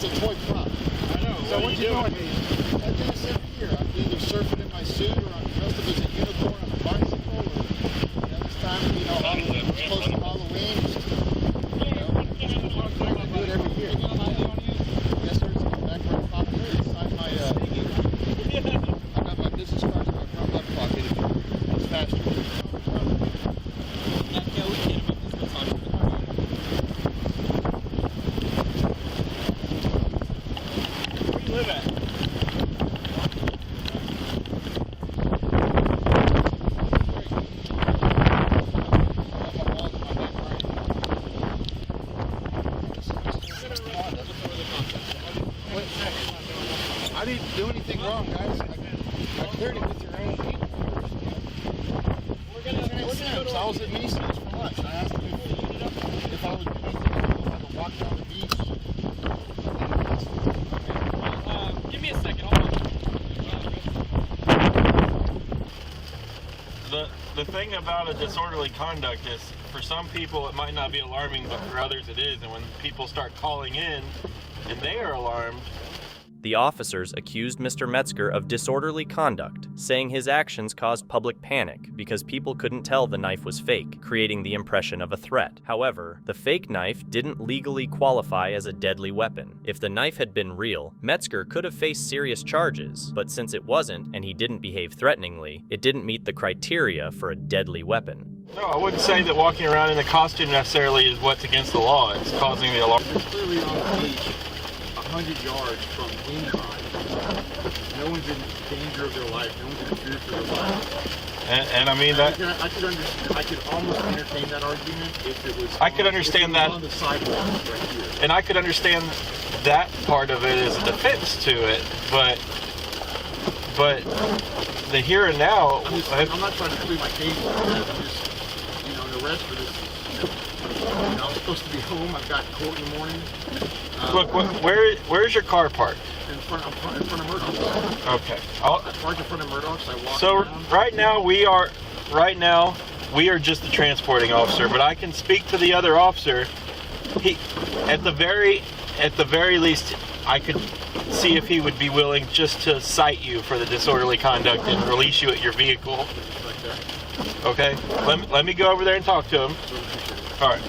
It's a toy prop. I know. So what you doing? I did this here. I'm either surfing close to Halloween. You know, I do it every year. Yes, sir. It's back where the pocket is. Sign my, I got my business cards in my front left pocket. It's faster. Yeah, we can't make this go Where do you live at? I didn't do anything wrong, guys. I cleared it with your own people. I was at Macy's for lunch. I asked him if I would walk down the beach. Give me a second. Hold on. The thing about a disorderly conduct is, for some people it might not be alarming, but for others it is. And when people start calling in and they are alarmed. The officers accused Mr. Metzger of disorderly conduct, saying his actions caused public panic because people couldn't tell the knife was fake, creating the impression of a threat. However, the fake knife didn't legally qualify as a deadly weapon. If the knife had been real, Metzger could have faced serious charges, but since it wasn't and he didn't behave threateningly, it didn't meet the criteria for a deadly weapon. No, I wouldn't say that walking around in a costume necessarily is what's against the law. It's causing the alarm. You're clearly on the beach, 100 yards from wind time. No one's in danger of their life. No one's in fear for their life. And I mean that. I could almost entertain that argument if it was. I could understand that. On the sidewalk right here. And I could understand that part of it as a defense to it, but the here and now. I'm not trying to plead my case. I'm just, the rest of this. I'm supposed to be home. I've got court in the morning. Look, where's your car parked? In front of Murdoch's. Okay. I parked in front of Murdoch's. I walked around. Right now we are just the transporting officer, but I can speak to the other officer. He, at the very least, I could see if he would be willing just to cite you for the disorderly conduct and release you at your vehicle. Okay. Let me go over there and talk to him. All right.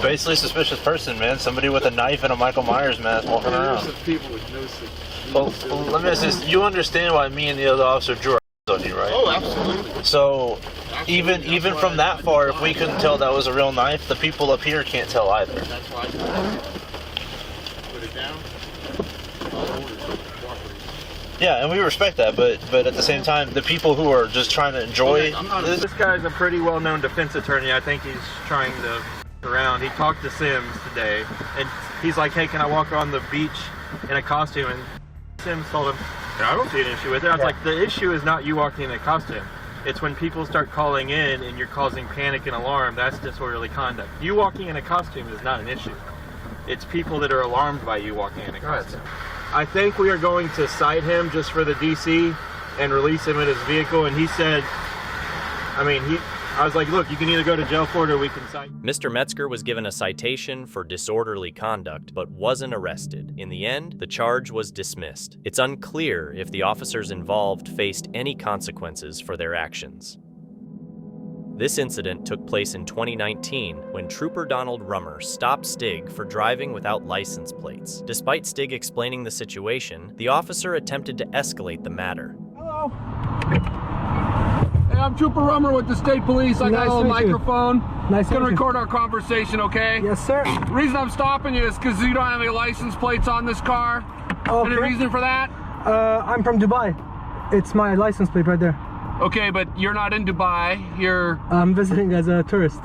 Basically suspicious person, man. Somebody with a knife and a Michael Myers mask walking around. People with Well, let me ask this. You understand why me and the other officer drew our on you, right? Oh, absolutely. So, even from that far, if we couldn't tell that was a real knife, the people up here can't tell either. That's why I put it down. Yeah, and we respect that, but at the same time, the people who are just trying to enjoy This guy's a pretty well-known defense attorney. I think he's trying to around. He talked to Sims today, and he's like, "Hey, can I walk on the beach in a costume?" And Sims told him, "I don't see an issue with it." I was like, "The issue is not you walking in a costume. It's when people start calling in and you're causing panic and alarm. That's disorderly conduct. You walking in a costume is not an issue. It's people that are alarmed by you walking in a costume." I think we are going to cite him just for the DC and release him in his vehicle. And he said, I was like, look, you can either go to jail for it or we can cite. Mr. Metzger was given a citation for disorderly conduct, but wasn't arrested. In the end, the charge was dismissed. It's unclear if the officers involved faced any consequences for their actions. This incident took place in 2019 when Trooper Donald Rummer stopped Stig for driving without license plates. Despite Stig explaining the situation, the officer attempted to escalate the matter. Hello. Hey, I'm Trooper Rummer with the State Police. I got a little microphone. Gonna record our conversation, okay? Yes, sir. The reason I'm stopping you is because you don't have any license plates on this car. Okay. Any reason for that? I'm from Dubai. It's my license plate right there. Okay, but you're not in Dubai. I'm visiting as a tourist.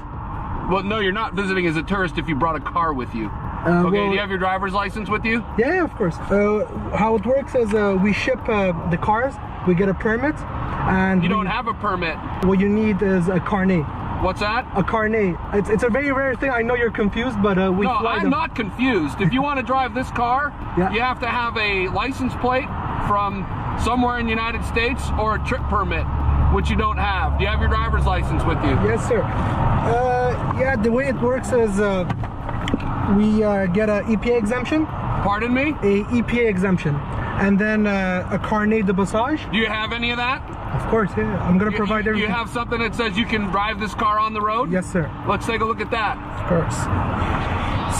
Well, no, you're not visiting as a tourist if you brought a car with you. Okay, do you have your driver's license with you? Yeah, of course. How it works is we ship the cars, we get a permit, and you don't have a permit. What you need is a carnet. What's that? A carnet. It's a very rare thing. I know you're confused, but we No, fly I'm them. not confused. If you want to drive this car, you have to have a license plate from somewhere in the United States or a trip permit, which you don't have. Do you have your driver's license with you? Yes, sir. Yeah, the way it works is we get an EPA exemption. Pardon me? A EPA exemption. and then a carnet de passage. Do you have any of that? Of course, yeah. I'm gonna provide everything. You have something that says you can drive this car on the road? Yes, sir. Let's take a look at that. Of course.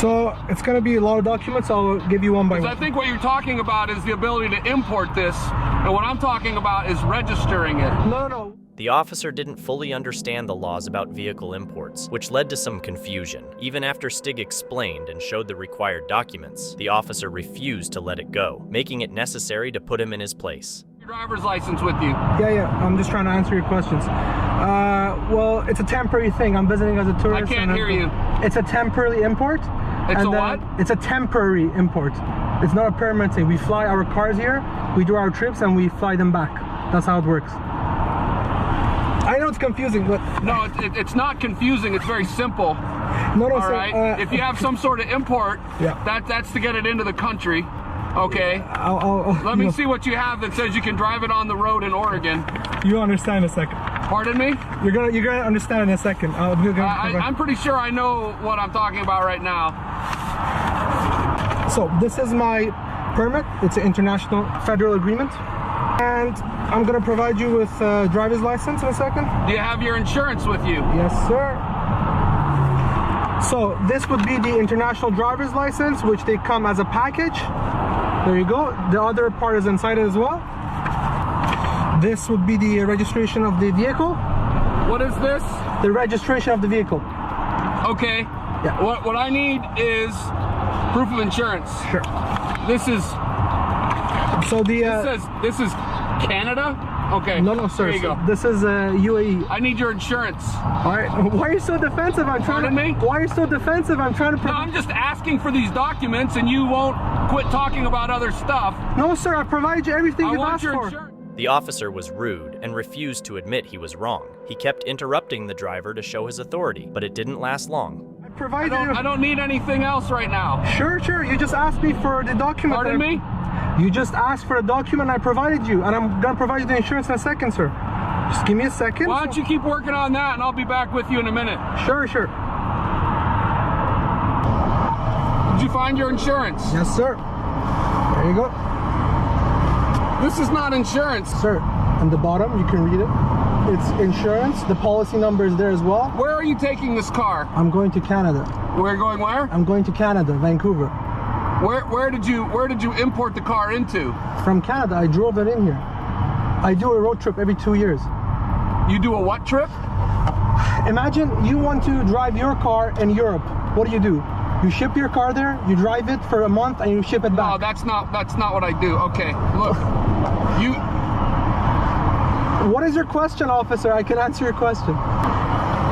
So it's gonna be a lot of documents. I'll give you one by one. I think what you're talking about is the ability to import this, and what I'm talking about is registering it. No. The officer didn't fully understand the laws about vehicle imports, which led to some confusion. Even after Stig explained and showed the required documents, the officer refused to let it go, making it necessary to put him in his place. Your driver's license with you? Yeah. I'm just trying to answer your questions. Well, it's a temporary thing. I'm visiting as a tourist. I can't hear you. It's a temporary import. It's a what? It's a temporary import. It's not a permanent thing. We fly our cars here, we do our trips, and we fly them back. That's how it works. I know it's confusing, but... No, it's not confusing. It's very simple. No, all sir, right? If you have some sort of import, that's to get it into the country. Okay? Let me see what you have that says you can drive it on the road in Oregon. You understand in a second. Pardon me? You're gonna understand in a second. I'm pretty sure I know what I'm talking about right now. So this is my permit. It's an international federal agreement. And I'm gonna provide you with a driver's license in a second. Do you have your insurance with you? Yes, sir. So this would be the international driver's license, which they come as a package. There you go. The other part is inside it as well. This would be the registration of the vehicle. What is this? The registration of the vehicle. Okay. Yeah. What I need is proof of insurance. Sure. This is. So the. This is Canada. Okay. No, sir. There you go. This is UAE. I need your insurance. All right. Why are you so defensive? I'm trying Pardon me? Why are you so defensive? I'm trying to. No, I'm just asking for these documents, and you won't quit talking about other stuff. No, sir. I provide you everything you've asked for. Insurance. The officer was rude and refused to admit he was wrong. He kept interrupting the driver to show his authority, but it didn't last long. I don't need anything else right now. Sure. You just asked me for the document. Pardon me? You just asked for a document I provided you, and I'm gonna provide you the insurance in a second, sir. Just give me a second. Why don't you keep working on that, and I'll be back with you in a minute. Sure. Did you find your insurance? Yes, sir. There you go. This is not insurance. Sir, on the bottom, you can read it. It's insurance. The policy number is there as well. Where are you taking this car? I'm going to Canada. We're going where? I'm going to Canada, Vancouver. Where did you import the car into? From Canada. I drove it in here. I do a road trip every 2 years. You do a what trip? Imagine you want to drive your car in Europe. What do? You ship your car there, you drive it for a month, and you ship it back. No, that's not what I do. Okay, look, you. What is your question, officer? I can answer your question.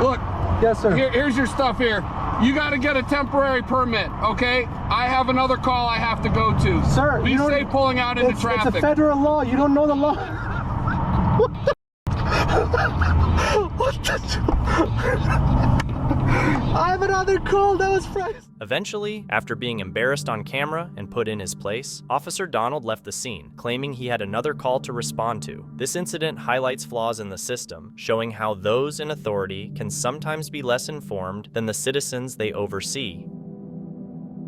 Look. Yes, sir. Here's your stuff here. You got to get a temporary permit, okay? I have another call I have to go to. Sir, be safe pulling out into traffic. It's a federal law. You don't know the law. What the? I have another call. That was fresh. Eventually, after being embarrassed on camera and put in his place, Officer Donald left the scene, claiming he had another call to respond to. This incident highlights flaws in the system, showing how those in authority can sometimes be less informed than the citizens they oversee.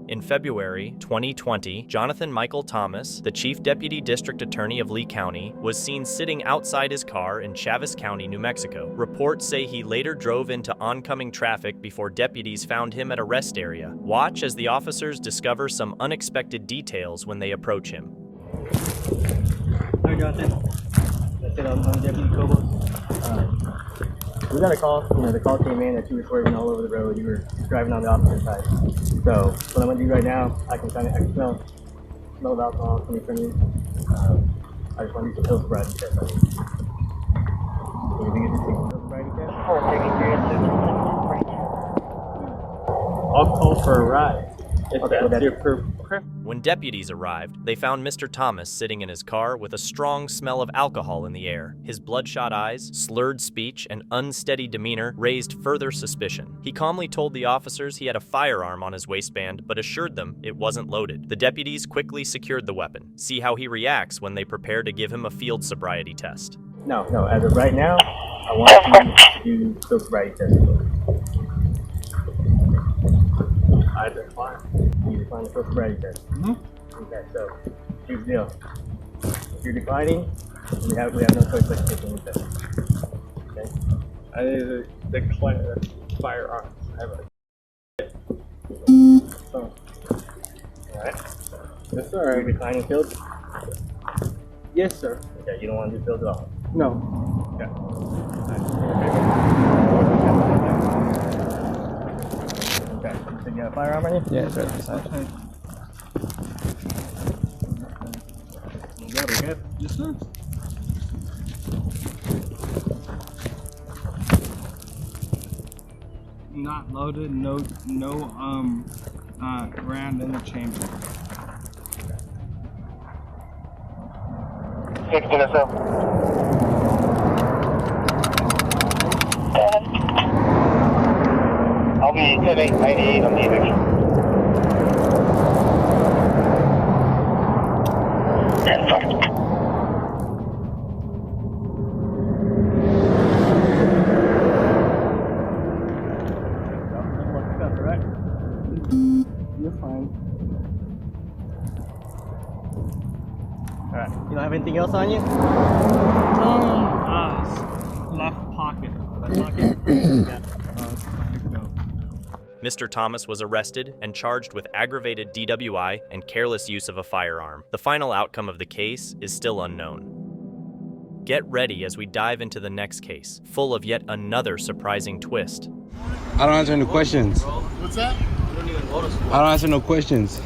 In February 2020, Jonathan Michael Thomas, the Chief Deputy District Attorney of Lee County, was seen sitting outside his car in Chaves County, New Mexico. Reports say he later drove into oncoming traffic before deputies found him at a rest area. Watch as the officers discover some unexpected details when they approach him. Hi, Jonathan. I'm Deputy Cobos. We got a call. The call came in that you were swerving all over the road. You were driving on the opposite side. So what I'm gonna do right now, I can smell the alcohol coming from you. I just want you to fill sobriety test. Can you get this sobriety test? I'll call for a ride. Okay, that's your proof. When deputies arrived, they found Mr. Thomas sitting in his car with a strong smell of alcohol in the air. His bloodshot eyes, slurred speech, and unsteady demeanor raised further suspicion. He calmly told the officers he had a firearm on his waistband, but assured them it wasn't loaded. The deputies quickly secured the weapon. See how he reacts when they prepare to give him a field sobriety test. No, as of right now, I want you to do field sobriety test. I decline. You decline the field sobriety test. Okay, so Big deal. If you're declining, we have no choice but to take a look at it. Okay? I need to decline firearms. I have a so, alright. Yes, sir. Are you declining fields? Yes, sir. Okay, you don't want to do fields at all? No. Okay. Okay. So you have a firearm on you? Yeah, it's right beside. You got it, okay? Yes, sir. Not loaded, no round in the chamber. 16 or so. I'll be 10-8-98 on the eviction. 10-5. You're fine. Alright. You don't have anything else on you? Left pocket. Left pocket. Yeah. Mr. Thomas was arrested and charged with aggravated DWI and careless use of a firearm. The final outcome of the case is still unknown. Get ready as we dive into the next case, full of yet another surprising twist. I don't answer no questions. What's that? I don't answer no questions.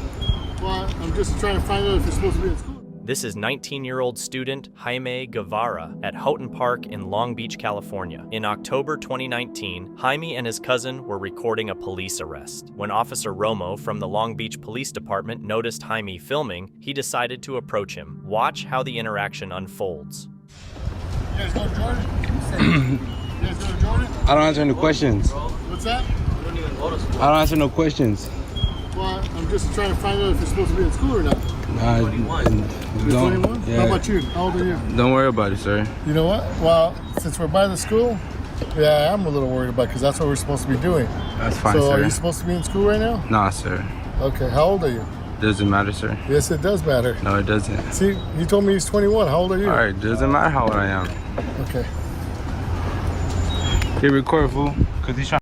Well, I'm just trying to find out if you're supposed to be in school. This is 19-year-old student Jaime Guevara at Houghton Park in Long Beach, California. In October 2019, Jaime and his cousin were recording a police arrest. When Officer Romo from the Long Beach Police Department noticed Jaime filming, he decided to approach him. Watch how the interaction unfolds. You guys go to Jordan? You guys go to Jordan? I don't answer no questions. What's that? I don't answer no questions. Well, I'm just trying to find out if you're supposed to be in school or not. You're 21? Yeah. How about you? How old are you? Don't worry about it, sir. You know what? Well, since we're by the school, yeah, I'm a little worried about because that's what we're supposed to be doing. That's fine, so sir. are you supposed to be in school right now? Nah, sir. Okay, how old are you? Doesn't matter, sir. Yes, it does matter. No, it doesn't. See, you told me he's 21. How old are you? All right, doesn't matter how old I am. Okay. Get record, fool, because he's trying.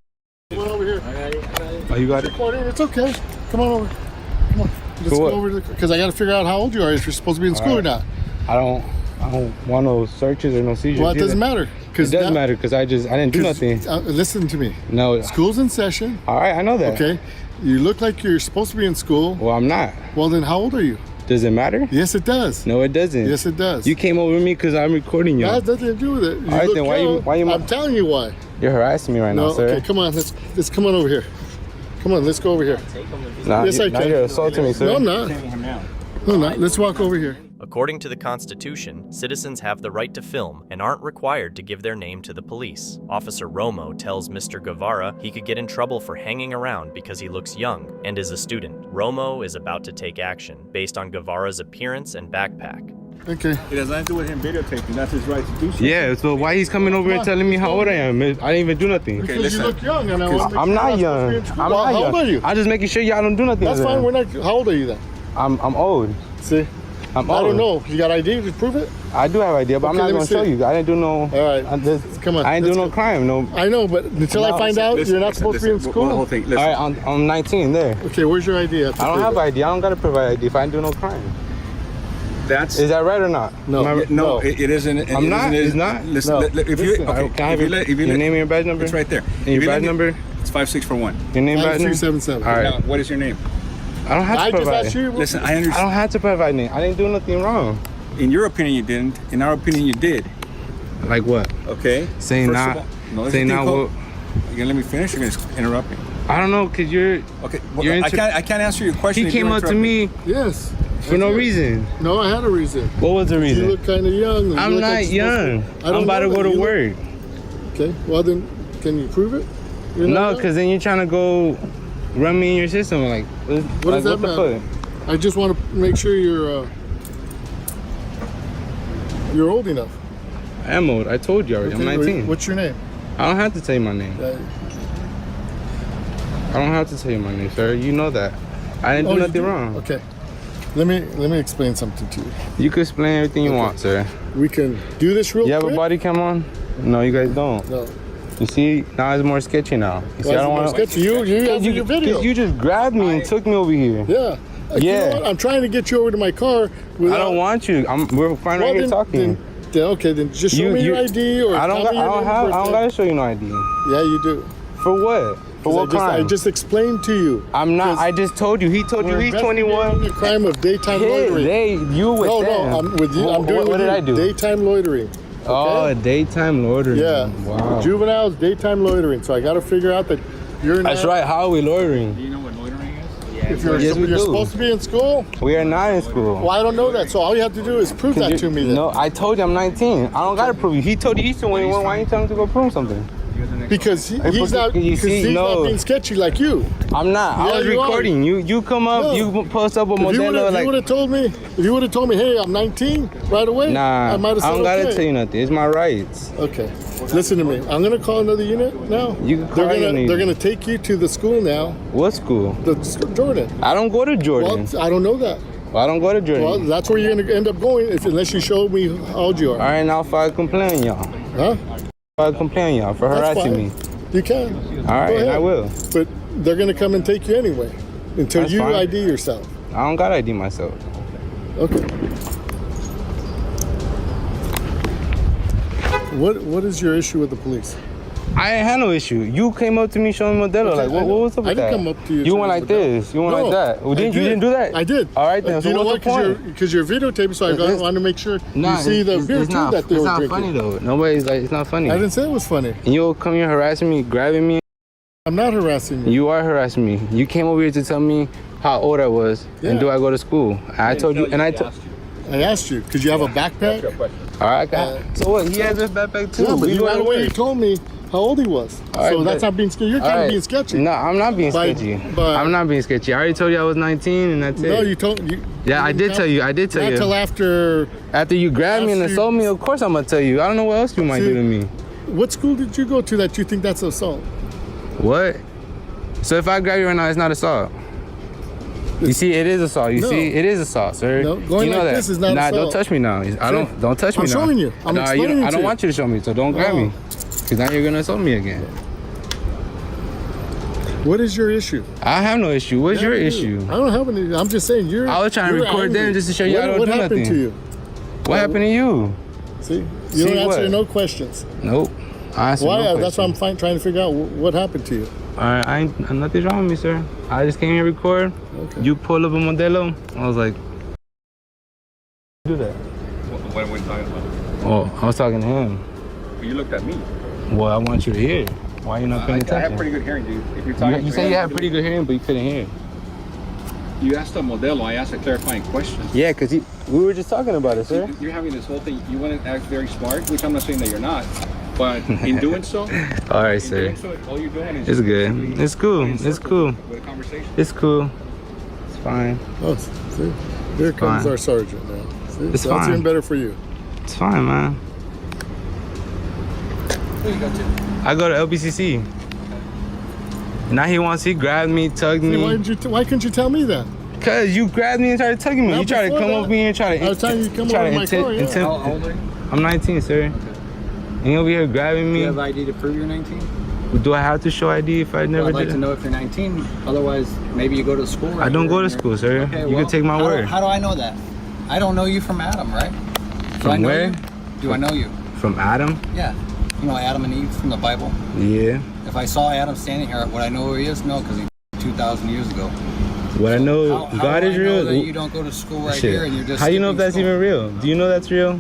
Come on over here. Oh, you got it? Recording? It's okay. Come on over. Come on. Let's go over to the, because I got to figure out how old you are, if you're supposed to be in school or not. I don't want no searches or no seizures. Well, it doesn't matter. It does matter because I didn't do nothing. Listen to me. No. School's in session. All right, I know that. Okay. You look like you're supposed to be in school. Well, I'm not. Well, then how old are you? Does it matter? Yes, it does. No, it doesn't. Yes, it does. You came over me because I'm recording you. That has nothing to do with it. You all right, look then why you? I'm telling you why. You're harassing me right now, sir. Okay, come on. Let's come on over here. Come on, let's go over here. Nah, yes, I can. Now you're assaulting me, sir. No, I'm not. No, I'm not. Let's walk over here. According to the Constitution, citizens have the right to film and aren't required to give their name to the police. Officer Romo tells Mr. Guevara he could get in trouble for hanging around because he looks young and is a student. Romo is about to take action based on Guevara's appearance and backpack. Okay. It has nothing to do with him videotaping. That's his right to do so. Yeah, so why he's coming over here telling me how old I am? I didn't even do nothing. Because you look young, and I want to make I'm sure not you're young. supposed to be in school. I'm Well, not how young. old are you? I'm just making sure y'all don't do nothing. That's fine. We're not. How old are you then? I'm old. See? I'm I old. don't know. You got ID to prove it? I do have idea, but Okay, I'm let not me gonna show see. you. I didn't do no. All right. Come on. I ain't do no crime. No. I know, but until I find out you're not supposed to be in school. One whole thing. Listen. All right, I'm 19 there. Okay, where's your ID? I don't have ID. I don't gotta provide ID if I ain't do no crime. Is that right or not? No. No, it isn't. I'm not. It's not. Listen, No. if you Can I have your name and your badge number? It's right there. And your badge number? It's 5641. Your name, badge number? 5377. All right. Now, what is your name? I don't have to I just provide. asked you. Listen, I I understand. don't have to provide name. I didn't do nothing wrong. In your opinion, you didn't. In our opinion, you did. Like what? Okay. Saying First not. of all- no, there's Saying a thing not called- what? You're gonna let me finish. You're gonna interrupt me. I don't know, cause you're. Okay. Well, You're I can't answer your question. He if you came up to interrupt me Yes. for no reason. No, I had a reason. What was the You reason? look kind of young. You I'm look not like you're supposed young. to- I don't I'm about know to go that. to You look- work. Okay. Well, then, can you prove it? You're not No, young? because then you're trying to go run me in your system. Like, What does that matter? I just want to make sure you're old enough. I am old. I told you already. Okay, I'm 19. What's your name? I don't have to tell you my name. I don't have to tell you my name, sir. You know that. I didn't do you nothing do? wrong. Okay. Let me explain something to you. You can explain everything you want, sir. We can do this real quick. You have a body cam on? No, you guys don't. No. You see, now it's more sketchy now. You see, I don't want to. You have your video. You just grabbed me and took me over here. Yeah. You know what? I'm trying to get you over to my car. I don't want you. We're fine right here talking. Then just show me your ID or I don't gotta show you no ID. Yeah, you do. For what? For what crime? I just explained to you. I'm not. I just told you. He told you he's 21. The crime of daytime loitering. You with them. No, I'm with you. I'm doing what did I do? Daytime loitering. Okay? Oh, daytime loitering. Yeah. Wow. Juveniles, daytime loitering. So I got to figure out that you're not. That's right. How are we loitering? Do you know what loitering is? If you're supposed to be in school? We are not in school. Well, I don't know that. So all you have to do is prove that to me then. No, I told you I'm 19. I don't got to prove you. He told you he's 21. Why are you telling him to go prove something? Because he's not being sketchy like you. I'm not. I was recording. You come up, you post up a Modelo. If you would have told me, hey, I'm 19 right away, nah, I might have said I don't gotta tell you nothing. It's my rights. Okay. Listen to me. I'm gonna call another unit now. You can call They're gonna take you to the school now. What school? Jordan. I don't go to Jordan. Well, I don't know that. Well, I don't go to Jordan. Well, that's where you're gonna end up going unless you show me how old you are. All right, now if I complain, y'all. Huh? I'll complain y'all for harassing me. You can. All right, and I will. But they're gonna come and take you anyway until That's you fine. ID yourself. I don't gotta ID myself. Okay. What is your issue with the police? I ain't had no issue. You came up to me showing Modelo. Okay, like, what was up with that? I didn't come up to you. You went like this. You went like that. Well, you didn't do that? I did. All right, then. So you know what's what? the point? Because you're videotaping, so I want to make sure you see the beer too that they were drinking. It's not funny, though. Nobody's like, it's not funny. I didn't say it was funny. And you'll come here harassing me, grabbing me. I'm not harassing you. You are harassing me. You came over here to tell me how old I was and do I go to school. I told you, and I asked you, because you have a backpack? All right, so what? He has this backpack too. Yeah, but you ran away. He told me how old he was. So that's not being sketchy. You're kind of being sketchy. No, I'm not being sketchy. I'm not being sketchy. I already told you I was 19 and that's it. No, you told me. Yeah, I did tell you. I did tell you. Not till after. After you grabbed me and assaulted me, of course I'm going to tell you. I don't know what else you might do to me. What school did you go to that you think that's assault? What? So if I grab you right now, it's not assault. You see, it is assault. You see, it is assault, sir. No, going you know like that. this is not assault. Don't touch me now. Don't touch me now. I'm showing you. I'm explaining I don't want you to show me, so don't grab me. Because now you're going to assault me again. What is your issue? I have no issue. What's your issue? I don't have any. I'm just saying you're. I was trying to record them just to show you I don't do nothing. What happened to you? What happened to you? See, you don't answer no questions. Nope. I answer Why? no questions. That's why I'm trying to figure out what happened to you. All right, nothing's wrong with me, sir. I just came here to record. Okay. You pull up a Modelo. I was like, do that. What are we talking about? Oh, I was talking to him. You looked at me. Well, I want you to hear. Why are you not paying attention? I have pretty good hearing, dude. If you're talking, you say you have pretty good hearing, but you couldn't hear. You asked a Modelo. I asked a clarifying question. Yeah, because we were just talking about it, sir. You're having this whole thing. You want to act very smart, which I'm not saying that you're not. But in doing so, all right, sir. All you're doing is it's good. It's cool. It's cool. With a conversation. It's cool. It's fine. Oh, see, there comes our sergeant now. See? It's so fine. That's even better for you. It's fine, man. Who you go to? I go to LBCC. Now he grabbed me, tugged me. Why couldn't you tell me that? Cause you grabbed me and started tugging me. Well, you tried to come over me and try to. I was telling you to come over in my car. Yeah. How old are you? I'm 19, sir. Okay. And you over here grabbing me. Do you have ID to prove you're 19? Do I have to show ID if I never did? I'd like to know if you're 19. Otherwise, maybe you go to school. Right I don't go to school, sir. Okay, you can take my word. How do I know that? I don't know you from Adam, right? From where? Do I know you? From Adam? Yeah. You know Adam and Eve from the Bible? Yeah. If I saw Adam standing here, would I know who he is? No, because he 2,000 years ago. What I know, God is real. That you don't go to school right here and you're just. How do you know if that's even real? Do you know that's real?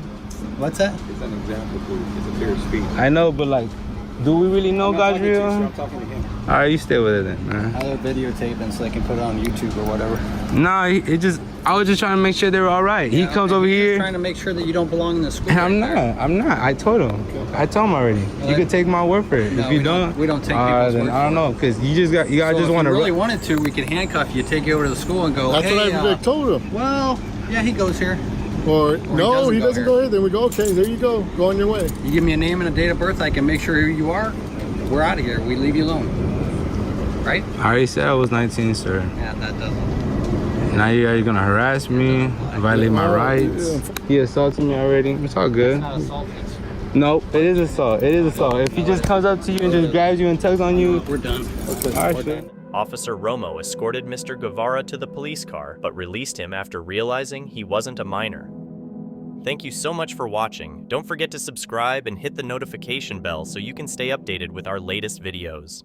What's that? It's an example, please. It's a fair speech. I know, but like, do we really know God's real? I'm talking to him. All right, you stay with it then, man. I have videotaping so they can put it on YouTube or whatever. Nah, I was just trying to make sure they were all right. Yeah, he comes over here. Trying to make sure that you don't belong in the school. I'm not. I told him. Okay. I told him already. Well, you can take my word for it. No, if you don't, we don't take people's then word I don't know, because you just so just want to. If you really wanted to, we could handcuff you, take you over to the school, and go. That's hey, what I told him. Well, yeah, he goes here. Or no, he doesn't go here. Then we go. Okay, there you go. Go on your way. You give me a name and a date of birth, I can make sure who you are. We're out of here. We leave you alone. Right? I already said I was 19, sir. Yeah, that doesn't. Now you guys gonna harass me, violate my rights. He assaulted me already. It's all good. Nope, it is assault. It is assault. If he just comes up to you and just grabs you and tugs on you, we're done. All right, sir. Officer Romo escorted Mr. Guevara to the police car, but released him after realizing he wasn't a minor. Thank you so much for watching. Don't forget to subscribe and hit the notification bell so you can stay updated with our latest videos.